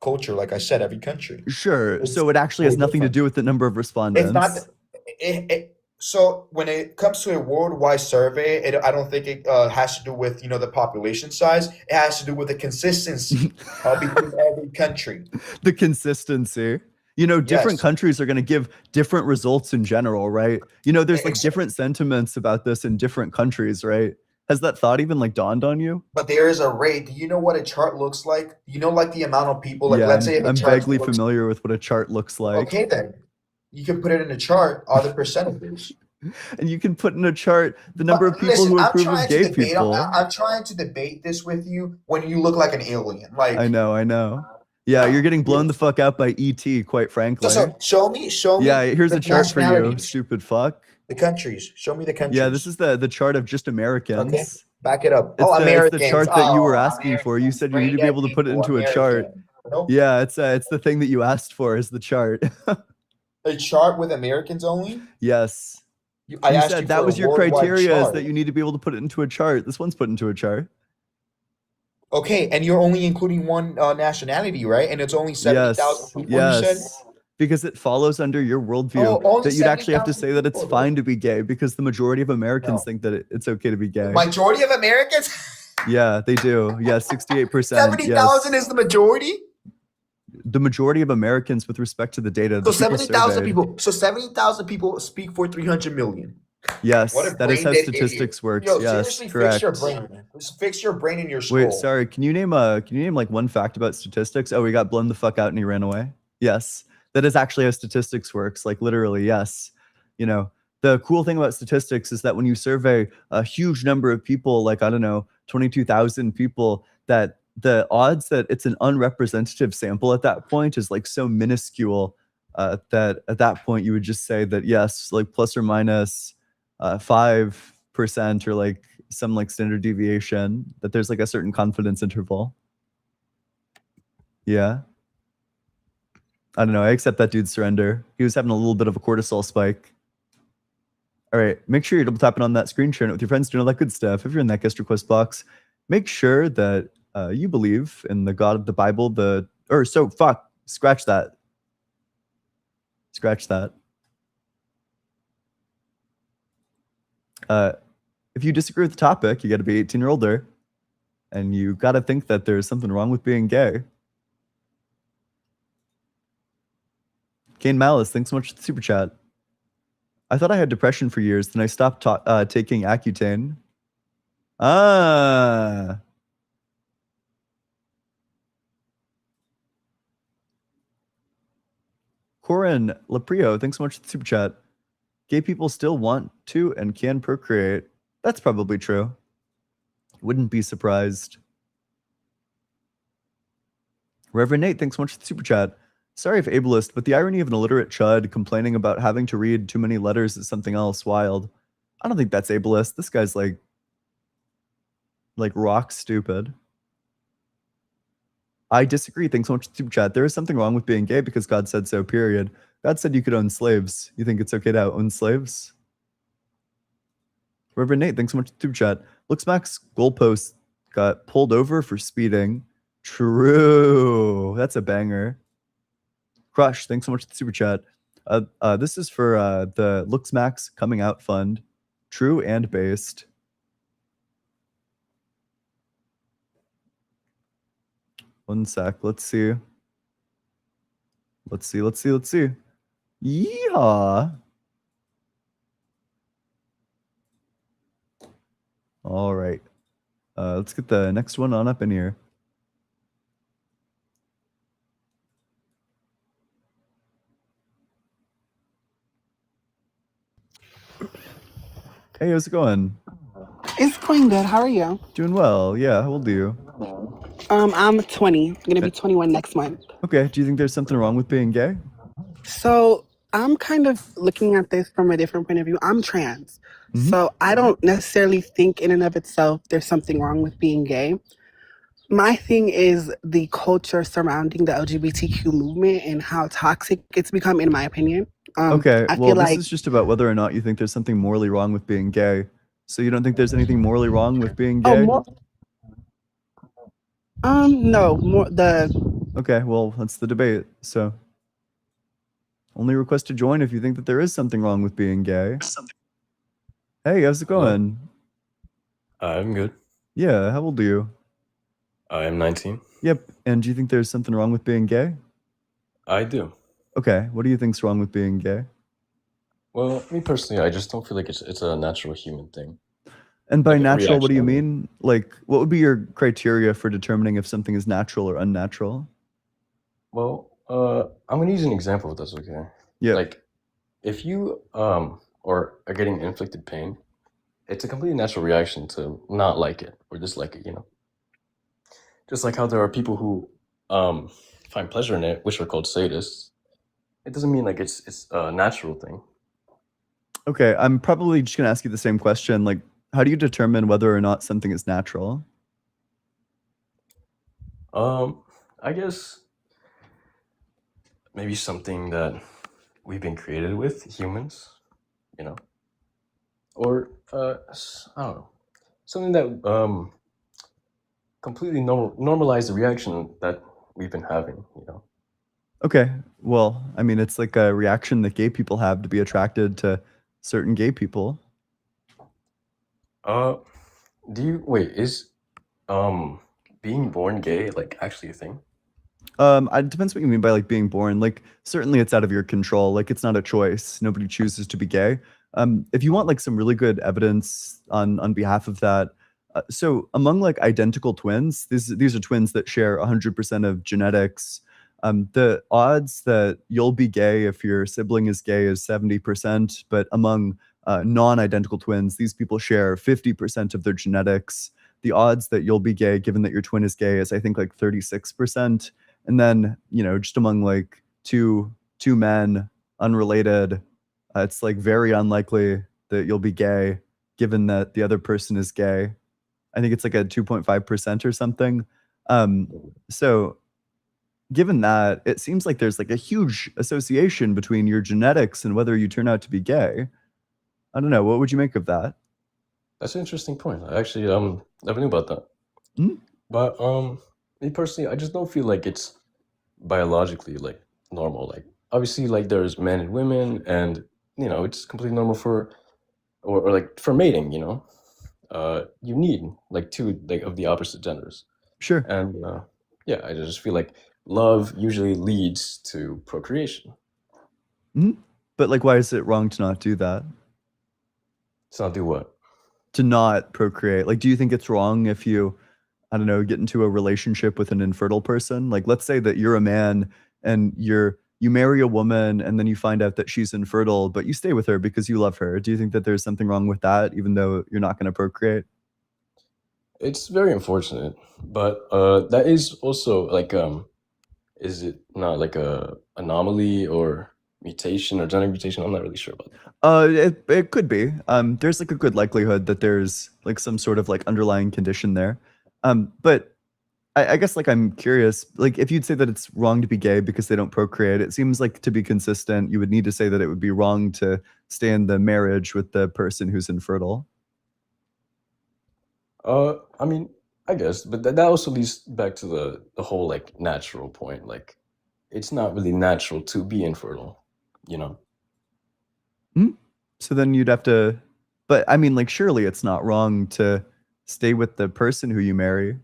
culture, like I said, every country. Sure. So it actually has way nothing to different. do with the number of respondents. It's not. So when it comes to a worldwide survey, I don't think it has to do with the population size. It has to do with the consistency between every country. The consistency. You know, different Yes. countries are going to give different results in general, right? You know, there's like different sentiments about this in different countries, right? Has that thought even like dawned on you? But there is a rate. Do you know what a chart looks like? You know, like the amount of people. Like, Yeah, let's say if a I'm chart vaguely looks- familiar with what a chart looks like. Okay, then you can put it in a chart. All the percentages. And you can put in a chart the number of people who I'm approve trying of to gay debate. people. I'm trying to debate this with you when you look like an alien. Like I know. Yeah, you're getting blown the fuck out by ET, quite frankly. So show me. Yeah, here's the a chart for you, nationalities. stupid fuck. The countries. Show me the countries. Yeah, this is the chart of just Americans. Okay, back it up. It's Americans. the chart that you were Oh, asking for. You said you need to be able to put it into a chart. Nope. Yeah, it's the thing that you asked for is the chart. A chart with Americans only? Yes. I You asked said you that for was a your worldwide criteria is chart. that you need to be able to put it into a chart. This one's put into a chart. Okay, and you're only including one nationality, right? And it's only 70,000 people, you said? Yes. Because it follows under your worldview Oh, only that you'd actually have to 70,000 say that it's people. fine to be gay because the majority of Americans think that it's okay to be gay. Majority of Americans? Yeah, they do. Yeah, 68%. 70,000 yes. is the majority? The majority of Americans with respect to the data. So the people 70,000 surveyed. people. So 70,000 people speak for 300 million. Yes, What a that is how brain-dead statistics idiot. works. Yo, Yes, seriously, correct. fix your brain. Just fix your brain in your skull. Wait, sorry. Can you name like one fact about statistics? Oh, we got blown the fuck out and he ran away. Yes, that is actually how statistics works. Like literally, yes. You know, the cool thing about statistics is that when you survey a huge number of people, like I don't know, 22,000 people, that the odds that it's an unrepresentative sample at that point is like so minuscule that at that point you would just say that yes, like plus or minus 5% or like some like standard deviation, that there's like a certain confidence interval. Yeah. I don't know. I accept that dude's surrender. He was having a little bit of a cortisol spike. All right. Make sure you're double tapping on that screen, sharing it with your friends, doing all that good stuff. If you're in that guest request box, make sure that you believe in the God of the Bible. Scratch that. Scratch that. If you disagree with the topic, you got to be 18 or older, and you got to think that there's something wrong with being gay. Kane Malice, thanks so much for the super chat. I thought I had depression for years, then I stopped taking Accutane. Ah, Corin Laprio, thanks so much for the super chat. Gay people still want to and can procreate. That's probably true. Wouldn't be surprised. Reverend Nate, thanks so much for the super chat. Sorry if ableist, but the irony of an illiterate chud complaining about having to read too many letters is something else wild. I don't think that's ableist. This guy's like rock stupid. I disagree. Thanks so much for the super chat. There is something wrong with being gay because God said so, period. God said you could own slaves. You think it's okay to own slaves? Reverend Nate, thanks so much for the super chat. Looks Max goalpost got pulled over for speeding. True. That's a banger. Crush, thanks so much for the super chat. This is for the Looks Max Coming Out Fund. True and based. One sec. Let's see. Yeehaw. All right. Let's get the next one on up in here. Hey, how's it going? It's going good. How are you? Doing well. Yeah, how old are you? I'm 20. I'm gonna be 21 next month. Okay. Do you think there's something wrong with being gay? So I'm kind of looking at this from a different point of view. I'm trans. So I don't necessarily think in and of itself there's something wrong with being gay. My thing is the culture surrounding the LGBTQ movement and how toxic it's become, in my opinion. Okay. I Well, feel this like is just about whether or not you think there's something morally wrong with being gay. So you don't think there's anything morally wrong with being gay? no, more the Okay, well, that's the debate. So only request to join if you think that there is something wrong with being gay. Hey, how's it going? I'm good. Yeah, how old are you? I am 19. Yep. And do you think there's something wrong with being gay? I do. Okay, what do you think's wrong with being gay? Well, me personally, I just don't feel like it's a natural human thing. And by Like a natural, what do you reaction, I mean? Like, what would be your criteria for determining if something is natural or unnatural? Well, I'm gonna use an example if that's okay. Yeah. Like, if you are getting inflicted pain, it's a completely natural reaction to not like it or dislike it. Just like how there are people who find pleasure in it, which are called sadists. It doesn't mean like it's a natural thing. Okay, I'm probably just gonna ask you the same question. Like, how do you determine whether or not something is natural? I guess maybe something that we've been created with, humans, or I don't know, something that completely normalize the reaction that we've been having. Okay, well, I mean, it's like a reaction that gay people have to be attracted to certain gay people. Is being born gay like actually a thing? It depends what you mean by like being born. Like, certainly it's out of your control. Like, it's not a choice. Nobody chooses to be gay. If you want like some really good evidence on behalf of that, so among like identical twins, these are twins that share 100% of genetics. The odds that you'll be gay if your sibling is gay is 70%, but among non-identical twins, these people share 50% of their genetics. The odds that you'll be gay, given that your twin is gay, is I think like 36%. And then, just among like two men, unrelated, it's like very unlikely that you'll be gay, given that the other person is gay. I think it's like a 2.5% or something. So given that, it seems like there's like a huge association between your genetics and whether you turn out to be gay. I don't know. What would you make of that? That's an interesting point. I actually never knew about that. But me personally, I just don't feel like it's biologically like normal. Like obviously, like there's men and women, and it's completely normal for or like for mating. You need like two like of the opposite genders. Sure. And yeah, I just feel like love usually leads to procreation. But like, why is it wrong to not do that? To not do what? To not procreate. Like, do you think it's wrong if you, I don't know, get into a relationship with an infertile person? Like, let's say that you're a man and you you marry a woman and then you find out that she's infertile, but you stay with her because you love her. Do you think that there's something wrong with that, even though you're not going to procreate? It's very unfortunate, but that is also like is it not like a anomaly or mutation or genetic mutation? I'm not really sure about that. It could be. There's like a good likelihood that there's like some sort of like underlying condition there. But I guess like I'm curious, like if you'd say that it's wrong to be gay because they don't procreate, it seems like to be consistent, you would need to say that it would be wrong to stay in the marriage with the person who's infertile. I mean, I guess, but that also leads back to the whole like natural point. Like, it's not really natural to be infertile, you know? So then you'd have to, but I mean, like, surely it's not wrong to stay with the person who you marry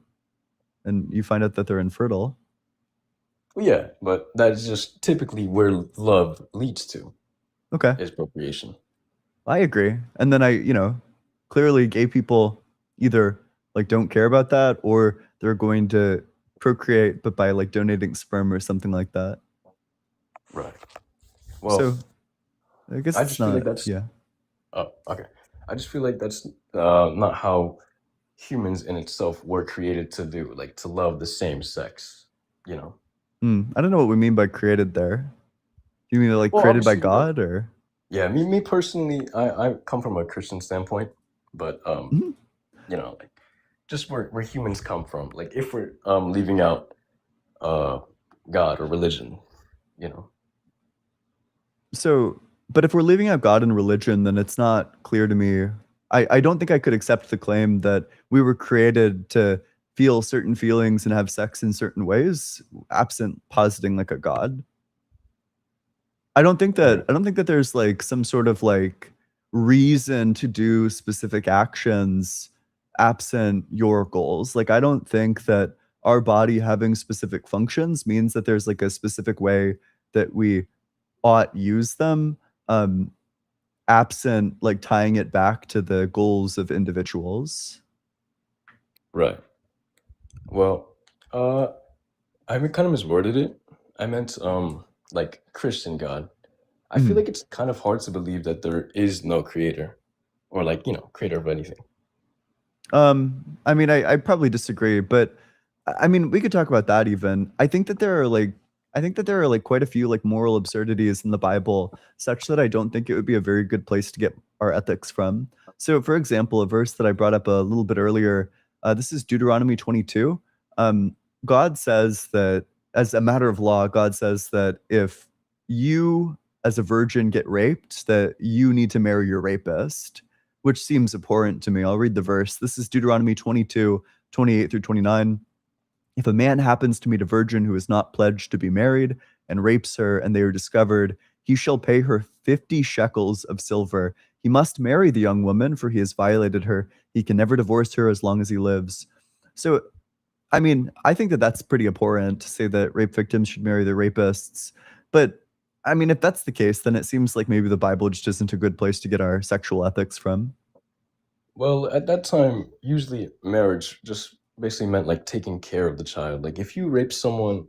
and you find out that they're infertile. Well, yeah, but that's just typically where love leads to. Okay. Is procreation. I agree. And then clearly gay people either like don't care about that or they're going to procreate, but by like donating sperm or something like that. Right. Well, so I guess I it's just not, feel like that's yeah. Oh, okay. I just feel like that's not how humans in itself were created to do, like to love the same sex, you know? I don't know what we mean by created there. Do you mean like Well, created by obviously, God or? Yeah, me personally, I come from a Christian standpoint, but you know, like just where humans come from. Like if we're leaving out God or religion, you know. So, but if we're leaving out God and religion, then it's not clear to me. I don't think I could accept the claim that we were created to feel certain feelings and have sex in certain ways, absent positing like a God. I don't think that there's like some sort of like reason to do specific actions absent your goals. Like I don't think that our body having specific functions means that there's like a specific way that we ought use them, absent like tying it back to the goals of individuals. Right. Well, I kind of misworded it. I meant like Christian God. I feel like it's kind of hard to believe that there is no creator or like, you know, creator of anything. I mean, I probably disagree, but I mean, we could talk about that even. I think that there are like quite a few like moral absurdities in the Bible, such that I don't think it would be a very good place to get our ethics from. So, for example, a verse that I brought up a little bit earlier, this is Deuteronomy 22. God says that as a matter of law, God says that if you as a virgin get raped, that you need to marry your rapist, which seems abhorrent to me. I'll read the verse. This is Deuteronomy 22, 28 through 29. If a man happens to meet a virgin who is not pledged to be married and rapes her and they are discovered, he shall pay her 50 shekels of silver. He must marry the young woman, for he has violated her. He can never divorce her as long as he lives. So, I mean, I think that that's pretty abhorrent to say that rape victims should marry their rapists. But, I mean, if that's the case, then it seems like maybe the Bible just isn't a good place to get our sexual ethics from. Well, at that time, usually marriage just basically meant like taking care of the child. Like if you rape someone,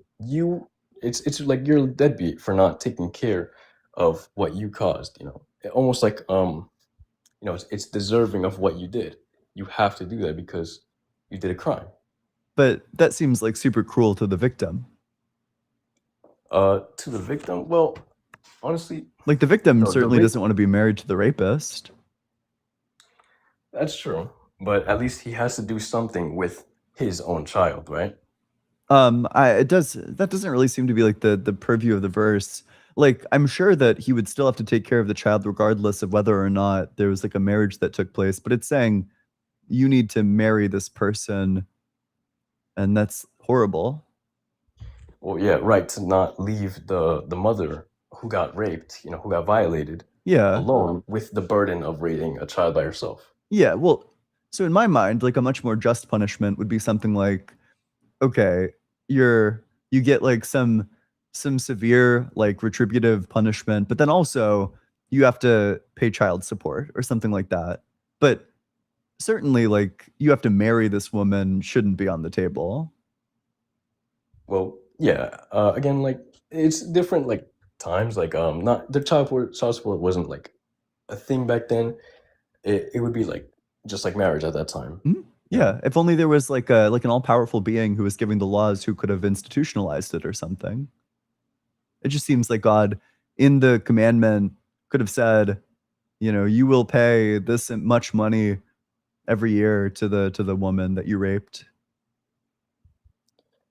it's like you're a deadbeat for not taking care of what you caused, you know. Almost like you know, it's deserving of what you did. You have to do that because you did a crime. But that seems like super cruel to the victim. To the victim? Well, honestly, like the victim the certainly doesn't want to be married to the rapist. That's true, but at least he has to do something with his own child, right? That doesn't really seem to be like the purview of the verse. Like I'm sure that he would still have to take care of the child regardless of whether or not there was like a marriage that took place, but it's saying you need to marry this person, and that's horrible. Well, yeah, right, to not leave the mother who got raped, you know, who got violated, alone with the burden of raising a child by herself. Yeah, well, so in my mind, like a much more just punishment would be something like, okay, you get like some severe like retributive punishment, but then also you have to pay child support or something like that. But certainly like you have to marry this woman shouldn't be on the table. Well, yeah, again, like it's different like times. Like not the child support wasn't like a thing back then. It would be like just like marriage at that time. Yeah, if only there was like an all-powerful being who was giving the laws who could have institutionalized it or something. It just seems like God in the commandment could have said, you know, you will pay this much money every year to the woman that you raped.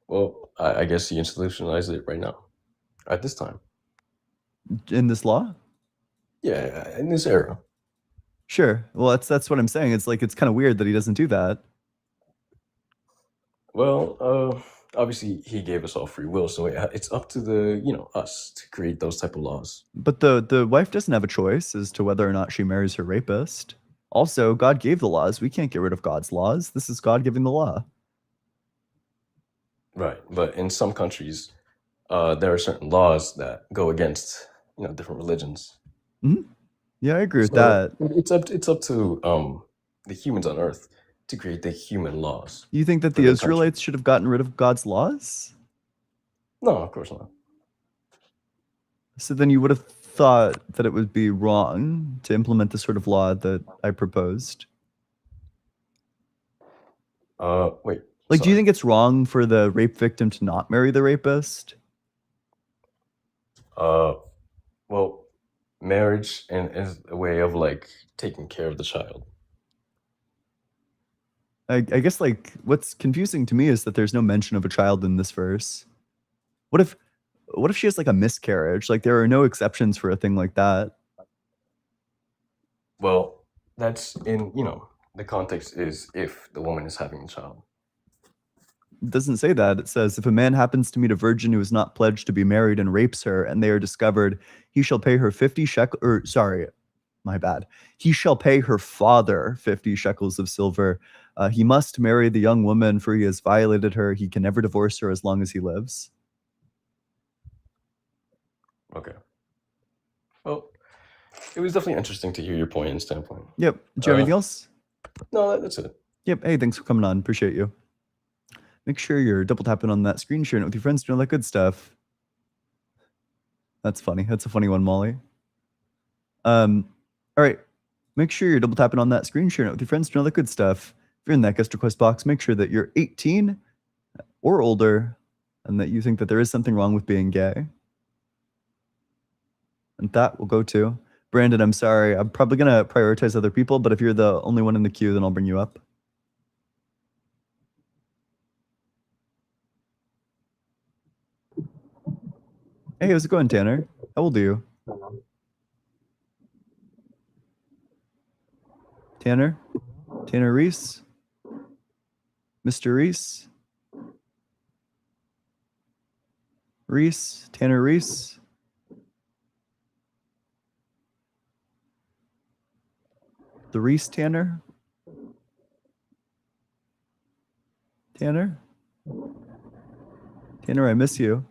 Well, I guess he institutionalized it right now, at this time. In this law? Yeah, in this era. Sure. Well, that's what I'm saying. It's like it's kind of weird that he doesn't do that. Well, obviously he gave us all free will, so it's up to us to create those type of laws. But the wife doesn't have a choice as to whether or not she marries her rapist. Also, God gave the laws. We can't get rid of God's laws. This is God giving the law. Right, but in some countries, there are certain laws that go against different religions. Yeah, I agree with that. It's up to the humans on Earth to create the human laws. You think that the Israelites should have gotten rid of God's laws? No, of course not. So then you would have thought that it would be wrong to implement the sort of law that I proposed. Wait. Like, do you think it's wrong for the rape victim to not marry the rapist? Well, marriage is a way of like taking care of the child. I guess like what's confusing to me is that there's no mention of a child in this verse. What if she has like a miscarriage? Like there are no exceptions for a thing like that. Well, that's in, the context is if the woman is having a child. It doesn't say that. It says, if a man happens to meet a virgin who is not pledged to be married and rapes her, and they are discovered, he shall pay her 50 shekels, or sorry, my bad. He shall pay her father 50 shekels of silver. He must marry the young woman, for he has violated her. He can never divorce her as long as he lives. Okay. Well, it was definitely interesting to hear your point and standpoint. Yep. Do you have anything else? No, that's it. Yep. Hey, thanks for coming on. Appreciate you. Make sure you're double tapping on that screen, sharing it with your friends, doing all that good stuff. That's funny. That's a funny one, Molly. All right. Make sure you're double tapping on that screen, sharing it with your friends, doing all that good stuff. If you're in that guest request box, make sure that you're 18 or older and that you think that there is something wrong with being gay. And that will go to Brandon. I'm sorry. I'm probably going to prioritize other people, but if you're the only one in the queue, then I'll bring you up. Hey, how's it going, Tanner? How old are you? Tanner? Tanner Reese? Mr. Reese? Reese? Tanner Reese? The Reese Tanner? Tanner? Tanner, I miss you.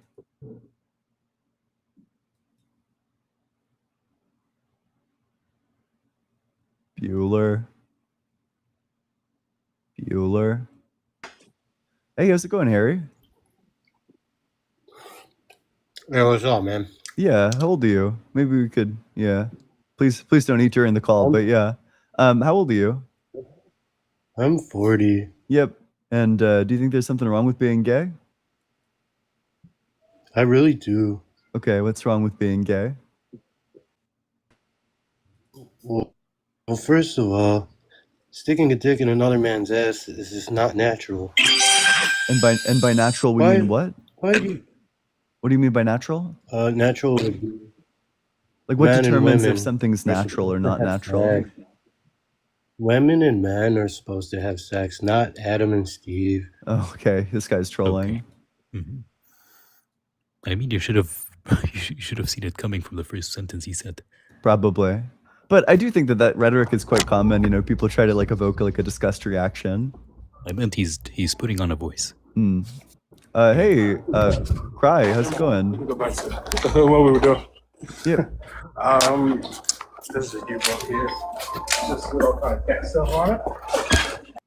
Bueller. Hey, how's it going, Harry? Hey, what's up, man? Yeah, how old are you? Maybe we could, yeah. Please don't eat during the call, but yeah. How old are you? I'm 40. Yep. And do you think there's something wrong with being gay? I really do. Okay, what's wrong with being gay? Well, first of all, sticking a dick in another man's ass is just not natural. And by natural, we mean what? Why do you? What do you mean by natural? Natural would be like what men determines and if something's natural or not natural? Sex. Women and men are supposed to have sex, not Adam and Steve. Oh, okay, this guy's trolling. Okay. I mean, you should have seen it coming from the first sentence he said. Probably. But I do think that rhetoric is quite common. You know, people try to like evoke like a disgust reaction. I meant he's putting on a voice. Hey, Cry, how's it going? Go back to what we were doing. Yep. This is a new book here. Just with all kind of cat stuff on it.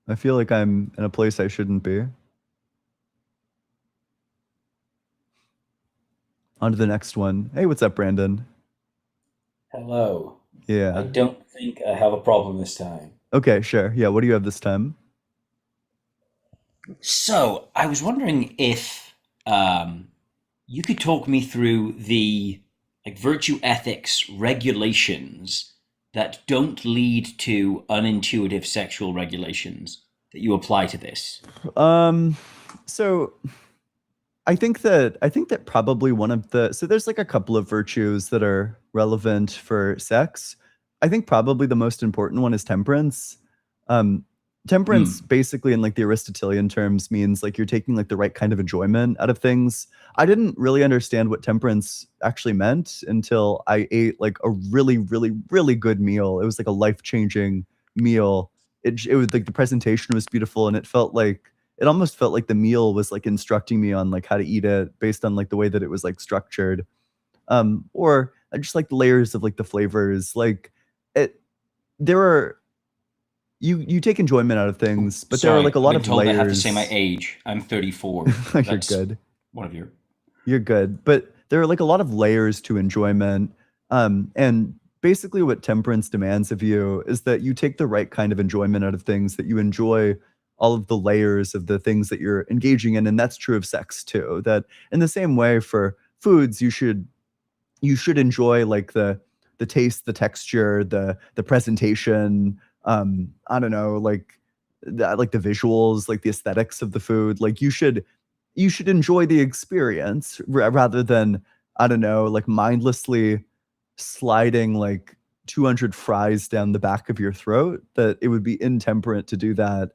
I feel like I'm in a place I shouldn't be. On to the next one. Hey, what's up, Brandon? Hello. Yeah. I don't think I have a problem this time. Okay, sure. Yeah, what do you have this time? So, I was wondering if you could talk me through the virtue ethics regulations that don't lead to unintuitive sexual regulations that you apply to this. So I think that probably one of the there's like a couple of virtues that are relevant for sex. I think probably the most important one is temperance. Temperance basically in like the Aristotelian terms means like you're taking like the right kind of enjoyment out of things. I didn't really understand what temperance actually meant until I ate like a really, really, really good meal. It was like a life-changing meal. It was like the presentation was beautiful and it almost felt like the meal was like instructing me on like how to eat it based on like the way that it was like structured. Or I just like the layers of like the flavors. Like there are you take enjoyment out of things, but there are like a lot I've of been told layers. I have to say my age. I'm 34. You're That's good. one of your. You're good, but there are like a lot of layers to enjoyment. And basically, what temperance demands of you is that you take the right kind of enjoyment out of things, that you enjoy all of the layers of the things that you're engaging in, and that's true of sex too. That in the same way for foods, you should enjoy like the taste, the texture, the presentation. I don't know, like the visuals, like the aesthetics of the food. Like you should enjoy the experience rather than, I don't know, like mindlessly sliding like 200 fries down the back of your throat. That it would be intemperate to do that,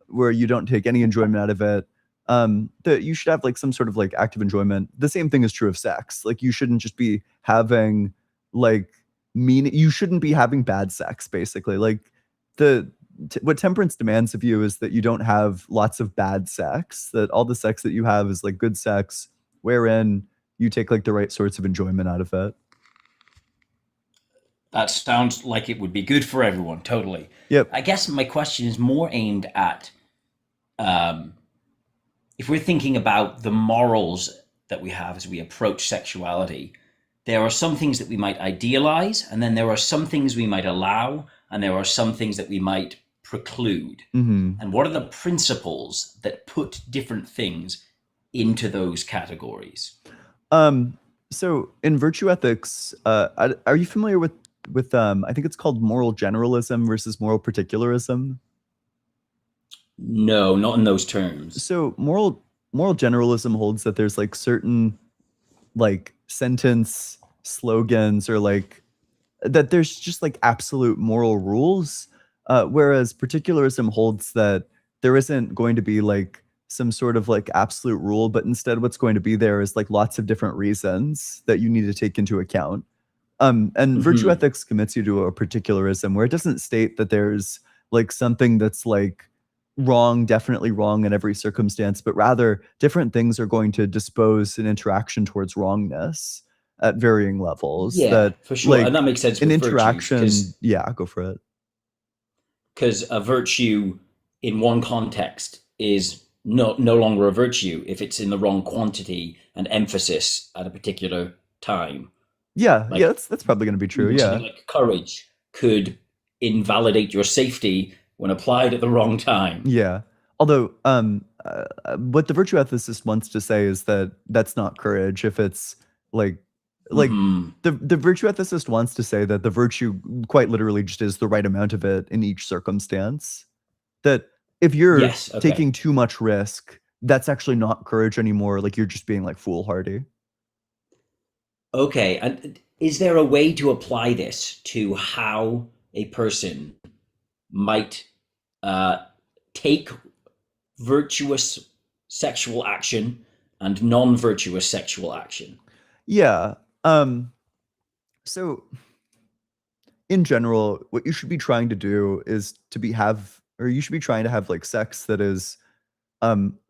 where you don't take any enjoyment out of it. That you should have like some sort of like active enjoyment. The same thing is true of sex. Like you shouldn't just be having like you shouldn't be having bad sex, basically. Like what temperance demands of you is that you don't have lots of bad sex, that all the sex that you have is like good sex, wherein you take like the right sorts of enjoyment out of it. That sounds like it would be good for everyone, totally. Yep. I guess my question is more aimed at if we're thinking about the morals that we have as we approach sexuality, there are some things that we might idealize, and then there are some things we might allow, and there are some things that we might preclude. Mm-hmm. And what are the principles that put different things into those categories? So in virtue ethics, are you familiar with I think it's called moral generalism versus moral particularism? No, not in those terms. So moral generalism holds that there's like certain like sentence slogans or like that there's just like absolute moral rules, whereas particularism holds that there isn't going to be like some sort of like absolute rule, but instead what's going to be there is like lots of different reasons that you need to take into account. And virtue ethics commits you to a particularism where it doesn't state that there's like something that's like wrong, definitely wrong in every circumstance, but rather different things are going to dispose an interaction towards wrongness at varying levels. Yeah, that, for sure. like, And that makes sense an with interaction. virtues, Yeah, go for it. because a virtue in one context is no longer a virtue if it's in the wrong quantity and emphasis at a particular time. Yeah, yeah, that's probably going to be true. Yeah. Something like courage could invalidate your safety when applied at the wrong time. Yeah. Although, what the virtue ethicist wants to say is that that's not courage. If it's like the virtue ethicist wants to say that the virtue quite literally just is the right amount of it in each circumstance. That if you're taking too much risk, that's actually not courage anymore. Like you're just being like foolhardy. Okay, and is there a way to apply this to how a person might take virtuous sexual action and non-virtuous sexual action? Yeah. So in general, what you should be trying to do is you should be trying to have like sex that is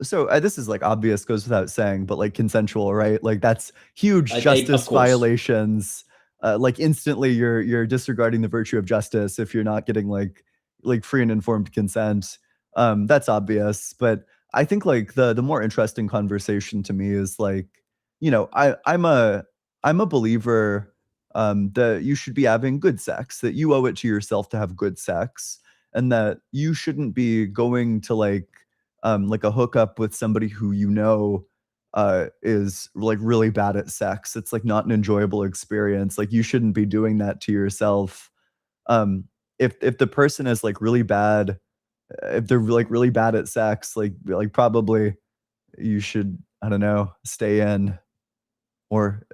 this is like obvious, goes without saying, but like consensual, right? Like that's huge justice violations. Like instantly you're disregarding the virtue of justice if you're not getting like free and informed consent. That's obvious, but I think like the more interesting conversation to me is like you know, I'm a believer that you should be having good sex, that you owe it to yourself to have good sex, and that you shouldn't be going to like a hookup with somebody who you know is like really bad at sex. It's like not an enjoyable experience. Like you shouldn't be doing that to yourself. Um, if the person is like really bad, if they're like really bad at sex, like probably you should, I don't know, stay in, or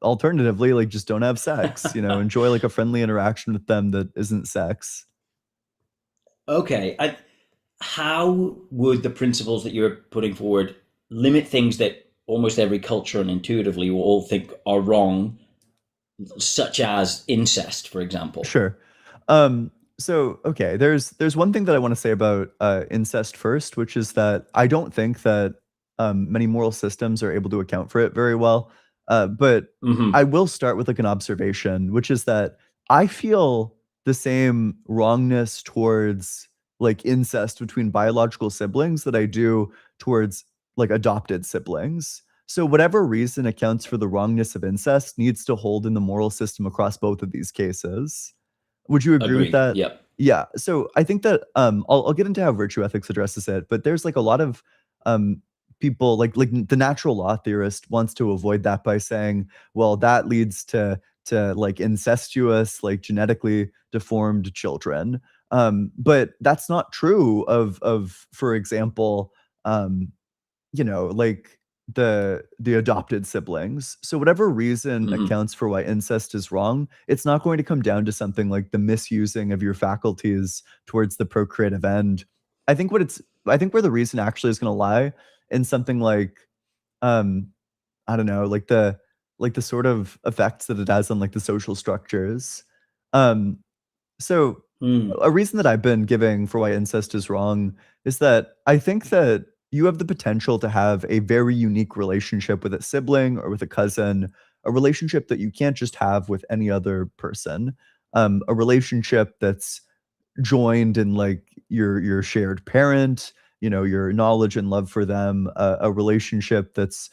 alternatively, like just don't have sex. You know, enjoy like a friendly interaction with them that isn't sex. Okay. How would the principles that you're putting forward limit things that almost every culture and intuitively will all think are wrong, such as incest, for example? Sure. So okay, there's one thing that I want to say about incest first, which is that I don't think that many moral systems are able to account for it very well. But I will start with like an observation, which is that I feel the same wrongness towards like incest between biological siblings that I do towards like adopted siblings. So whatever reason accounts for the wrongness of incest needs to hold in the moral system across both of these cases. Would you agree with Agreed. that? Yep. Yeah. So I think that I'll get into how virtue ethics addresses it, but there's like a lot of people like the natural law theorist wants to avoid that by saying, well, that leads to like incestuous, like genetically deformed children. But that's not true of for example, you know, like the adopted siblings. So whatever reason accounts for why incest is wrong, it's not going to come down to something like the misusing of your faculties towards the procreative end. I think where the reason actually is going to lie in something like um I don't know, like the sort of effects that it has on like the social structures. Um so a reason that I've been giving for why incest is wrong is that I think that you have the potential to have a very unique relationship with a sibling or with a cousin, a relationship that you can't just have with any other person, a relationship that's joined in like your shared parent, you know, your knowledge and love for them, a relationship that's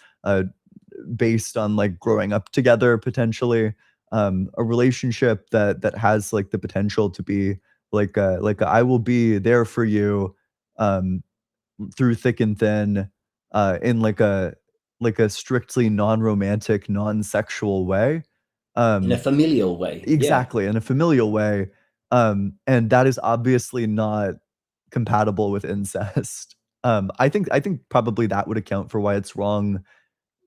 based on like growing up together potentially, a relationship that has like the potential to be like a I will be there for you um through thick and thin, in like a strictly non-romantic, non-sexual way. In a familial way. Yeah. Exactly, in a familial way. And that is obviously not compatible with incest. I think probably that would account for why it's wrong,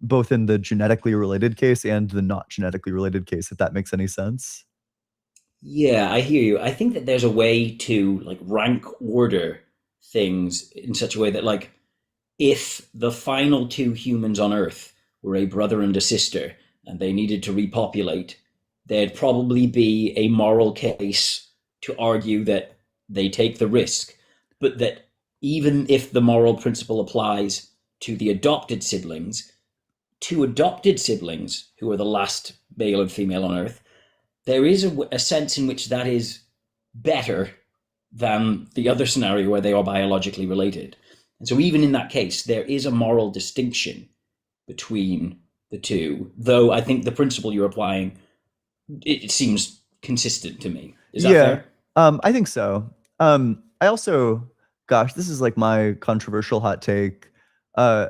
both in the genetically related case and the not genetically related case, if that makes any sense. Yeah, I hear you. I think that there's a way to like rank order things in such a way that like if the final two humans on Earth were a brother and a sister and they needed to repopulate, there'd probably be a moral case to argue that they take the risk, but that even if the moral principle applies to the adopted siblings, two adopted siblings who are the last male and female on Earth, there is a sense in which that is better than the other scenario where they are biologically related. And so even in that case, there is a moral distinction between the two, though I think the principle you're applying, it seems consistent to me. Is that fair? I think so. I also, gosh, this is like my controversial hot take. Uh,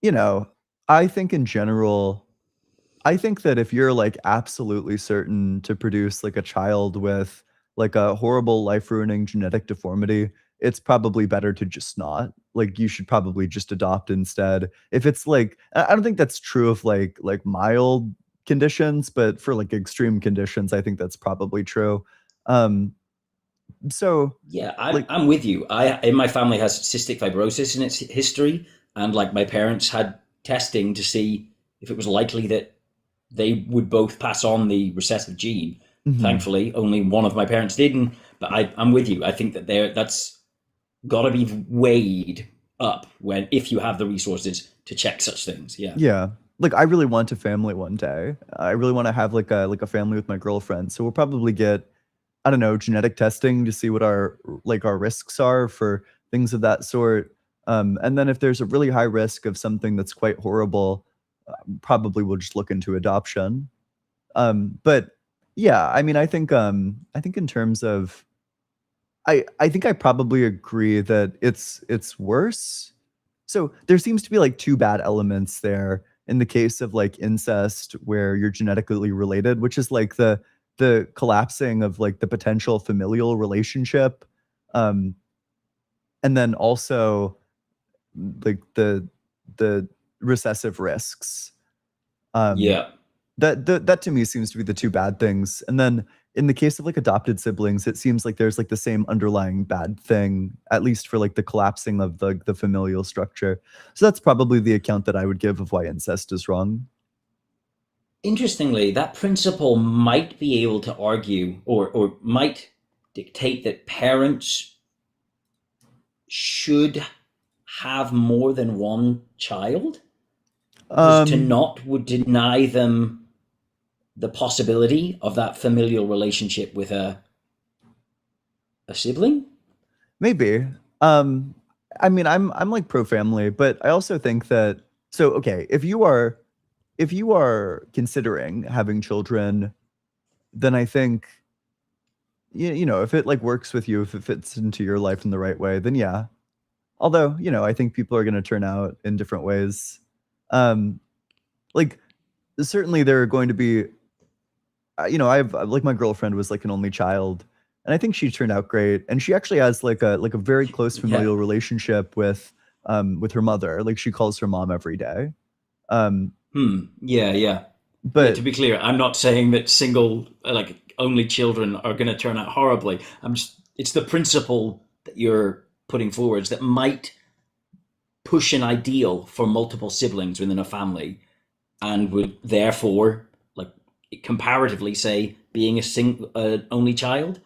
you know, I think in general, I think that if you're like absolutely certain to produce like a child with like a horrible life ruining genetic deformity, it's probably better to just not. Like you should probably just adopt instead. If it's like I don't think that's true of like mild conditions, but for like extreme conditions, I think that's probably true. Um so Yeah, like I'm with you. I in my family has cystic fibrosis in its history, and like my parents had testing to see if it was likely that they would both pass on the recessive gene. mhm. Thankfully, only one of my parents didn't. But I'm with you. I think that that's got to be weighed up when if you have the resources to check such things. Yeah. Yeah. Like I really want a family one day. I really want to have like a family with my girlfriend. So we'll probably get, I don't know, genetic testing to see what our risks are for things of that sort. And then if there's a really high risk of something that's quite horrible, probably will just look into adoption. But yeah, I mean, I think in terms of, I think I probably agree that it's worse. So there seems to be like two bad elements there in the case of like incest, where you're genetically related, which is like the collapsing of like the potential familial relationship, and then also like the recessive risks. Yeah. That to me seems to be the two bad things. And then in the case of like adopted siblings, it seems like there's like the same underlying bad thing, at least for like the collapsing of the familial structure. So that's probably the account that I would give of why incest is wrong. Interestingly, that principle might be able to argue or might dictate that parents should have more than one child, because to not would deny them the possibility of that familial relationship with a sibling. Maybe. I mean, I'm like pro family, but I also think that, so okay, if you are considering having children, then I think you know, if it like works with you, if it fits into your life in the right way, then yeah. Although, you know, I think people are going to turn out in different ways. Like certainly there are going to be, you know, I've like, my girlfriend was like an only child, and I think she turned out great. And she actually has like a very close familial relationship with her mother. Like she calls her mom every day. Yeah. But to be clear, I'm not saying that single, like only children are going to turn out horribly. It's the principle that you're putting forwards that might push an ideal for multiple siblings within a family, and would therefore, like, comparatively say being only child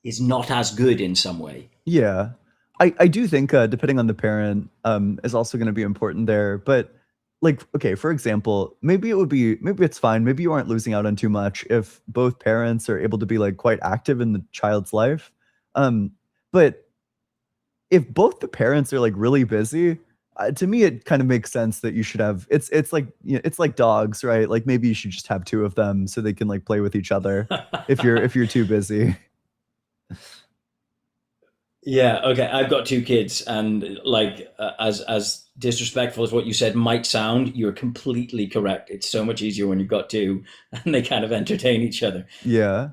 is not as good in some way. Yeah, I do think depending on the parent is also going to be important there. But like, okay, for example, maybe it's fine. Maybe you aren't losing out on too much if both parents are able to be like quite active in the child's life. But if both the parents are like really busy, to me it kind of makes sense that you should have, it's like, you know, it's like dogs, right? Like maybe you should just have two of them so they can like play with each other if you're too busy. Yeah, okay. I've got two kids, and like as disrespectful as what you said might sound, you're completely correct. It's so much easier when you've got two and they kind of entertain each other. Yeah.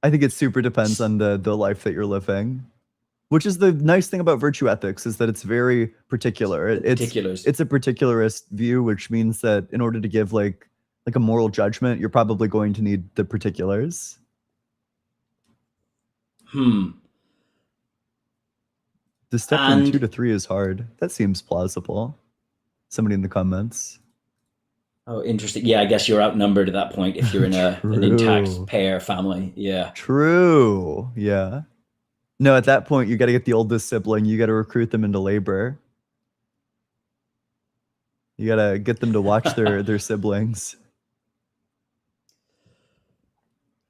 I think it super depends on the life that you're living, which is the nice thing about virtue ethics, is that it's very particular. It's a particularist view, which means that in order to give like a moral judgment, you're probably going to need the particulars. The step from 2 to 3 is hard. That seems plausible. Somebody in the comments. Oh, interesting. Yeah, I guess you're outnumbered at that point if you're in an intact pair family. Yeah. True. Yeah. No, at that point, you got to get the oldest sibling. You got to recruit them into labor. You got to get them to watch their siblings.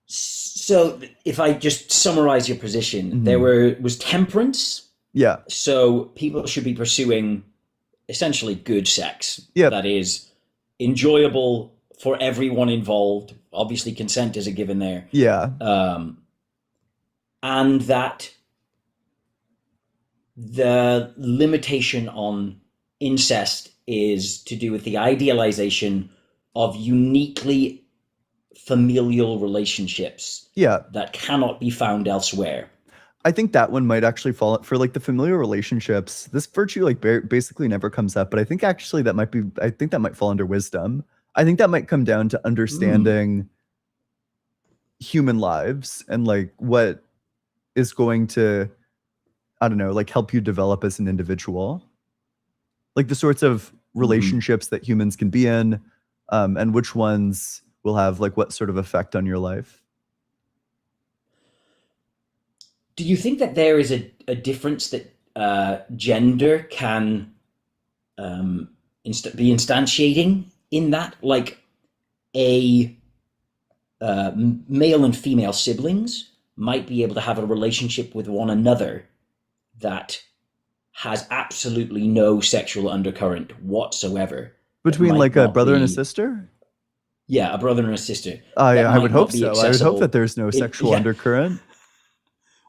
So if I just summarize your position, there was temperance. Yeah. So people should be pursuing essentially good sex. Yeah. That is enjoyable for everyone involved. Obviously, consent is a given there. Yeah. And that the limitation on incest is to do with the idealization of uniquely familial relationships. Yeah. That cannot be found elsewhere. I think that one might actually fall for like the familiar relationships. This virtue like basically never comes up, but I think actually that might fall under wisdom. I think that might come down to understanding human lives and like what is going to, I don't know, like help you develop as an individual. Like the sorts of relationships that humans can be in, and which ones will have like what sort of effect on your life. Do you think that there is a difference that gender can be instantiating in that? Like a male and female siblings might be able to have a relationship with one another that has absolutely no sexual undercurrent whatsoever. Between might like a not brother and a be- sister? Yeah, a brother and a sister. I would hope so. I would hope that there's no sexual yeah. undercurrent.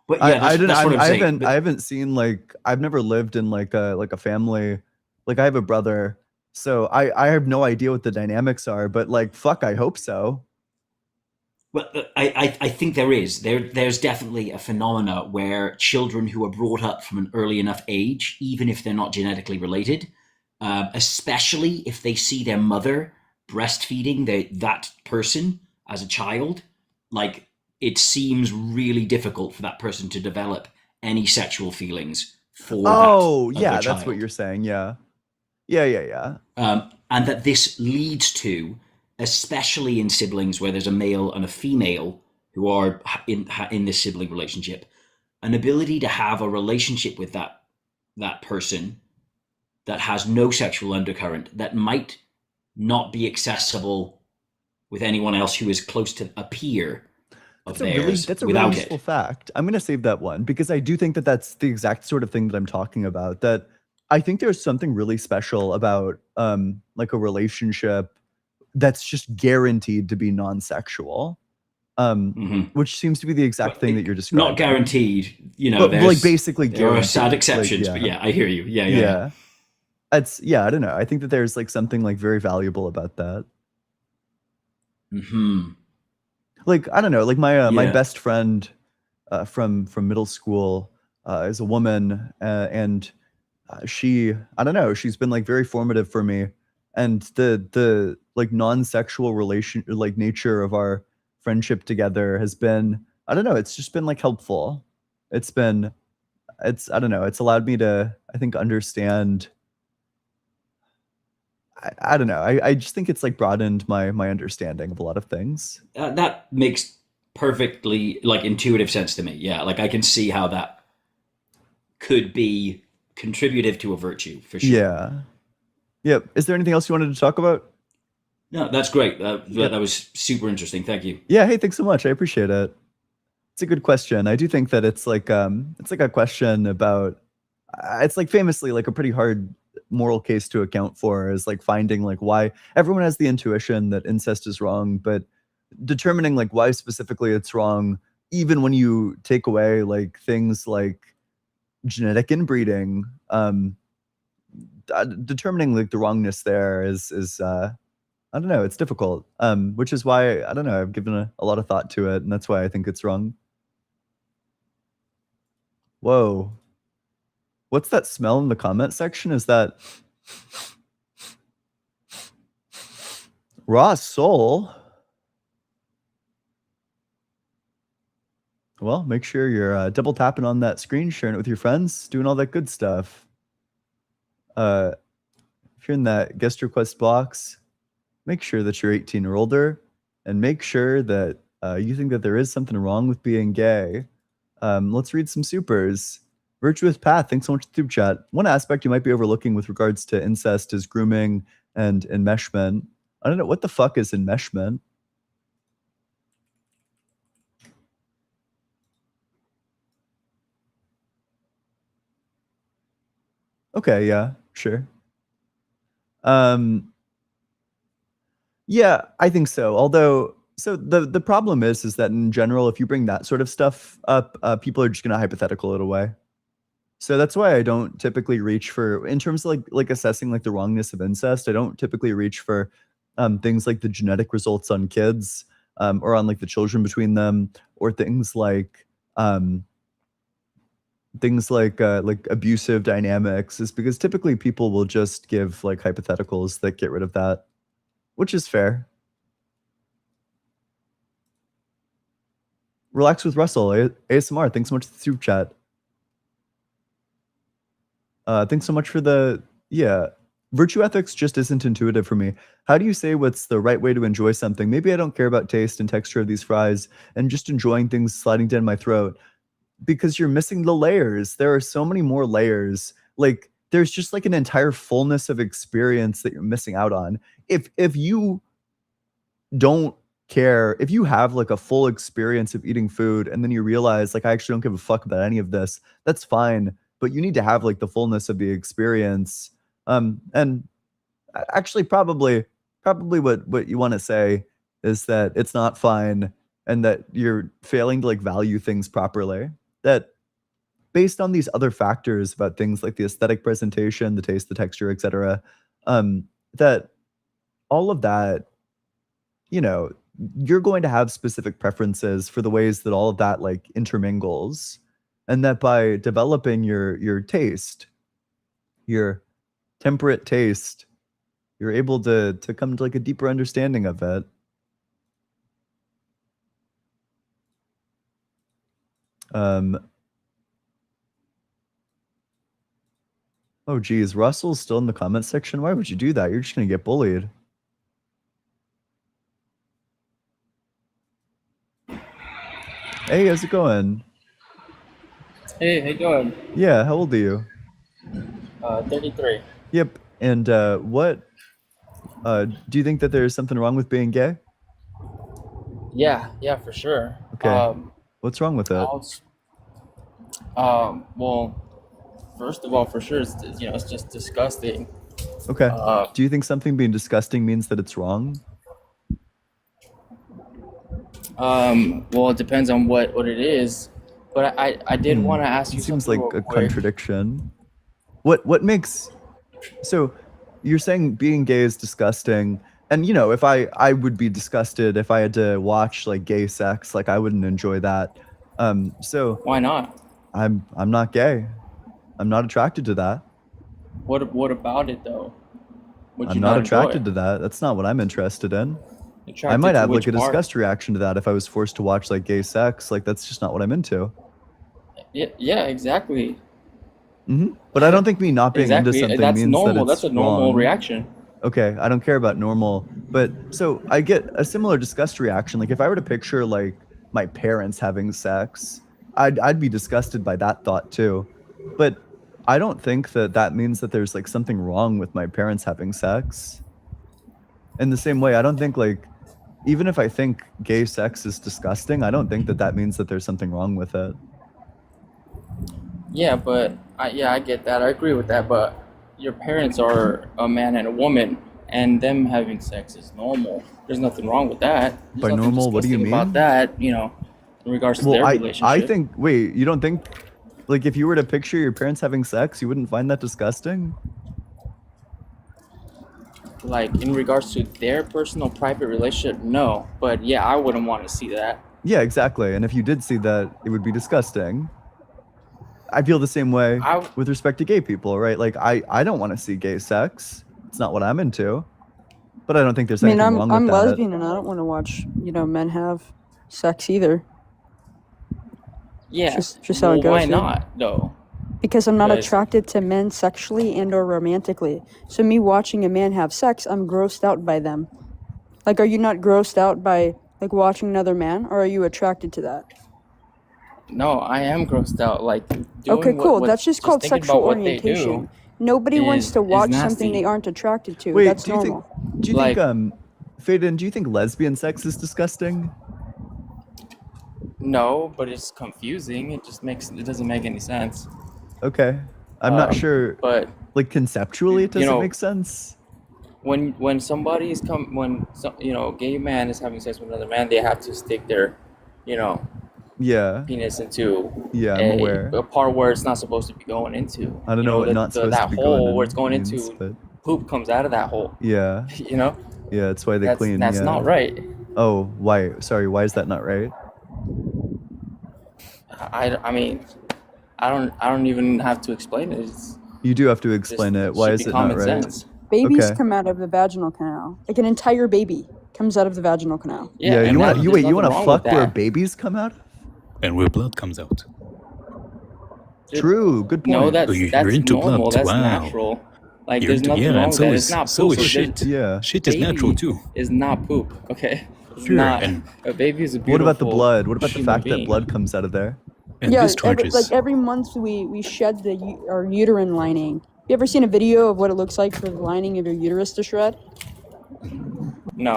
But yeah, that's what I'm saying. I haven't seen like, I've never lived in like a family. Like I have a brother, so I have no idea what the dynamics are. But like, fuck, I hope so. Well, I think there's definitely a phenomena where children who are brought up from an early enough age, even if they're not genetically related, especially if they see their mother breastfeeding that person as a child, like it seems really difficult for that person to develop any sexual feelings for yeah, that's what you're saying. Yeah. And that this leads to, especially in siblings where there's a male and a female who are in this sibling relationship, an ability to have a relationship with that person that has no sexual undercurrent, that might not be accessible with anyone else who is close to a peer of theirs. That's a really useful fact. I'm going to save that one because I do think that that's the exact sort of thing that I'm talking about. That I think there's something really special about like a relationship that's just guaranteed to be non-sexual, which seems to be the exact thing that you're describing. Not guaranteed, you know. But like basically there guaranteed. are sad exceptions, but yeah, I hear you. Yeah. It's I don't know. I think that there's like something like very valuable about that. Like I don't know. Like my best friend from middle school is a woman, and she, I don't know, she's been like very formative for me, and the like non-sexual relation, like nature of our friendship together has been, I don't know, it's just been like helpful. I don't know, it's allowed me to, I think, understand. I don't know. I just think it's like broadened my understanding of a lot of things. That makes perfectly like intuitive sense to me. Yeah, like I can see how that could be contributive to a virtue for sure. Yeah. Yep. Is there anything else you wanted to talk about? No, that's great. That was super interesting. Thank you. Yeah. Hey, thanks so much. I appreciate it. It's a good question. I do think that it's like a question about, it's like famously like a pretty hard moral case to account for, is like finding like why everyone has the intuition that incest is wrong, but determining like why specifically it's wrong, even when you take away like things like genetic inbreeding, determining like the wrongness there is I don't know, it's difficult, which is why, I don't know, I've given a lot of thought to it, and that's why I think it's wrong. Whoa. What's that smell in the comment section? Is that raw soul? Well, make sure you're double tapping on that screen, sharing it with your friends, doing all that good stuff. If you're in that guest request box, make sure that you're 18 or older, and make sure that you think that there is something wrong with being gay. Let's read some supers. Virtuous Path, thanks so much for the chat. One aspect you might be overlooking with regards to incest is grooming and enmeshment. I don't know, what the fuck is enmeshment? Okay, yeah, sure. Yeah, I think so. Although, so the problem is that in general, if you bring that sort of stuff up, people are just gonna hypothetical it away. So that's why I don't typically reach for, in terms of like assessing like the wrongness of incest, I don't typically reach for things like the genetic results on kids, or on like the children between them, or things like abusive dynamics, is because typically people will just give like hypotheticals that get rid of that, which is fair. Relax with Russell, ASMR, thanks so much for the super chat. Thanks so much for the, virtue ethics just isn't intuitive for me. How do you say what's the right way to enjoy something? Maybe I don't care about taste and texture of these fries and just enjoying things sliding down my throat, because you're missing the layers. There are so many more layers. Like there's just like an entire fullness of experience that you're missing out on. If you don't care, if you have like a full experience of eating food and then you realize like I actually don't give a fuck about any of this, that's fine. But you need to have like the fullness of the experience. And actually probably what you want to say is that it's not fine and that you're failing to like value things properly. That based on these other factors about things like the aesthetic presentation, the taste, the texture, etc., that all of that, you know, you're going to have specific preferences for the ways that all of that like intermingles, and that by developing your taste, your temperate taste, you're able to come to like a deeper understanding of it. Oh geez, Russell's still in the comment section. Why would you do that? You're just gonna get bullied. Hey, how's it going? Hey, how you doing? Yeah, how old are you? 33. Yep. And what do you think that there's something wrong with being gay? Yeah, for sure. Okay. What's wrong with it? Well, first of all, for sure, it's it's just disgusting. Okay. Do you think something being disgusting means that it's wrong? Well, it depends on what it is, but I did want to ask you It seems something like real a quick. contradiction. What makes so you're saying being gay is disgusting, and you know, if I would be disgusted if I had to watch like gay sex, like I wouldn't enjoy that. So Why not? I'm not gay. I'm not attracted to that. What about it though? Would I'm you not not enjoy attracted it? to that. That's not what I'm interested in. I Attracted might to have like which a part? disgust reaction to that if I was forced to watch like gay sex. Like that's just not what I'm into. Yeah, exactly. But I don't think me not being into Exactly. something That's means that normal. it's That's a normal wrong. reaction. Okay, I don't care about normal, but so I get a similar disgust reaction. Like if I were to picture like my parents having sex, I'd be disgusted by that thought too. But I don't think that means that there's like something wrong with my parents having sex. In the same way, I don't think like even if I think gay sex is disgusting, I don't think that means that there's something wrong with it. Yeah, but I get that. I agree with that. But your parents are a man and a woman, and them having sex is normal. There's nothing wrong with that. There's By nothing normal, what do you disgusting about mean? that, in regards to Well, their I relationship. think wait, you don't think like if you were to picture your parents having sex, you wouldn't find that disgusting? Like in regards to their personal private relationship, no. But yeah, I wouldn't want to see that. Yeah, exactly. And if you did see that, it would be disgusting. I feel the same way with respect to gay people, right? Like I don't want to see gay sex. It's not what I'm into. But I don't think there's I mean, anything wrong with I'm that. lesbian and I don't want to watch, men have sex either. Yeah. Just how Well, it goes. why yeah. not though? Because I'm not Because- attracted to men sexually and or romantically. So me watching a man have sex, I'm grossed out by them. Like, are you not grossed out by like watching another man, or are you attracted to that? No, I am grossed out. Like doing Okay, cool. what That's just called thinking sexual about what they orientation. do Nobody wants is- to is watch something nasty. they aren't attracted to. Wait, That's do you normal. think Faden, do you think lesbian sex is disgusting? No, but it's confusing. It doesn't make any sense. Okay. I'm not sure but like conceptually it doesn't know, make sense. When somebody is a gay man is having sex with another man, they have to stick their, Yeah. penis into Yeah, I'm aware. a part where it's not supposed to be going into. I don't know what not supposed that to be hole going in where it's going means, into. but Poop comes out of that hole. yeah. Yeah, that's why they That's- clean. that's yeah. not right. Oh, why? Sorry, why is that not right? I mean, I don't even have to explain it. You do have to explain it. Why should is be it not common right? sense. Babies Okay. come out of the vaginal canal. Like an entire baby comes out of the vaginal canal. Yeah, you want you wait, you want to fuck where babies come out? And where blood comes out. True, good point. No, that's So you're that's into normal. blood, That's wow. natural. Like You're there's into- nothing yeah, wrong and with so that. is- It's not so poop. is shit. Yeah. Shit is natural Baby too. Is not poop. Okay. It's Sure, not. and- A baby is a What beautiful. about the blood? What about the human fact that being. blood comes out of there? And yeah, discharges. every month we shed our uterine lining. You ever seen a video of what it looks like for the lining of your uterus to shred? No.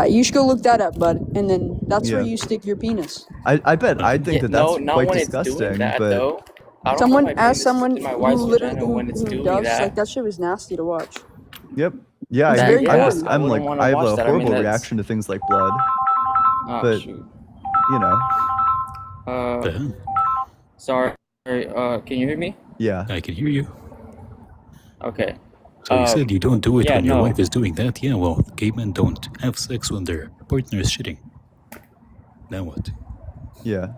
You should go look that up, bud. And then that's where Yeah. you stick your penis. I bet I think Yeah, that's not quite when disgusting, it's doing that but though. I don't Someone put my ask penis someone in my who wife's literally vagina when it's doing does that. like that shit was nasty to watch. Yep. Yeah, It's I very think common. I'm wouldn't like wanna I have watch a that. I mean, horrible that's- reaction to things like blood. Oh, but shoot. you know. Sorry. Can you hear me? Yeah. I can hear you. Okay. So you said you don't do it yeah, when your no. wife is doing that? Yeah, well, gay men don't have sex when their partner is shitting. Now what? Yeah.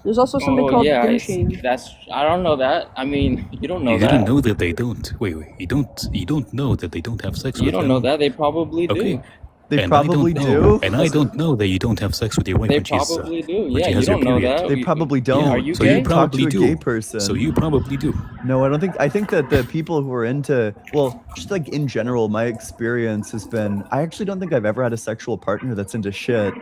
There's also something called yeah, douching. that's I don't know that. I mean, you don't know You that. didn't know that they don't. Wait, you don't know that they don't have sex You with don't them. know that. They probably do. Okay. They And probably I don't know, do. And I don't know that you don't have sex with your wife They when she's probably do. when Yeah, she you has her don't know period. that. They probably don't. Are you So gay? you probably Talk to do. a gay person. So you probably do. No, I don't think. I think that the people who are into, well, just like in general, my experience has been, I actually don't think I've ever had a sexual partner that's into shit.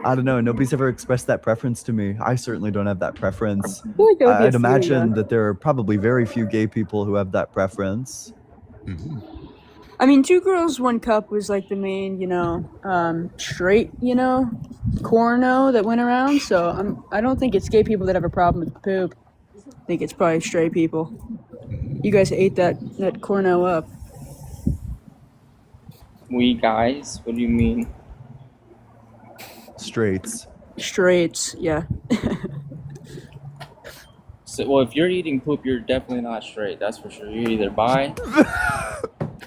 I don't know. Nobody's ever expressed that preference to me. I certainly don't have that preference. I feel like there would be a I'd few, imagine yeah. that there are probably very few gay people who have that preference. I mean, 2 girls, 1 cup was like the main, straight, corno that went around. So I don't think it's gay people that have a problem with poop. I think it's probably straight people. You guys ate that corno up. We guys? What do you mean? Straights. Straights, yeah. So, well, if you're eating poop, you're definitely not straight. That's for sure. You're either bi.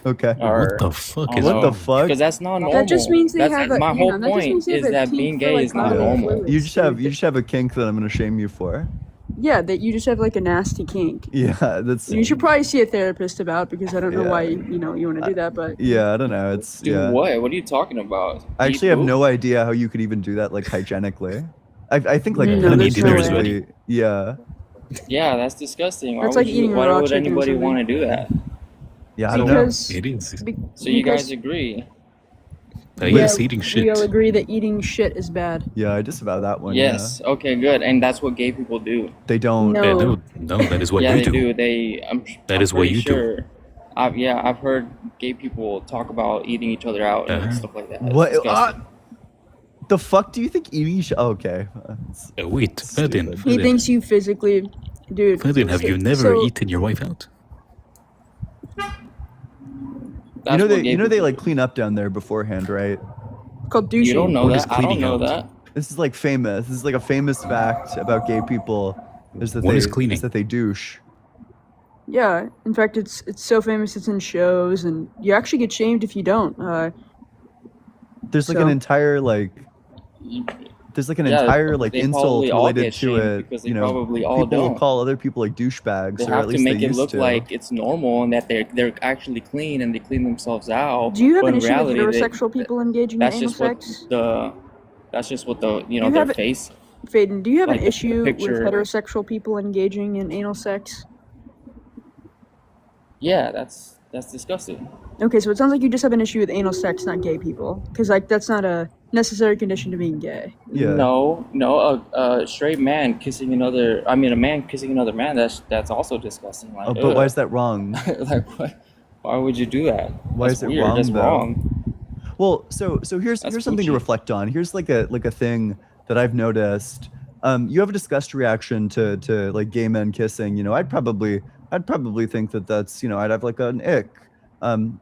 Okay. Or, What the fuck I is don't What know, the fuck? Because that's not normal. That just means they That's, have a. my hang whole on, that just means point they have is a that kink being for, gay like, is not bodily normal. fluids. You just have a kink that I'm gonna shame you for. Yeah, that you just have like a nasty kink. Yeah, that's. You should probably see a therapist about, because I don't know Yeah. why you want to do that, but Yeah, I don't know. It's Do yeah. what? What are you talking about? I actually Eat have poop? no idea how you could even do that like hygienically. I think like No, there's no way. usually, yeah. Yeah, that's disgusting. Why That's would like eating why raw would chicken or anybody something. want to do that? Yeah, I don't know. Because It is. So you guys because agree? Yes, eating shit. we all agree that eating shit is bad. Yeah, I disavow that one. Yes. Okay, good. And that's what gay people do. Yeah. They don't. No. No, that is what yeah, you they do. do. That I'm is what pretty you do. sure. I've heard gay people talk about eating each other out and stuff like that. It's What? disgusting. The fuck do you think eating? Okay. Wait, Fedin. He thinks you physically, dude. Fedin, have you never eaten your wife out? That's what gay they like clean up down there beforehand, right? Called douching. You don't know What is that? I don't cleaning know out? that. This is like famous. This is like a famous fact about gay people. Is that What they is cleaning? is that they douche. Yeah, in fact, it's so famous. It's in shows, and you actually get shamed if you don't. There's like So- an entire like. There's like an Yeah, entire like they insult probably all related get to shamed it. because they You know, probably all people will don't. call other people like douchebags, They or at have to least make they it used look to. like it's normal and that they're actually clean and they clean themselves out. Do you have but an in issue reality, with they- heterosexual people engaging in that's anal just what sex? that's just what the You their have it- face. Faden, do you have like an the issue with picture- heterosexual people engaging in anal sex? Yeah, that's disgusting. Okay, so it sounds like you just have an issue with anal sex, not gay people, because like that's not a necessary condition to being gay. Yeah. No, a straight man kissing another. I mean, a man kissing another man. That's also disgusting. Like, Oh, but why is that wrong? like, why would you do that? Why That's is it weird. wrong, That's though? wrong. Well, so here's That's something to Gucci. reflect on. Here's like a thing that I've noticed. You have a disgust reaction to like gay men kissing. You know, I'd probably think that that's, I'd have like an ick.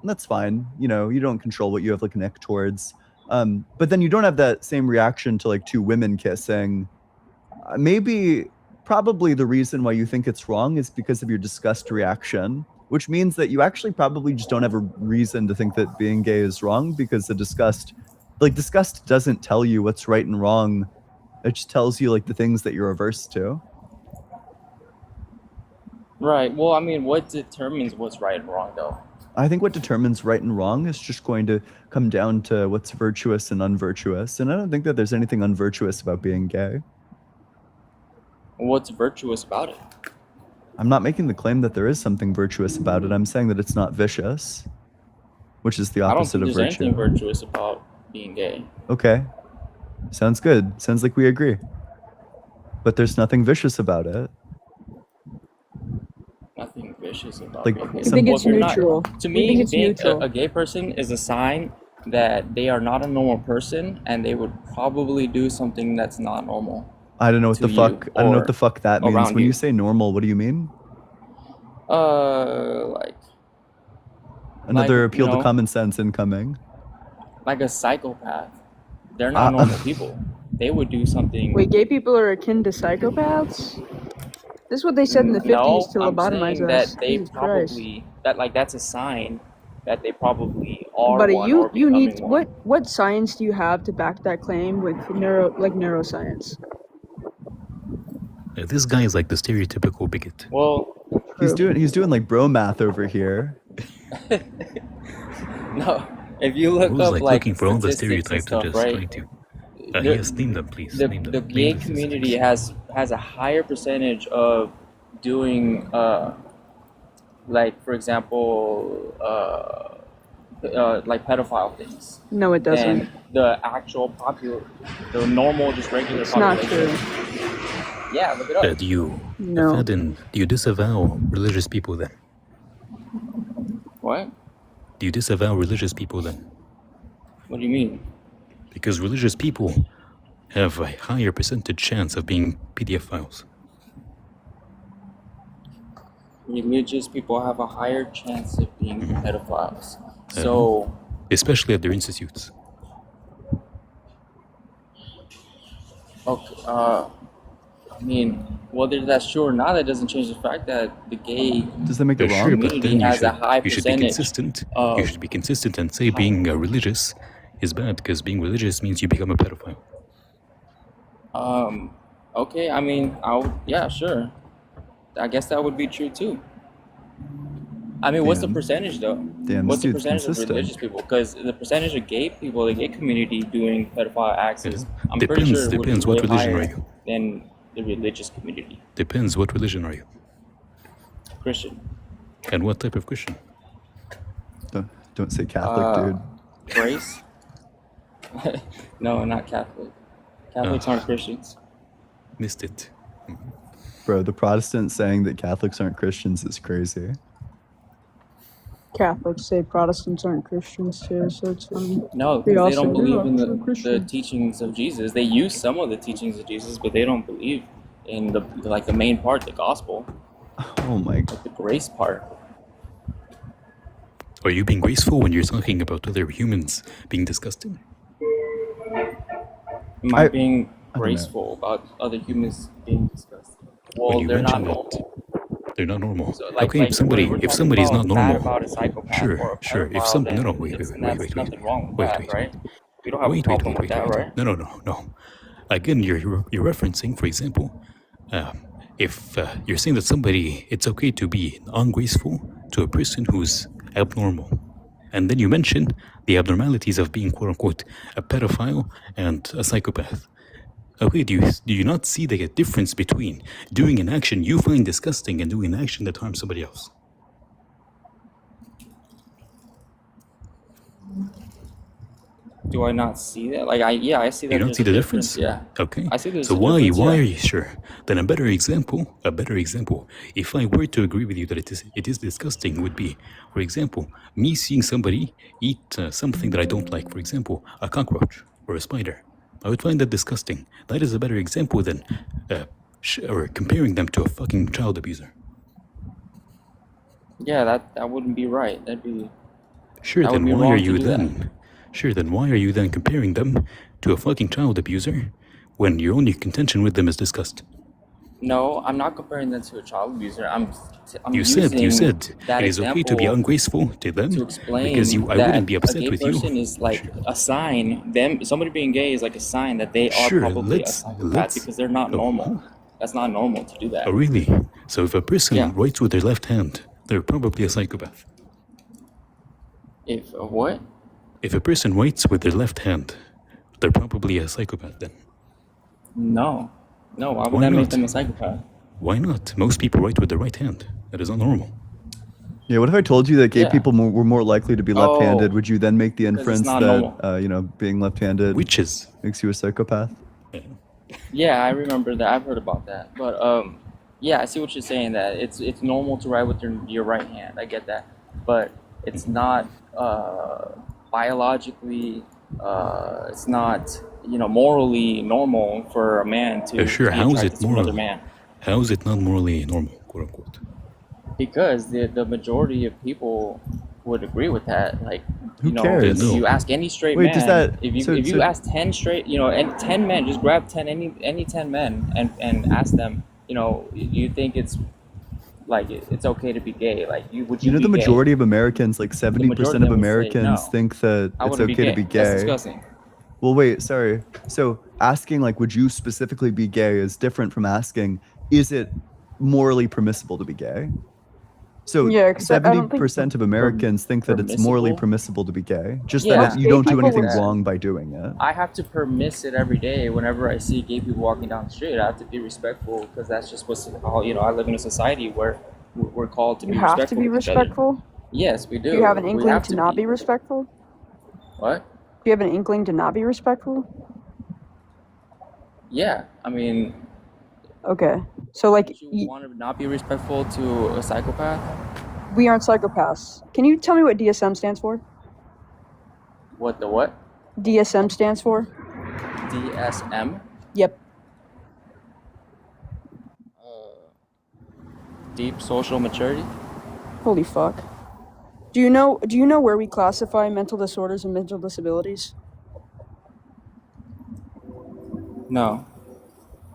That's fine. You know, you don't control what you have like an ick towards. But then you don't have that same reaction to like two women kissing. Probably the reason why you think it's wrong is because of your disgust reaction, which means that you actually probably just don't have a reason to think that being gay is wrong, because the disgust doesn't tell you what's right and wrong. It just tells you like the things that you're averse to. Right. Well, I mean, what determines what's right and wrong, though? I think what determines right and wrong is just going to come down to what's virtuous and unvirtuous. And I don't think that there's anything unvirtuous about being gay. What's virtuous about it? I'm not making the claim that there is something virtuous about it. I'm saying that it's not vicious, which is the I don't opposite think of there's virtue. anything virtuous about being gay. Okay. Sounds good. Sounds like we agree. But there's nothing vicious about it. Nothing vicious about Like, being gay. I think Well, it's if you're neutral. to I me, think it's being neutral. a gay person is a sign that they are not a normal person, and they would probably do something that's not normal. I don't know what To the you fuck. I don't know what or the fuck that means. around When you you. say normal, what do you mean? Like Another Like, appeal you to know, common sense incoming. like a psychopath. They're not normal people. They would do something. Wait, gay people are akin to psychopaths? This is what they said in the 50s No, to I'm lobotomize saying us. that they Jesus Christ. probably that's a sign that they probably are Buddy, one or you need becoming one. what science do you have to back that claim with neuroscience? This guy is like the stereotypical bigot. Well, he's doing like bro math over here. No, if you look Who's up like like looking for all the statistics and stereotypes and stuff, just right? trying to yes, name them, please. Name them. The Name gay the community has a higher percentage of doing like, for example, like pedophile things. No, it doesn't. And the actual the normal, just regular It's not population. true. Yeah, look it up. Do you No. Fadden, do you disavow religious people then? What? Do you disavow religious people then? What do you mean? Because religious people have a higher percentage chance of being pedophiles. Religious people have a higher chance of being pedophiles. So, especially at their institutes. okay, I mean, whether that's true or not, that doesn't change the fact that the gay Does that make it wrong? Sure, but community then has a high you should be percentage consistent. of You should be consistent and say being religious is bad because being religious means you become a pedophile. Okay, I mean, yeah, sure. I guess that would be true too. I mean, what's the percentage though? Damn, What's this the dude's percentage of consistent. religious people? Because the percentage of gay people, the gay community doing pedophile acts is, I'm pretty Depends. sure it would Depends. be What way religion higher are you? than the religious community. Depends. What religion are you? Christian. And what type of Christian? Don't say Catholic, dude. Grace? No, not Catholic. Catholics aren't Christians. Missed it. Bro, the Protestants saying that Catholics aren't Christians is crazy. Catholics say Protestants aren't Christians too, so it's funny. No, We because they also don't believe in true the Christians. teachings of Jesus. They use some of the teachings of Jesus, but they don't believe in the main part, the gospel. Oh my God. Like the grace part. Are you being graceful when you're talking about other humans being disgusting? Am I being graceful about other humans being disgusting? When Well, you they're not mentioned normal. They're not normal. So, Okay, if we're somebody's not talking bad normal, about a psychopath or sure, a sure. If pedophile, some then no, wait, that's nothing wrong with that, right? We don't have a problem with that, right? No. Again, you're referencing, for example, if you're saying that somebody, it's okay to be ungraceful to a person who's abnormal, and then you mention the abnormalities of being quote unquote a pedophile and a psychopath. Okay, do you not see the difference between doing an action you find disgusting and doing an action that harms somebody else? Do I not see that? Like, I see that. You don't there's see a the difference? Yeah. Okay. I see there's So a why difference, are yeah. you sure? Then a better example, if I were to agree with you that it is disgusting would be, for example, me seeing somebody eat something that I don't like, for example, a cockroach or a spider. I would find that disgusting. That is a better example than or comparing them to a fucking child abuser. Yeah, that wouldn't be right. That'd be Sure, that would then be why wrong are to you do that. then? Sure, then why are you then comparing them to a fucking child abuser when your only contention with them is disgust? No, I'm not comparing them to a child abuser. I'm You using said that it is okay to be example ungrateful to them to explain because I that wouldn't be a upset gay with you. person is like a sign. Somebody being gay is like a sign that they are Sure, probably a psychopath because they're not normal. That's not normal to do that. Oh, really? So if a person writes with their left hand, they're probably a psychopath. If what? If a person writes with their left hand, they're probably a psychopath then. No. No, why would Why that make not? them a psychopath? Why not? Most people write with their right hand. That is not normal. Yeah, what if I told you that gay Yeah. people were more likely to be left-handed? Would you then make the 'cause it's inference not that being left-handed witches makes you a psychopath? Yeah, I remember that. I've heard about that. But yeah, I see what you're saying. That it's normal to write with your right hand. I get that, but it's not biologically. It's not morally normal for a man to Sure, be how is attracted it to another moral? man. How is it not morally normal, quote unquote? Because the majority of people would agree with that. Like, Who you know, cares? if you ask any straight Wait, man, does that- if you so- if you so- ask 10 straight, you know, and 10 men, just grab 10 any 10 men and ask them, you know, do you think it's like it's okay to be gay? Like, would you You know, be the gay? majority of Americans, like 70% of them would say Americans, no. think that I it's wouldn't be okay to gay. be gay. That's disgusting. Well, wait, sorry. So asking, like, would you specifically be gay is different from asking, is it morally permissible to be gay? So Yeah, 'cause I don't think 70% of Americans think that it's morally permissible to be gay, just that you don't do anything wrong by doing it. I have to permiss it every day. Whenever I see gay people walking down the street, I have to be respectful because that's just what's how, you know, I live in a society where we're called to You be have respectful to be of each other. respectful? Yes, we do. Do you have an We inkling have to not be respectful? What? Do you have an inkling to not be respectful? Yeah, I mean, Okay. So, like, you want to not be respectful to a psychopath? we aren't psychopaths. Can you tell me what DSM stands for? What the what? DSM stands for? DSM? Yep. Deep social maturity? Holy fuck. Do you know where we classify mental disorders and mental disabilities? No.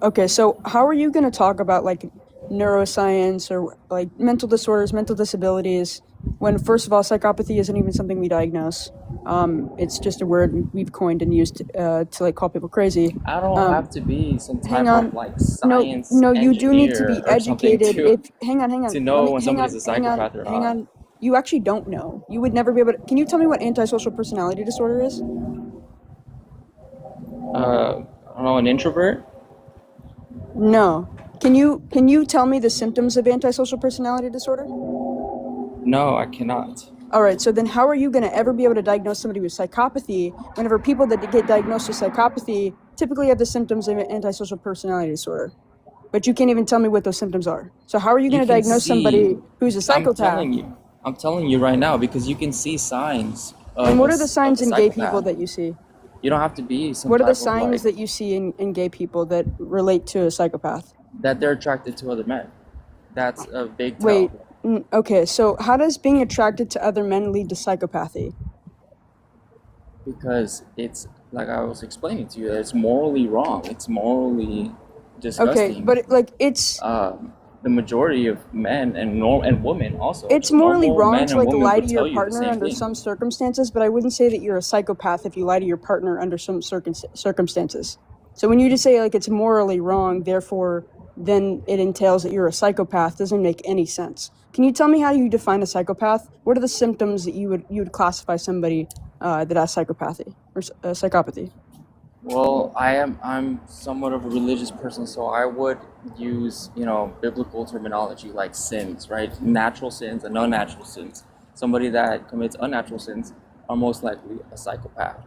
Okay, so how are you going to talk about like neuroscience or like mental disorders, mental disabilities, when first of all, psychopathy isn't even something we diagnose. It's just a word we've coined and used to like call people crazy. I don't have to be some type Hang on. of like science No, you do need to be engineer or something educated. Hang on. to know Let me- when somebody's a psychopath or hang not. on. You actually don't know. You would never be able to. Can you tell me what antisocial personality disorder is? I don't know, an introvert? No. Can you tell me the symptoms of antisocial personality disorder? No, I cannot. All right, so then how are you going to ever be able to diagnose somebody with psychopathy whenever people that get diagnosed with psychopathy typically have the symptoms of antisocial personality disorder? But you can't even tell me what those symptoms are. So how are you going to can diagnose see- somebody who's a psychopath? I'm telling you right now because you can see signs. Of And what are a- the signs of in a gay psychopath. people that you see? You don't have to be some What are the type of, like, signs that you see in gay people that relate to a psychopath? that they're attracted to other men. That's a big tell. Wait, okay, so how does being attracted to other men lead to psychopathy? Because it's like I was explaining to you, it's morally wrong. It's morally disgusting. Okay, but it's the majority of men and women also. it's morally normal wrong men to and like women lie would to your tell you the partner same under thing. some circumstances, but I wouldn't say that you're a psychopath if you lie to your partner under some circumstances. So when you just say like it's morally wrong, therefore then it entails that you're a psychopath doesn't make any sense. Can you tell me how you define a psychopath? What are the symptoms that you would classify somebody that has psychopathy or psychopathy? Well, I'm somewhat of a religious person, so I would use, you know, biblical terminology like sins, right? Natural sins and unnatural sins. Somebody that commits unnatural sins are most likely a psychopath,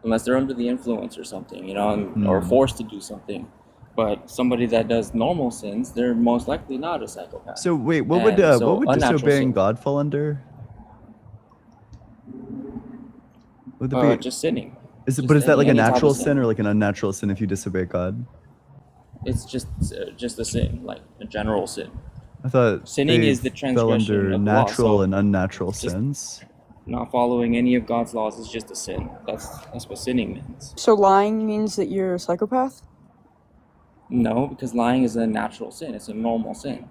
unless they're under the influence or something, you know, or forced to do something. But somebody that does normal sins, they're most likely not a psychopath. So wait, what And would so unnatural disobeying sin- God fall under? Would it be just sinning. Is it? Just But is that like a any type of natural sin. sin or like an unnatural sin if you disobey God? It's just a sin, like a general sin. I thought Sinning they is the fell transgression under of the law, natural so and unnatural just- sins. Not following any of God's laws is just a sin. That's what sinning means. So lying means that you're a psychopath? No, because lying is a natural sin. It's a normal sin.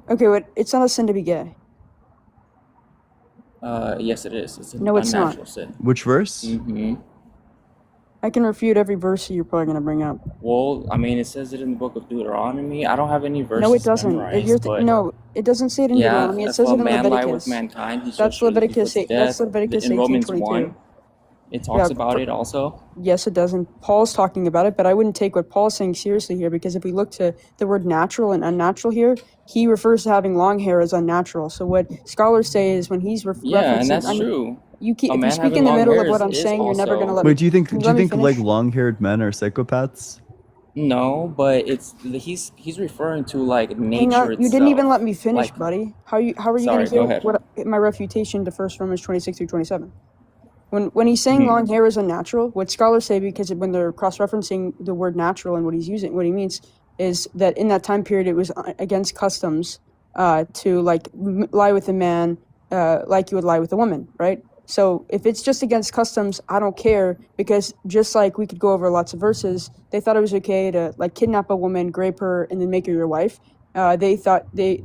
Okay, but it's not a sin to be gay. Yes, it is. It's an No, it's not. unnatural sin. Which verse? Mm-hmm. I can refute every verse you're probably gonna bring up. Well, I mean, it says it in the book of Deuteronomy. I don't have any verses No, it doesn't. memorized, but No, it doesn't say it in yeah, Deuteronomy. It that's says what it in man lie Leviticus. with mankind. He shall That's surely be Leviticus put to 8. That's death. Leviticus In 18, Romans 22. 1, it talks Yeah, about it also. Yes, it doesn't. Paul's talking about it, but I wouldn't take what Paul's saying seriously here because if we look to the word natural and unnatural here, he refers to having long hair as unnatural. So what scholars say is when he's Yeah, referencing, and that's I mean, true. you keep, A if you man speak having in the long middle of hair what I'm is saying, you're never also- gonna let Wait, me. do you think Can you let me like finish? long-haired men are psychopaths? No, but he's referring to like Hang nature on, itself. you didn't even let me finish, Like, buddy. How are you Sorry, gonna go hear ahead. what my refutation to 1 Romans 26 through 27? When he's saying Mhm. long hair is unnatural, what scholars say, because when they're cross-referencing the word natural and what he means is that in that time period it was against customs to like lie with a man like you would lie with a woman, right? So if it's just against customs, I don't care, because just like we could go over lots of verses, they thought it was okay to like kidnap a woman, grape her, and then make her your wife. They thought they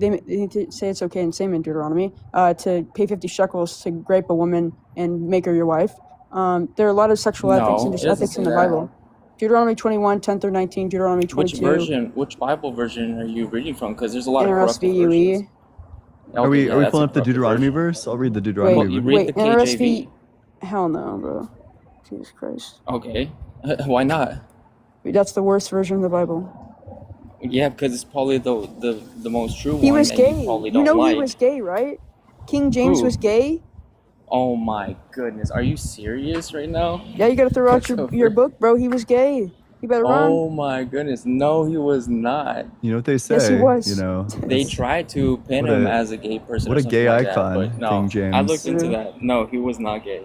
say it's okay, and same in Deuteronomy, to pay 50 shekels to grape a woman and make her your wife. There are a lot of sexual ethics and No, just it doesn't ethics in say the that. Bible. Deuteronomy 21, 10 through 19, Deuteronomy 22. Which Bible version are you reading from? Because there's a lot of NRSV corrupted versions. UE. Are we that's pulling a up the corrupted Deuteronomy version. verse? I'll read the Deuteronomy verse. Read the KJV. NRSV. Hell no, bro. Jesus Christ. Okay, why not? That's the worst version of the Bible. Yeah, because it's probably the most true He one was that gay. you probably You don't know like. he was gay, right? King James Who? was gay. Oh my goodness, are you serious right now? Yeah, you gotta throw out your book, bro. He was gay. You better run. Oh my goodness, no, he was not. You know what they say? Yes, he was. You know, They tried to pin him as a gay person. What or a something gay like icon, that, but no, King James. I looked into that. No, he was not gay.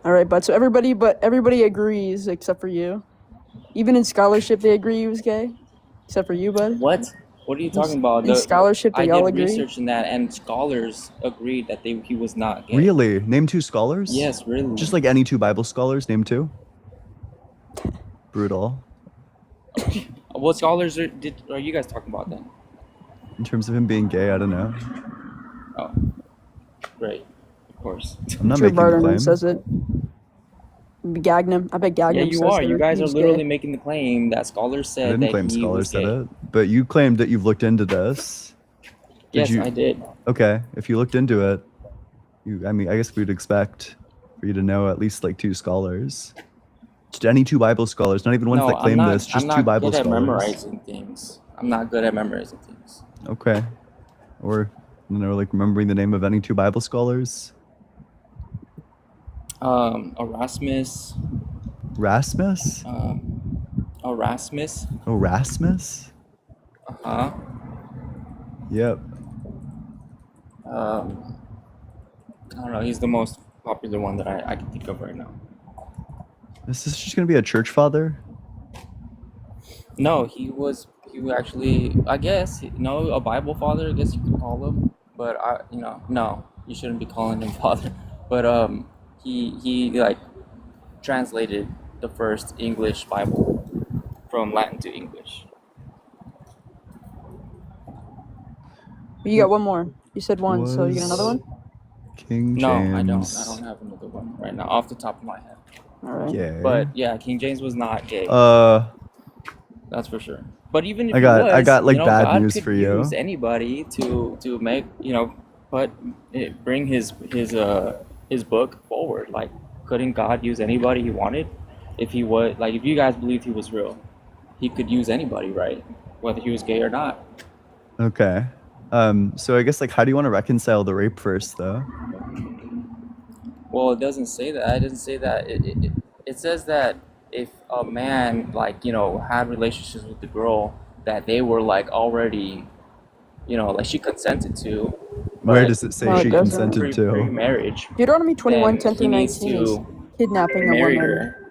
All right, but so everybody agrees except for you. Even in scholarship, they agree he was gay, except for you, bud. What? What are you talking about? In scholarship, I they all did agree. research in that, and scholars agreed that he was not gay. Really? Name 2 scholars? Yes, really. Just like any 2 Bible scholars, name 2. Brutal. What scholars are you guys talking about then? In terms of him being gay, I don't know. Oh, great, of course. I'm not Sure, making the Barterman claim. says it. Gagnon. I bet Gagnon Yeah, you says are. You guys are he's literally gay. making the claim that scholars I said didn't that claim he scholars was said gay. it, but you claimed that you've looked into this. Yes, I did. Okay, if you looked into it, I mean, I guess we'd expect for you to know at least like 2 scholars. Just any 2 Bible scholars, not even ones that claim this, just 2 Bible good at scholars. memorizing things. I'm not good at memorizing things. Okay. Or, you know, like remembering the name of any 2 Bible scholars. Erasmus. Rasmus? Erasmus. Oh, Rasmus? Uh-huh. Yep. I don't know. He's the most popular one that I can think of right now. Is this just gonna be a church father? No, he actually, I guess, a Bible father, I guess you could call him. But no, you shouldn't be calling him father. But he like translated the first English Bible from Latin to English. You got one more. You said one, so you get another one? King James. No, I don't have another one right now off the top of my head. All right. Gay. But yeah, King James was not gay. That's for sure. But even if I got like bad God news could for you. use anybody to make bring his book forward. Like, couldn't God use anybody he wanted? If he was if you guys believed he was real, he could use anybody, right? Whether he was gay or not. Okay. So I guess like how do you want to reconcile the rape first though? Well, it doesn't say that. It doesn't say that. It says that if a man had relationships with the girl that they were already, she consented to. Where does it say No, it she doesn't. consented to? Pre-marriage. Deuteronomy 21, then 10 he through needs 19 is to kidnapping a marry woman. her.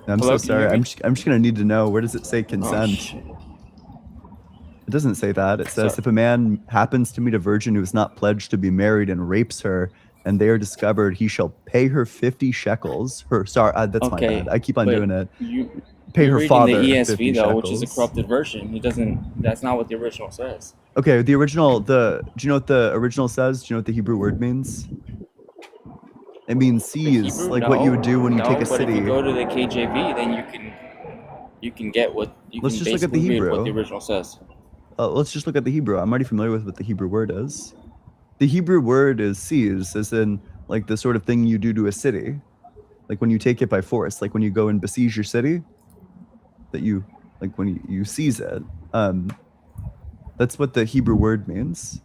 I'm Hello, so can you sorry. hear me? I'm just gonna need to know, where does it say consent? shit. It doesn't say that. It says Sorry. if a man happens to meet a virgin who is not pledged to be married and rapes her, and they are discovered, he shall pay her 50 shekels. That's my Okay, bad. I keep on but doing it. You're Pay her reading father the 50 ESV though, which is a shekels. corrupted version. He doesn't. That's not what the original says. Okay, the original. Do you know what the original says? Do you know what the Hebrew word means? It means seize, Hebrew? like what you would do when you No, take a but city. if you go to the KJV, then you can get what you Let's can just look at the basically read what the Hebrew. original says. Let's just look at the Hebrew. I'm already familiar with what the Hebrew word is. The Hebrew word is seize, as in like the sort of thing you do to a city, like when you take it by force, like when you go and besiege your city. That you like when you seize it. That's what the Hebrew word means.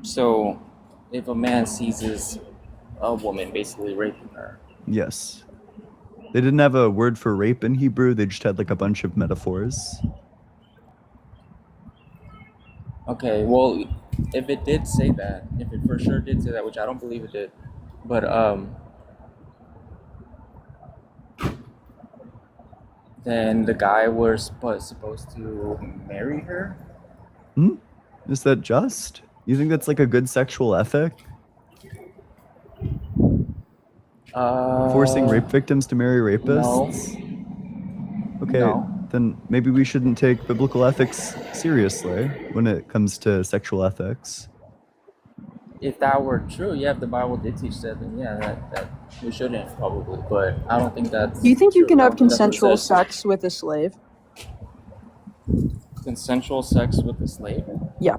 So, if a man seizes a woman basically raping her, Yes. They didn't have a word for rape in Hebrew. They just had like a bunch of metaphors. okay, well, if it did say that, if it for sure did say that, which I don't believe it did, but then the guy was supposed to marry her. Is that just? You think that's like a good sexual ethic? Forcing rape victims to marry rapists? Okay, then maybe we shouldn't take biblical ethics seriously when it comes to sexual ethics. If that were true, yeah, if the Bible did teach that, then yeah, that we shouldn't probably. But I don't think that's. Do you think you true. can I have don't think that's what it consensual says. sex with a slave? Consensual sex with a slave? Yeah.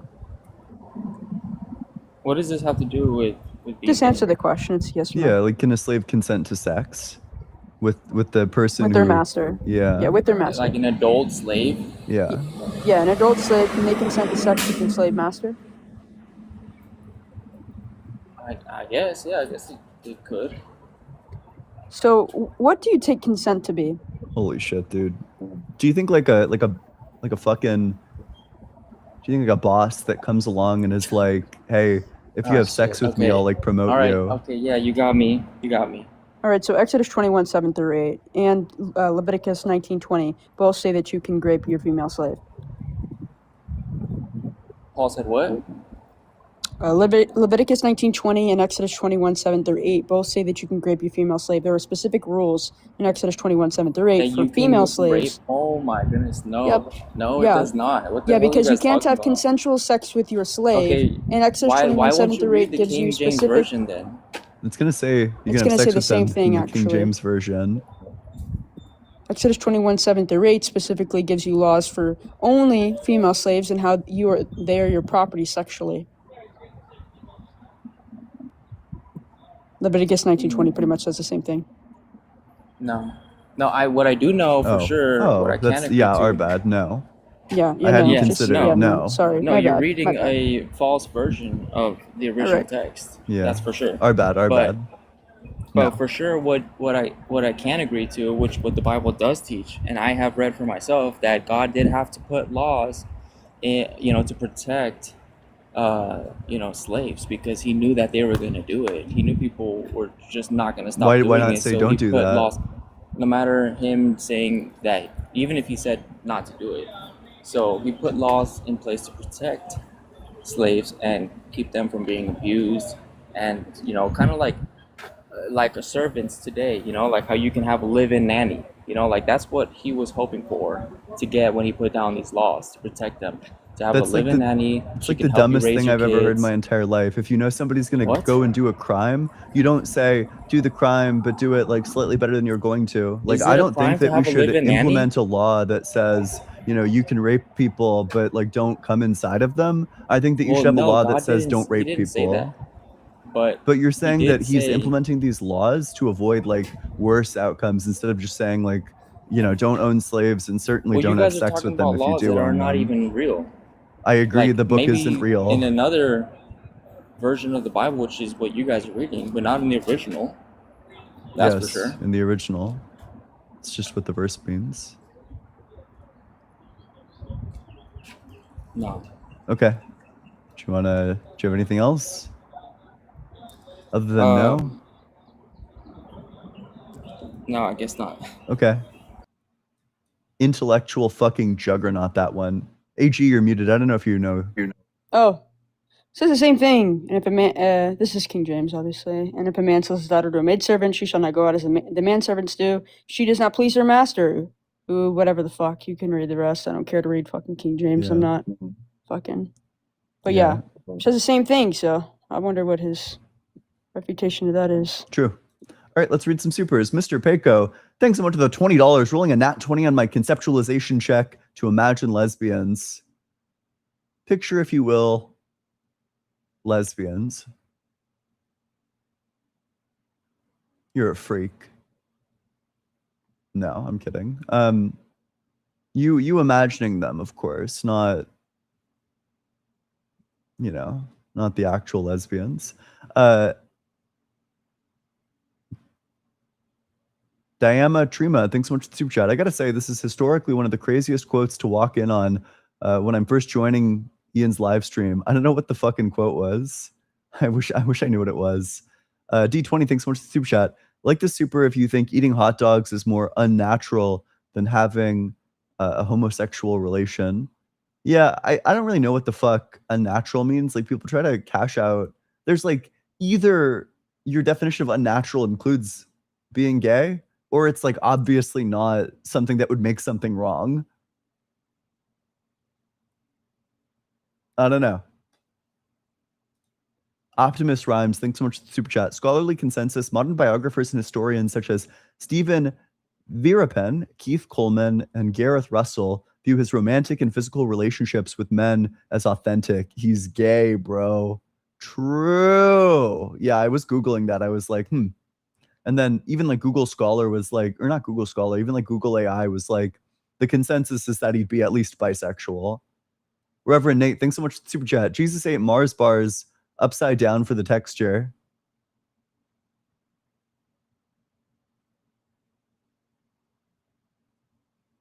What does this have to do with being Just answer the question. It's yes or no. Yeah, like can a slave consent to sex with the person With their who- master. Yeah. Yeah, with their master. Like an adult slave? Yeah. Yeah, an adult slave, can they consent to sex with their slave master? I guess, yeah, I guess it could. So, what do you take consent to be? Holy shit, dude. Do you think like a fucking, do you think like a boss that comes along and is like, hey, if you Oh, have sex shit, with me, okay. I'll like promote All right, you. okay, yeah, you got me. All right, so Exodus 21:7-8 and Leviticus 19:20 both say that you can rape your female slave. Paul said what? Leviticus 19:20 and Exodus 21:7-8 both say that you can rape your female slave. There are specific rules in Exodus 21:7-8 That for you female can slaves. rape? Oh my goodness, no. Yep. No, Yeah. it does not. What the Yeah, hell because are you guys can't talking have about? consensual sex with your slave. Okay, And Exodus why won't you 21:7-8 read the gives King you James specific. version then? It's gonna say you It's can have gonna say sex the with same them thing, in the King actually. James version. Exodus 21:7-8 specifically gives you laws for only female slaves and how they are your property sexually. Leviticus 19:20 pretty much says the same thing. No. What I do know for sure, what I can agree to. our bad. No. Yeah, I hadn't no, considered yeah, it. No. sorry, No, my you're bad, reading my bad. a false version of the original Alright. text. Yeah. That's for sure. Our bad. But No. for sure, what I can agree to, what the Bible does teach, and I have read for myself, that God did have to put laws, to protect, slaves, because He knew that they were going to do it. He knew people were just not going to stop Why doing not it. say So don't He do put that? laws, no matter Him saying that, even if He said not to do it. So He put laws in place to protect slaves and keep them from being abused, and kind of like a servants today, like how you can have a live-in nanny, like that's what He was hoping for to get when He put down these laws to protect them, to have That's a like live-in the- nanny. It's She like can the help you dumbest raise thing your I've ever heard in kids. my entire life. If you know somebody's gonna What? go and do a crime, you don't say do the crime, but do it like slightly better than you're going to. Like Is it I a don't crime think to that we have a should live-in nanny? implement a law that says you can rape people, but like don't come inside of them. I think that you Well, should have a no, law that God says didn't- don't He rape didn't say people. that. But you're He saying did that He's say- implementing these laws to avoid like worse outcomes instead of just saying like don't own slaves and certainly Well, you don't have guys are sex talking with them about if you laws do that are own not them. even real. I agree, Like, the book maybe isn't real. in another version of the Bible, which is what you guys are reading, but not in the original. That's for sure. In the original. It's just what the verse means. No. Okay. Do you have anything else? Other than no? No, I guess not. Okay. Intellectual fucking juggernaut, that one. AG, you're muted. I don't know if you know. Oh, says the same thing. And if a man, this is King James, obviously. And if a man sells his daughter to a maidservant, she shall not go out as the manservants do. She does not please her master. Ooh, whatever the fuck. You can read the rest. I don't care to read fucking King James. I'm Yeah. not fucking. But yeah, says the same thing. So I wonder what his refutation of that is. True. All right, let's read some supers. Mr. Peiko, thanks so much for the $20, rolling a nat 20 on my conceptualization check to imagine lesbians. Picture, if you will, lesbians. You're a freak. No, I'm kidding. You imagining them, of course, not not the actual lesbians. Diama Trima, thanks so much for the super chat. I gotta say, this is historically one of the craziest quotes to walk in on when I'm first joining Ian's live stream. I don't know what the fucking quote was. I wish I knew what it was. D20, thanks so much for the super chat. Like the super if you think eating hot dogs is more unnatural than having a homosexual relation. Yeah, I don't really know what the fuck unnatural means. Like, people try to cash out. There's like, either your definition of unnatural includes being gay, or it's like obviously not something that would make something wrong. I don't know. Optimus Rhymes, thanks so much for the super chat. Scholarly consensus, modern biographers and historians such as Stephen Virapen, Keith Coleman, and Gareth Russell view his romantic and physical relationships with men as authentic. He's gay, bro. True. Yeah, I was Googling that. I was like, And then even like Google Scholar was like, or not Google Scholar, even like Google AI was like, the consensus is that he'd be at least bisexual. Reverend Nate, thanks so much for the super chat. Jesus ate Mars bars upside down for the texture.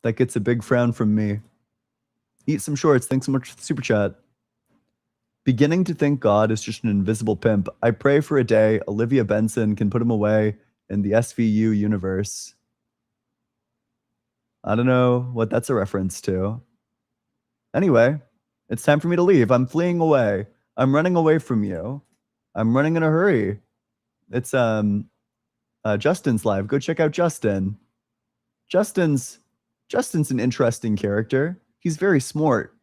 That gets a big frown from me. Eat some shorts. Thanks so much for the super chat. Beginning to think God is just an invisible pimp. I pray for a day Olivia Benson can put him away in the SVU universe. I don't know what that's a reference to. Anyway, it's time for me to leave. I'm fleeing away. I'm running away from you. I'm running in a hurry. It's Justin's live. Go check out Justin. Justin's an interesting character. He's very smart.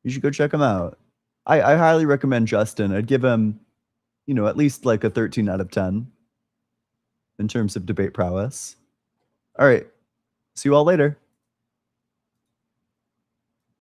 You should go check him out. I highly recommend Justin. I'd give him, at least like a 13 out of 10 in terms of debate prowess. All right. See you all later.